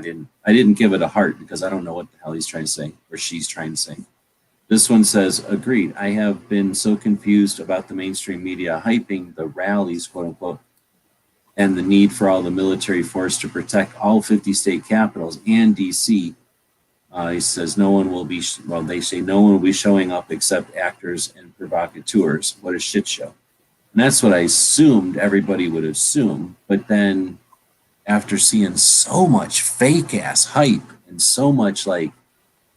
didn't give it a heart because I don't know what the hell he's trying to say or she's trying to say. This one says, agreed. I have been so confused about the mainstream media hyping the rallies, quote unquote, and the need for all the military force to protect all 50 state capitals and DC. He says no one will be, they say no one will be showing up except actors and provocateurs. What a shit show. And that's what I assumed everybody would assume. But then after seeing so much fake ass hype and so much like,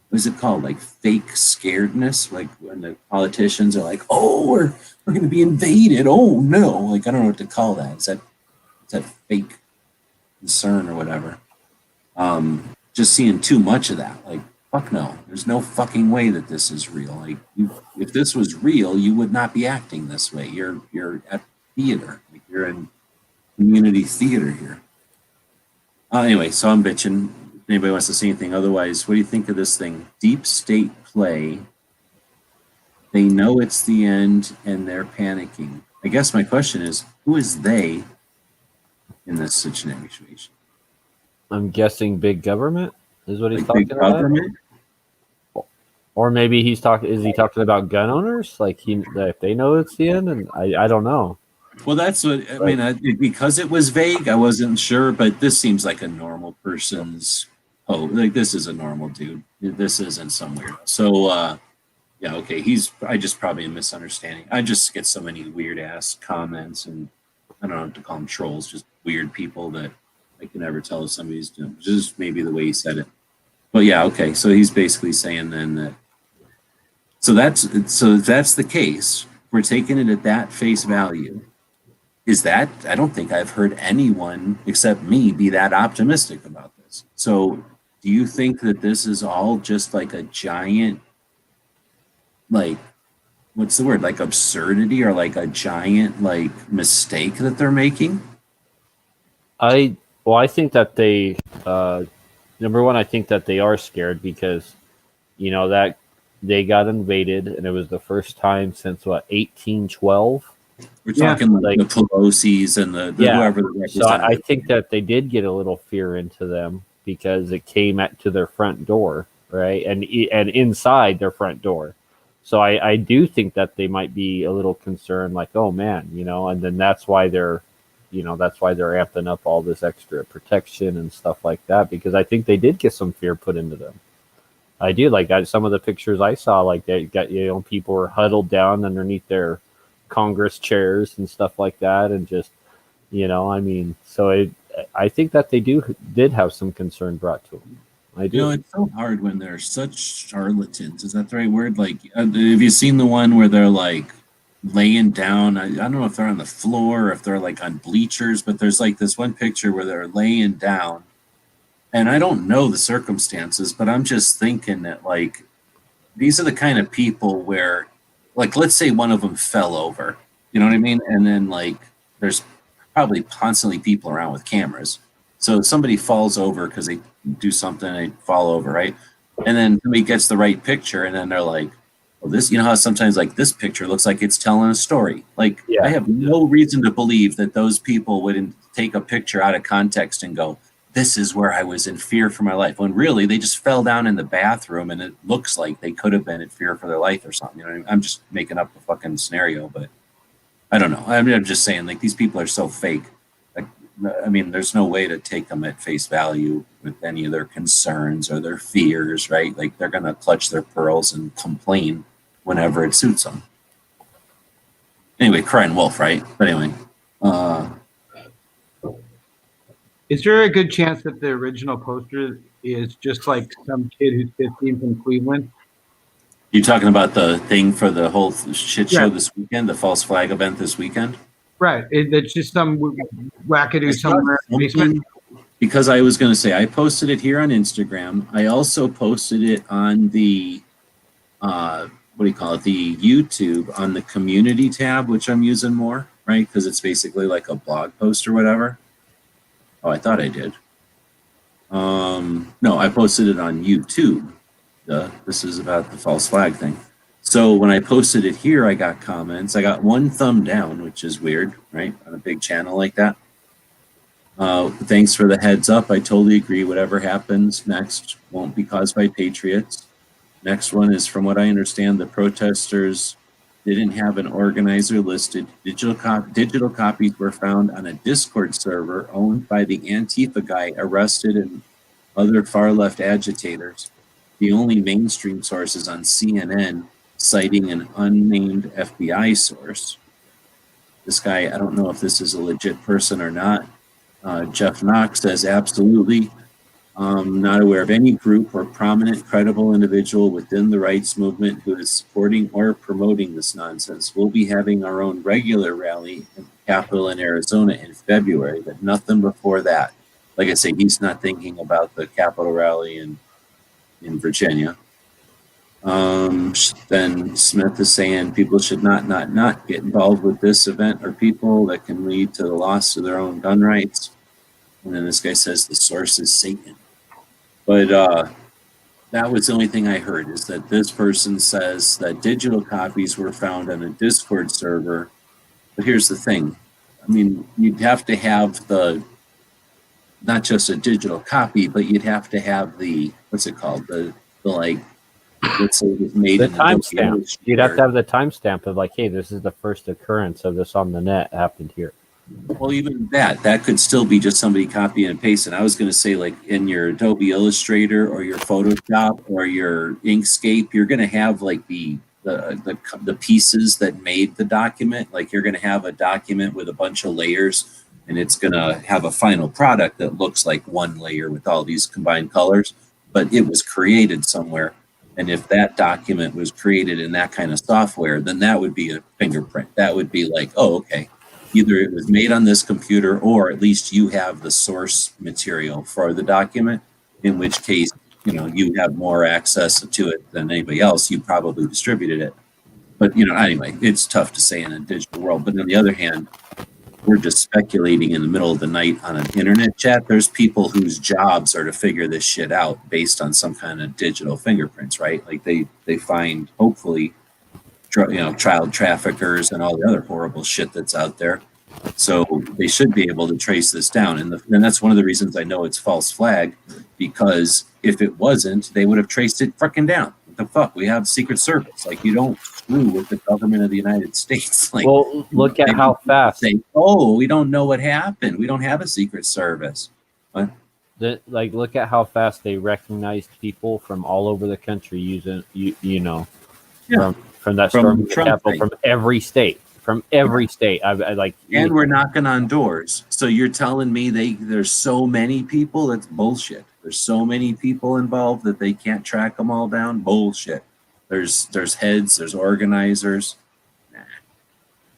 what is it called? Like fake scaredness, like when the politicians are like, oh, we're going to be invaded. Oh no. Like, I don't know what to call that. Is that fake concern or whatever? Just seeing too much of that. Like, fuck no. There's no fucking way that this is real. Like, if this was real, you would not be acting this way. You're at theater. Like, you're in community theater here. Anyway, so I'm bitching. If anybody wants to say anything, otherwise, what do you think of this thing? Deep state play. They know it's the end and they're panicking. I guess my question is, who is they in this situation? I'm guessing big government is what he's Like talking big about. government? Or maybe he's talking. Is he talking about gun owners? Like if they know it's the end, and I don't know. Well, that's what I mean. Because it was vague, I wasn't sure. But this seems like a normal person's. Oh, like this is a normal dude. This isn't some weirdo. So, yeah, okay. I just probably a misunderstanding. I just get so many weird ass comments, and I don't know what to call them, trolls. Just weird people that I can never tell if somebody's doing. Just maybe the way he said it. But yeah, okay. So he's basically saying then that. So that's the case. We're taking it at that face value. Is that? I don't think I've heard anyone except me be that optimistic about this. So do you think that this is all just like a giant, like, what's the word? Like absurdity or like a giant like mistake that they're making? I think that they number one, I think that they are scared because that they got invaded and it was the first time since 1812. We're talking like the Pelosi's and the whoever the representative. So I think that they did get a little fear into them because it came to their front door, right? And inside their front door. So I do think that they might be a little concerned, like, oh man, and then that's why they're amping up all this extra protection and stuff like that, because I think they did get some fear put into them. I do. Like some of the pictures I saw, like they got, people were huddled down underneath their Congress chairs and stuff like that. And just, so I think that they did have some concern brought to them. I do. It's so hard when they're such charlatans. Is that the right word? Like, have you seen the one where they're like laying down? I don't know if they're on the floor or if they're like on bleachers, but there's like this one picture where they're laying down. And I don't know the circumstances, but I'm just thinking that like these are the kind of people where, like, let's say one of them fell over, you know what I mean? And then like there's probably constantly people around with cameras. So somebody falls over because they do something, they fall over, right? And then somebody gets the right picture, and then they're like, well, this, how sometimes like this picture looks like it's telling a story. Like, I have no reason to believe that those people wouldn't take a picture out of context and go, this is where I was in fear for my life. When really they just fell down in the bathroom, and it looks like they could have been in fear for their life or something. You know what I mean? I'm just making up a fucking scenario, but I don't know. I mean, I'm just saying, like, these people are so fake. Like, I mean, there's no way to take them at face value with any of their concerns or their fears, right? Like, they're going to clutch their pearls and complain whenever it suits them. Anyway, crying wolf, right? But anyway, is there a good chance that the original poster is just like some kid who's 15 from Cleveland? you talking about the thing for the whole shit show Yeah. this weekend, the false flag event this weekend? Right. It's just some wackadoo somewhere in the basement. Because I was going to say, I posted it here on Instagram. I also posted it on the, what do you call it? The YouTube on the community tab, which I'm using more, right? Because it's basically like a blog post or whatever. Oh, I thought I did. No, I posted it on YouTube. This is about the false flag thing. So when I posted it here, I got comments. I got one thumb down, which is weird, right? On a big channel like that. Thanks for the heads up. I totally agree. Whatever happens next won't be caused by patriots. Next one is, from what I understand, the protesters didn't have an organizer listed. Digital copies were found on a Discord server owned by the Antifa guy arrested and other far-left agitators. The only mainstream source is on CNN, citing an unnamed FBI source. This guy, I don't know if this is a legit person or not. Jeff Knox says, absolutely. Not aware of any group or prominent, credible individual within the rights movement who is supporting or promoting this nonsense. We'll be having our own regular rally in the Capitol in Arizona in February, but nothing before that. Like I say, he's not thinking about the Capitol rally in Virginia. Then Smith is saying people should not get involved with this event or people that can lead to the loss of their own gun rights. And then this guy says the source is Satan. But that was the only thing I heard, is that this person says that digital copies were found on a Discord server. But here's the thing. I mean, you'd have to have not just a digital copy, but you'd have to have what's it called? The like, let's say it was made The in timestamp. You'd have to have the timestamp of like, hey, this is the first occurrence of this on the net happened here. Well, even that could still be just somebody copying and pasting. I was going to say, like, in your Adobe Illustrator or your Photoshop or your Inkscape, you're going to have like the pieces that made the document. Like, you're going to have a document with a bunch of layers, and it's going to have a final product that looks like one layer with all these combined colors, but it was created somewhere. And if that document was created in that kind of software, then that would be a fingerprint. That would be like, oh, okay. Either it was made on this computer, or at least you have the source material for the document, in which case, you have more access to it than anybody else. You probably distributed it. But, anyway, it's tough to say in a digital world. But on the other hand, we're just speculating in the middle of the night on an internet chat. There's people whose jobs are to figure this shit out based on some kind of digital fingerprints, right? Like they find, hopefully, child traffickers and all the other horrible shit that's out there. So they should be able to trace this down. And that's one of the reasons I know it's false flag, because if it wasn't, they would have traced it fucking down. What the fuck? We have Secret Service. Like, you don't screw with the government of the United States. Like, well, look at how fast. Say, oh, we don't know what happened. We don't have a Secret Service. What? Look at how fast they recognized people from all over the country using, from that storm in the Capitol, from every state. And we're knocking on doors. So you're telling me there's so many people? That's bullshit. There's so many people involved that they can't track them all down? Bullshit. There's heads, there's organizers. Nah.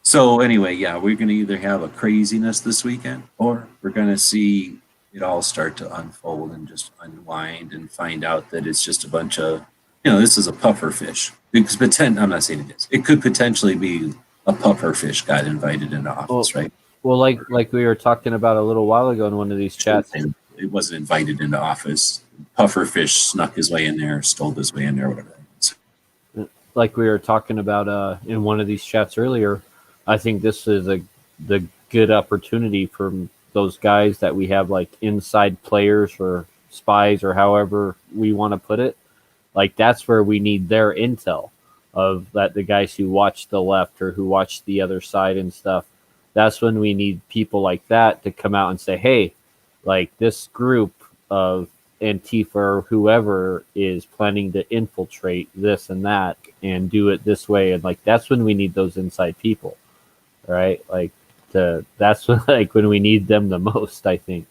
So anyway, yeah, we're going to either have a craziness this weekend, or we're going to see it all start to unfold and just unwind and find out that it's just a bunch of, this is a puffer fish. I'm not saying it is. It could potentially be a puffer fish got invited into office, right? Well, like we were talking about a little while ago in one of these chats. It wasn't invited into office. Puffer fish snuck his way in there, stole his way in there, whatever that means. Like we were talking about in one of these chats earlier, I think this is the good opportunity for those guys that we have like inside players or spies or however we want to put it, like that's where we need their intel of that, the guys who watch the left or who watch the other side and stuff. That's when we need people like that to come out and say, hey, like this group of Antifa or whoever is planning to infiltrate this and that and do it this way. And like, that's when we need those inside people, right? Like that's when, like when we need them the most, I think,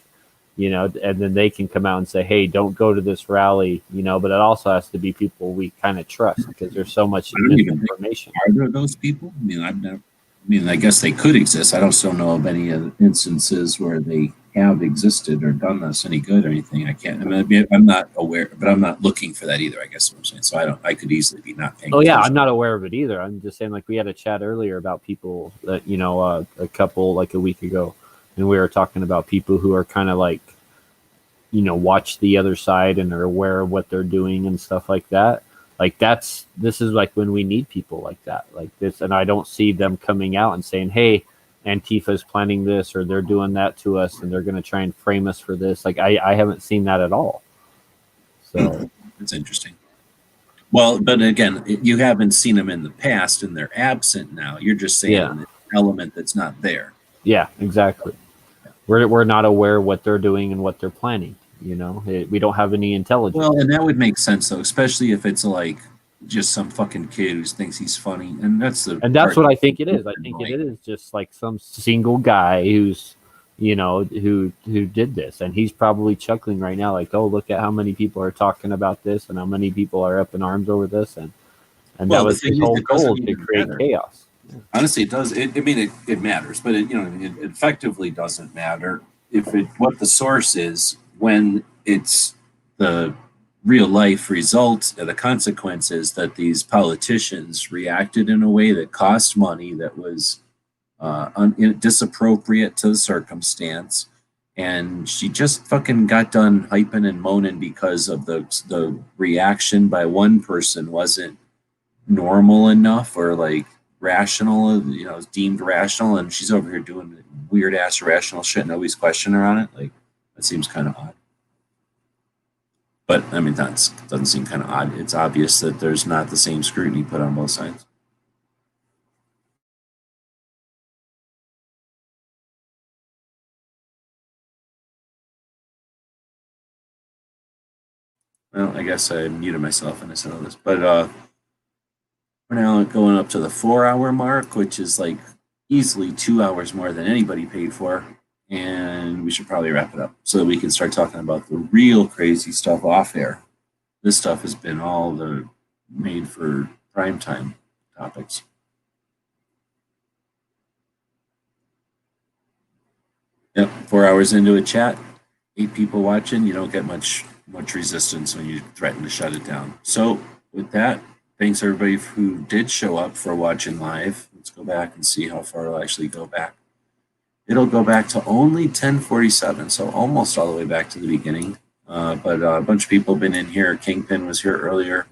you know, and then they can come out and say, hey, don't go to this rally, you know, but it also has to be people we kind of trust because there's so much information. Are there those people? I mean, I guess they could exist. I don't know of any instances where they have existed or done us any good or anything. I'm not aware, but I'm not looking for that either. I guess what I'm saying. So I could easily be not paying. Oh yeah, I'm not aware of it either. I'm just saying, like we had a chat earlier about people that, you know, a couple like a week ago, and we were talking about people who are kind of like, you know, watch the other side and are aware of what they're doing and stuff like that. Like this is like when we need people like that, like this. And I don't see them coming out and saying, hey, Antifa's planning this or they're doing that to us and they're going to try and frame us for this. Like I haven't seen that at all. So it's interesting. Well, but again, you haven't seen them in the past and they're absent now. You're just saying an element that's not there. Yeah, exactly. We're not aware of what they're doing and what they're planning. You know, we don't have any intelligence. Well, and that would make sense though, especially if it's like just some fucking kid who thinks he's funny, and that's what I think it is. I think it is just like some single guy who's, you know, who did this, and he's probably chuckling right now, like, oh, look at how many people are talking about this, and how many people are up in arms over this, and that was his whole goal to create chaos. Honestly, it does. It matters, but it effectively doesn't matter what the source is when it's the real life results, the consequences that these politicians reacted in a way that cost money, that was disappropriate to the circumstance, and she just fucking got done hyping and moaning because of the reaction by one person wasn't normal enough or like rational, you know, deemed rational, and she's over here doing weird ass irrational shit. Nobody's questioning her on it. Like that seems kind of odd. But I mean, that doesn't seem kind of odd. It's obvious that there's not the same scrutiny put on both sides. Well, I guess I muted myself and I said all this, but we're now going up to the 4-hour mark, which is like easily 2 hours more than anybody paid for. And we should probably wrap it up so that we can start talking about the real crazy stuff off air. This stuff has been all the made for primetime topics. Yep, 4 hours into a chat, 8 people watching. You don't get much resistance when you threaten to shut it down. So with that, thanks everybody who did show up for watching live. Let's go back and see how far it'll actually go back. It'll go back to only 10:47, so almost all the way back to the beginning. But a bunch of people have been in here. Kingpin was here earlier.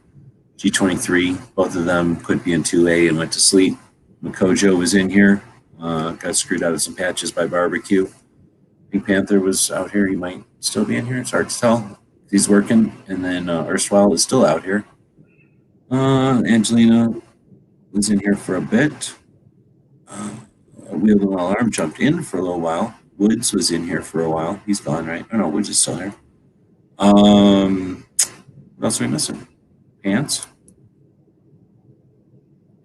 G23, both of them put me in 2A and went to sleep. Makojo was in here. Got screwed out of some patches by barbecue. Pink Panther was out here. He might still be in here. It's hard to tell. He's working. And then Erstwhile is still out here. Angelina was in here for a bit. Wheel and Alarm jumped in for a little while. Woods was in here for a while. He's gone, right? Oh no, Woods is still here. What else are we missing? Pants.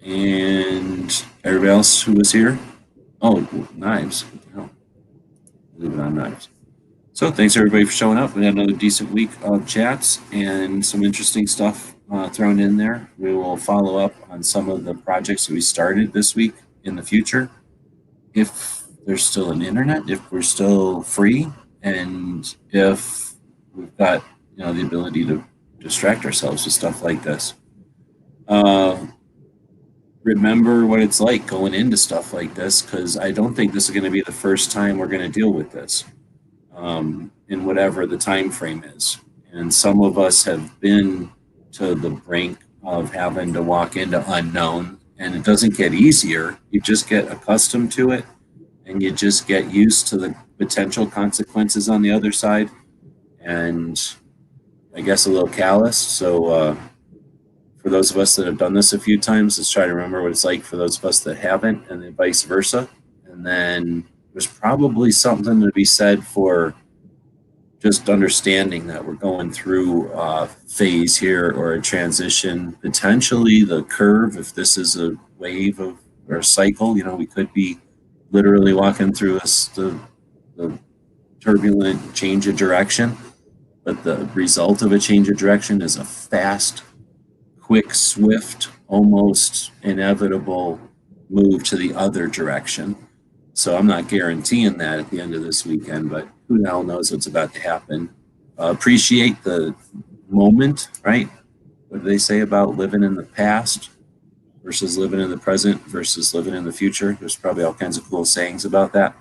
And everybody else who was here. Oh, Knives. What the hell? Leave it on Knives. So thanks everybody for showing up. We had another decent week of chats and some interesting stuff thrown in there. We will follow up on some of the projects that we started this week in the future. If there's still an internet, if we're still free, and if we've got, you know, the ability to distract ourselves with stuff like this. Remember what it's like going into stuff like this, because I don't think this is going to be the first time we're going to deal with this in whatever the time frame is. And some of us have been to the brink of having to walk into unknown, and it doesn't get easier. You just get accustomed to it, and you just get used to the potential consequences on the other side, and I guess a little callous. So for those of us that have done this a few times, let's try to remember what it's like for those of us that haven't, and then vice versa. And then there's probably something to be said for just understanding that we're going through a phase here, or a transition, potentially the curve. If this is a wave of or a cycle, we could be literally walking through the turbulent change of direction. But the result of a change of direction is a fast, quick, swift, almost inevitable move to the other direction. So I'm not guaranteeing that at the end of this weekend, but who the hell knows what's about to happen. Appreciate the moment, right? What do they say about living in the past versus living in the present versus living in the future? There's probably all kinds of cool sayings about that.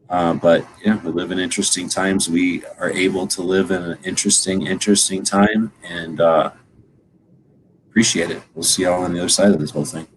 But yeah, we live in interesting times. We are able to live in an interesting time, and appreciate it. We'll see y'all on the other side of this whole thing.